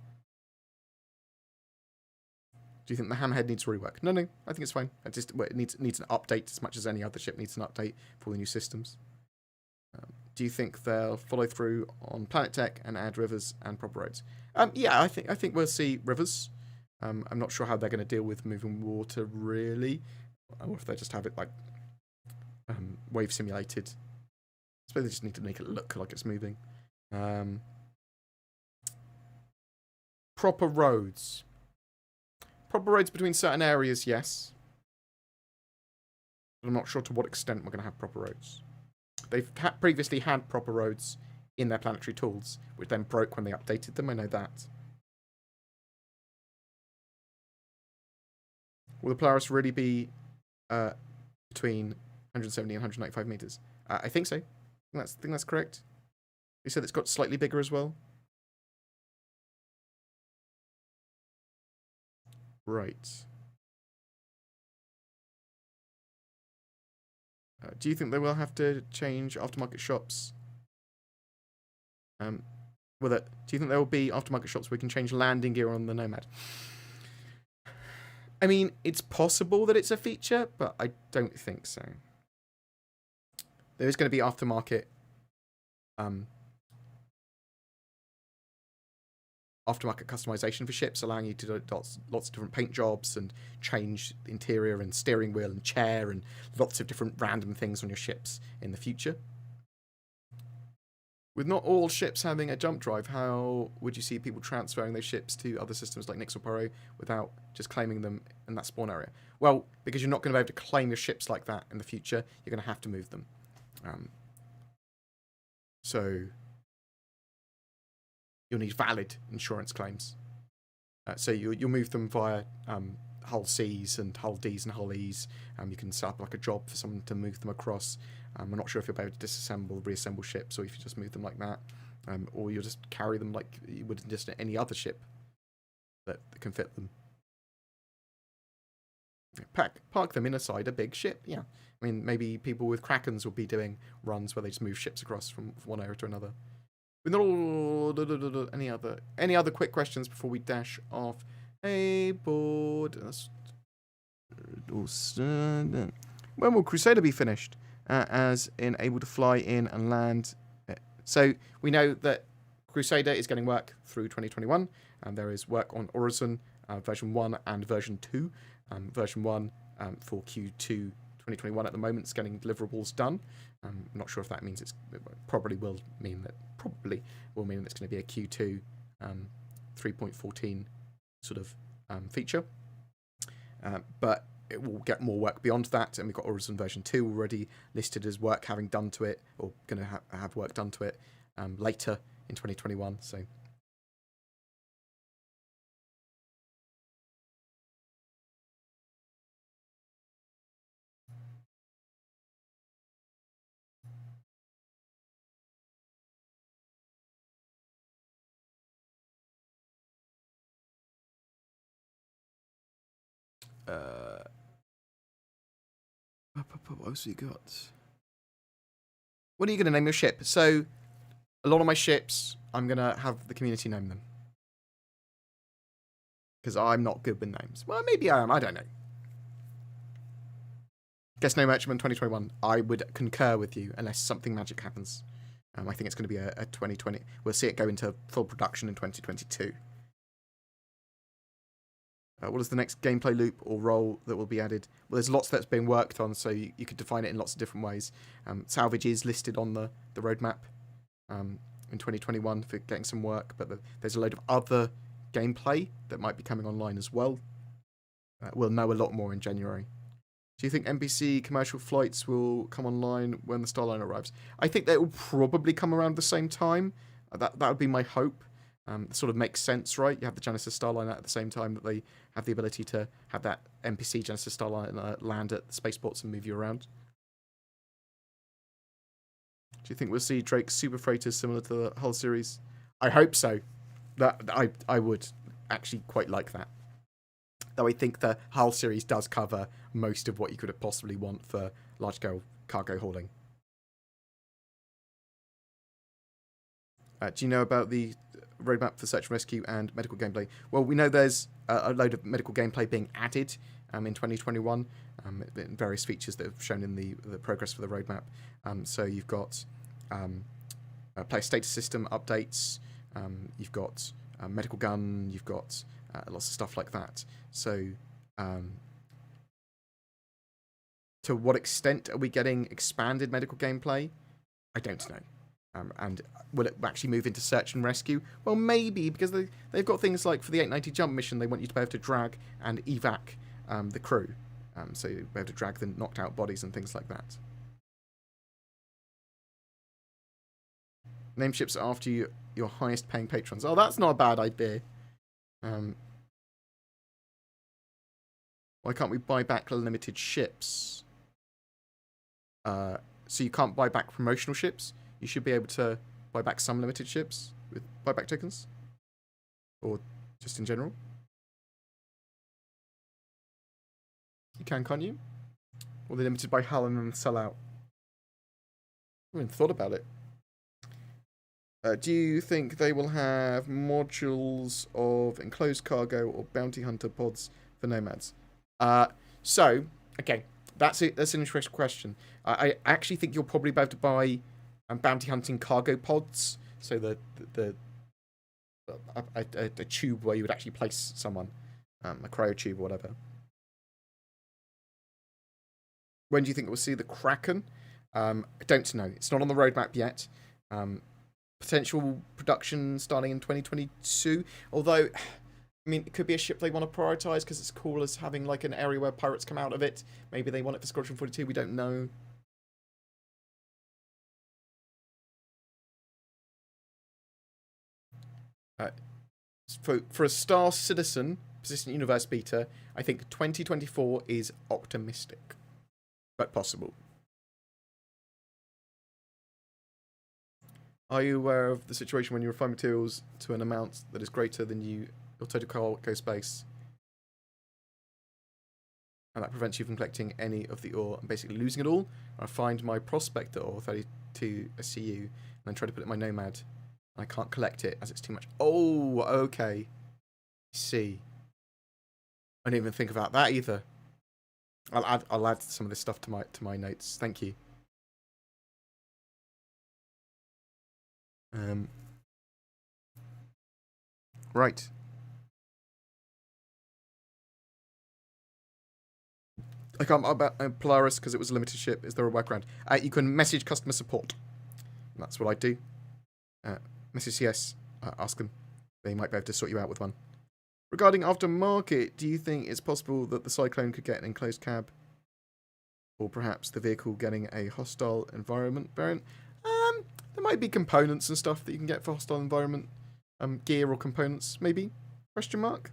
Do you think the Hammerhead needs rework? No, I think it's fine. It needs an update as much as any other ship needs an update for the new systems. Do you think they'll follow through on Planet Tech and add rivers and proper roads? Yeah, I think we'll see rivers. I'm not sure how they're going to deal with moving water, really. Or if they just have it, like, wave simulated. I suppose they just need to make it look like it's moving. Proper roads. Proper roads between certain areas, yes. But I'm not sure to what extent we're going to have proper roads. They've previously had proper roads in their planetary tools, which then broke when they updated them. I know that. Will the Polaris really be between 170 and 195 meters? I think so. I think that's correct. You said it's got slightly bigger as well. Right. Do you think they will have to change aftermarket shops? Do you think there will be aftermarket shops where we can change landing gear on the Nomad? I mean, it's possible that it's a feature, but I don't think so. There is going to be aftermarket customization for ships, allowing you to do lots of different paint jobs and change the interior and steering wheel and chair and lots of different random things on your ships in the future. With not all ships having a jump drive, how would you see people transferring those ships to other systems like Nyx or Poro without just claiming them in that spawn area? Well, because you're not going to be able to claim your ships like that in the future, you're going to have to move them. So you'll need valid insurance claims. So you'll move them via hull Cs and hull Ds and hull Es. You can set up like a job for someone to move them across. I'm not sure if you'll be able to disassemble, reassemble ships, or if you just move them like that, or you'll just carry them like you would just any other ship that can fit them. Park them inside a big ship. Yeah, I mean maybe people with Krakens will be doing runs where they just move ships across from one area to another. Any other quick questions before we dash off? Hey, Board. When will Crusader be finished? As in able to fly in and land. So we know that Crusader is getting work through 2021, and there is work on Horizon version 1 and version 2. Version 1 for Q2 2021 at the moment is getting deliverables done. I'm not sure if that means it probably will mean that it's going to be a Q2 3.14 sort of feature. But it will get more work beyond that, and we've got Horizon version 2 already listed as work having done to it, or going to have work done to it later in 2021. So. What else have you got? What are you going to name your ship? So, a lot of my ships, I'm going to have the community name them. Because I'm not good with names. Well, maybe I am. I don't know. Guess No Merchantman 2021. I would concur with you unless something magic happens. I think it's going to be a 2020. We'll see it go into full production in 2022. What is the next gameplay loop or role that will be added? Well, there's lots that's being worked on, so you could define it in lots of different ways. Salvage is listed on the roadmap in 2021 for getting some work, but there's a load of other gameplay that might be coming online as well. We'll know a lot more in January. Do you think NBC commercial flights will come online when the Starline arrives? I think they will probably come around the same time. That would be my hope. It sort of makes sense, right? You have the Genesis Starliner at the same time that they have the ability to have that NPC Genesis Starliner land at the spaceports and move you around. Do you think we'll see Drake's super freighters similar to the Hull series? I hope so. I would actually quite like that. Though I think the Hull series does cover most of what you could possibly want for large-scale cargo hauling. Do you know about the roadmap for search and rescue and medical gameplay? Well, we know there's a load of medical gameplay being added in 2021, various features that have shown in the progress for the roadmap. So you've got player status system updates, you've got medical gun, you've got lots of stuff like that. So to what extent are we getting expanded medical gameplay? I don't know. And will it actually move into search and rescue? Well, maybe, because they've got things like for the 890 jump mission, they want you to be able to drag and evac the crew. So you'll be able to drag the knocked out bodies and things like that. Name ships after your highest paying patrons. Oh, that's not a bad idea. Why can't we buy back limited ships? So you can't buy back promotional ships? You should be able to buy back some limited ships with buyback tokens? Or just in general? You can, can't you? Or they're limited by Hull and then sell out? I haven't thought about it. Do you think they will have modules of enclosed cargo or bounty hunter pods for nomads? So, okay, that's an interesting question. I actually think you'll probably be able to buy bounty hunting cargo pods, so the tube where you would actually place someone, a cryo tube or whatever. When do you think we'll see the Kraken? I don't know. It's not on the roadmap yet. Potential production starting in 2022. Although, I mean, it could be a ship they want to prioritize because it's cool as having like an area where pirates come out of it. Maybe they want it for Squadron 42. We don't know. For a Star Citizen Persistent Universe beta, I think 2024 is optimistic, but possible. Are you aware of the situation when you refine materials to an amount that is greater than your total cargo space, and that prevents you from collecting any of the ore and basically losing it all? I find my prospector ore 32 SCU and then try to put it in my nomad. I can't collect it as it's too much. Oh, okay. See. I didn't even think about that either. I'll add some of this stuff to my notes. Thank you. Right. I can't about Polaris because it was a limited ship. Is there a workaround? You can message customer support. That's what I do. Message CS. Ask them. They might be able to sort you out with one. Regarding aftermarket, do you think it's possible that the Cyclone could get an enclosed cab? Or perhaps the vehicle getting a hostile environment variant? There might be components and stuff that you can get for hostile environment. Gear or components, maybe? Question mark?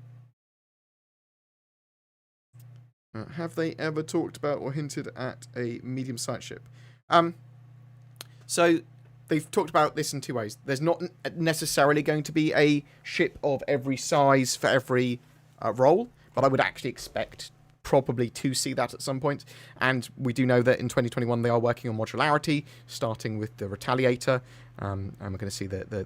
Have they ever talked about or hinted at a medium science ship? So they've talked about this in two ways. There's not necessarily going to be a ship of every size for every role, but I would actually expect probably to see that at some point. And we do know that in 2021 they are working on modularity, starting with the Retaliator, and we're going to see the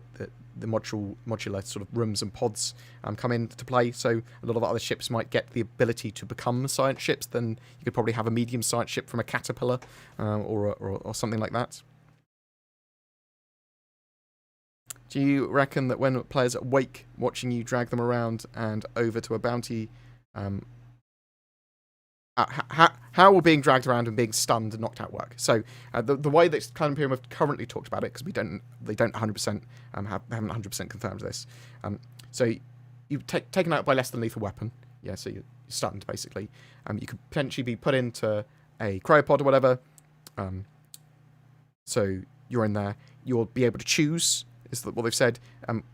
modular sort of rooms and pods come into play. So a lot of other ships might get the ability to become science ships. Then you could probably have a medium science ship from a Caterpillar or something like that. Do you reckon that when players are awake, watching you drag them around and over to a bounty, how will being dragged around and being stunned and knocked out work? So the way that Cloud Imperium have currently talked about it, because they don't 100% haven't 100% confirmed this. So you've taken out by less than lethal weapon, yeah. So you're stunned basically. You could potentially be put into a cryopod or whatever. So you're in there. You'll be able to choose. Is what they've said,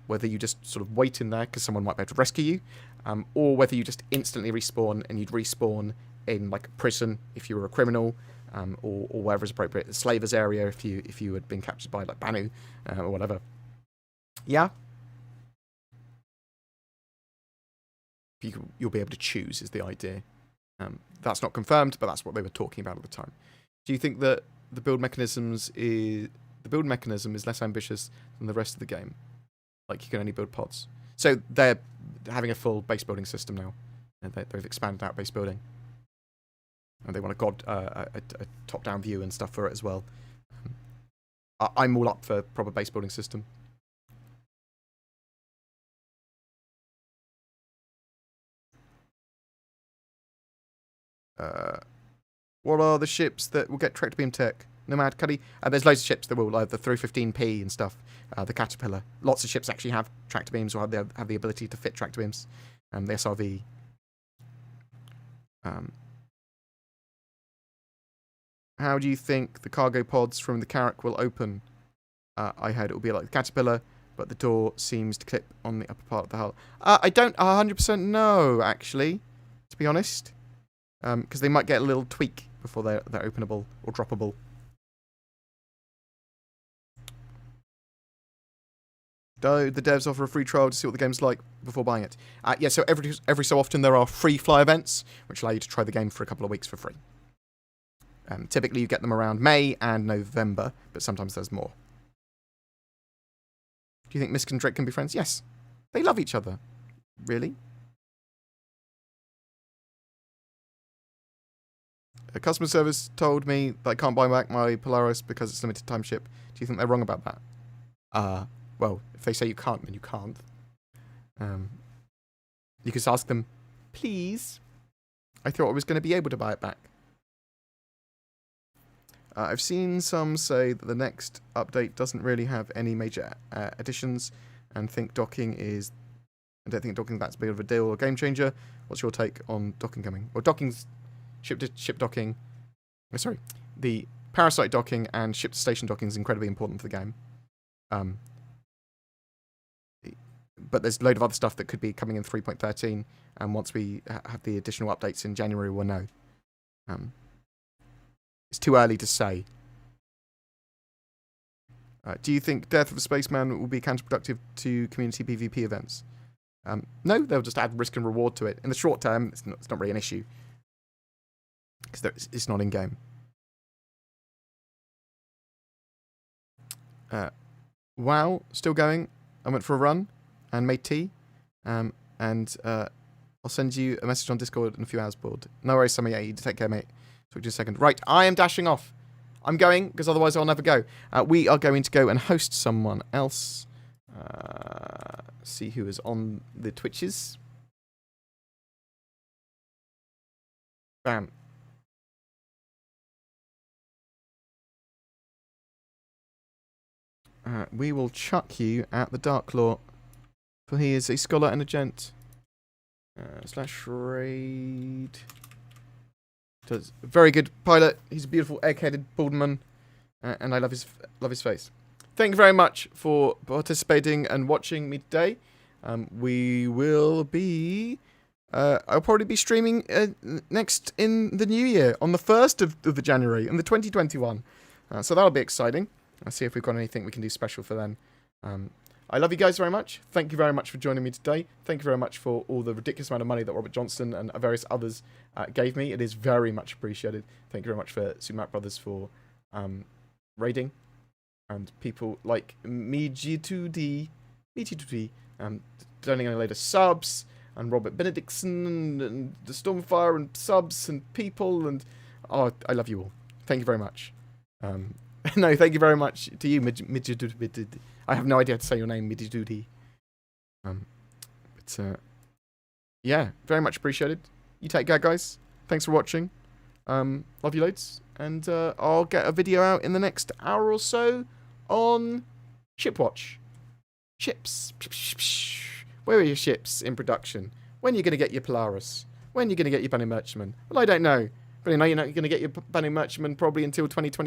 whether you just sort of wait in there because someone might be able to rescue you, or whether you just instantly respawn and you'd respawn in like a prison if you were a criminal, or wherever is appropriate, the slavers area if you had been captured by like Banu or whatever. Yeah, you'll be able to choose is the idea. That's not confirmed, but that's what they were talking about at the time. Do you think that the build mechanism is less ambitious than the rest of the game? Like you can only build pods. So they're having a full base building system now. And they've expanded out base building. And they want a top-down view and stuff for it as well. I'm all up for a proper base building system. What are the ships that will get tractor beam tech? Nomad, Cuddy. There's loads of ships that will, like the 315P and stuff. The Caterpillar. Lots of ships actually have tractor beams or have the ability to fit tractor beams. The SRV. How do you think the cargo pods from the Carrack will open? I heard it will be like the Caterpillar, but the door seems to clip on the upper part of the hull. I don't 100% know, actually, to be honest. Because they might get a little tweak before they're openable or droppable. Do the devs offer a free trial to see what the game's like before buying it? Yeah, so every so often there are free fly events, which allow you to try the game for a couple of weeks for free. Typically you get them around May and November, but sometimes there's more. Do you think Misk and Drake can be friends? Yes. They love each other. Really? A customer service told me that I can't buy back my Polaris because it's limited time ship. Do you think they're wrong about that? Well, if they say you can't, then you can't. You could ask them, please. I thought I was going to be able to buy it back. I've seen some say that the next update doesn't really have any major additions, and think docking is. I don't think docking that's big of a deal or game changer. What's your take on docking coming? Well, docking's ship to ship docking. Oh, sorry, the parasite docking and ship to station docking is incredibly important for the game. But there's a load of other stuff that could be coming in 3.13, and once we have the additional updates in January, we'll know. It's too early to say. Do you think Death of a Spaceman will be counterproductive to community PvP events? No, they'll just add risk and reward to it. In the short term, it's not really an issue. Because it's not in-game. WoW, still going. I went for a run and made tea. And I'll send you a message on Discord in a few hours, Bored. No worries, Sammy. Yeah, you take care, mate. Talk to you in a second. Right, I am dashing off. I'm going, because otherwise I'll never go. We are going to go and host someone else. See who is on the Twitches. Bam. We will chuck you at the Dark Claw. For he is a scholar and a gent. Slash raid. Does very good pilot. He's a beautiful egg-headed baldman, and I love his face. Thank you very much for participating and watching me today. We will be. I'll probably be streaming next in the new year on the 1st of the January in the 2021. So that'll be exciting. I'll see if we've got anything we can do special for then. I love you guys very much. Thank you very much for joining me today. Thank you very much for all the ridiculous amount of money that Robert Johnston and various others gave me. It is very much appreciated. Thank you very much for Supermac Brothers for raiding. And people like Miji2D, donating a load of subs, and Robert Benedictson, and the Stormfire, and subs, and people, and... Oh, I love you all. Thank you very much. No, thank you very much to you, Midjidudi. I have no idea how to say your name, Midjidudi. Yeah, very much appreciated. You take care, guys. Thanks for watching. Love you loads. And I'll get a video out in the next hour or so on Shipwatch. Ships. Where are your ships in production? When are you going to get your Polaris? When are you going to get your Bunny Merchantman? Well, I don't know. But you know, you're not going to get your Bunny Merchantman probably until 2020.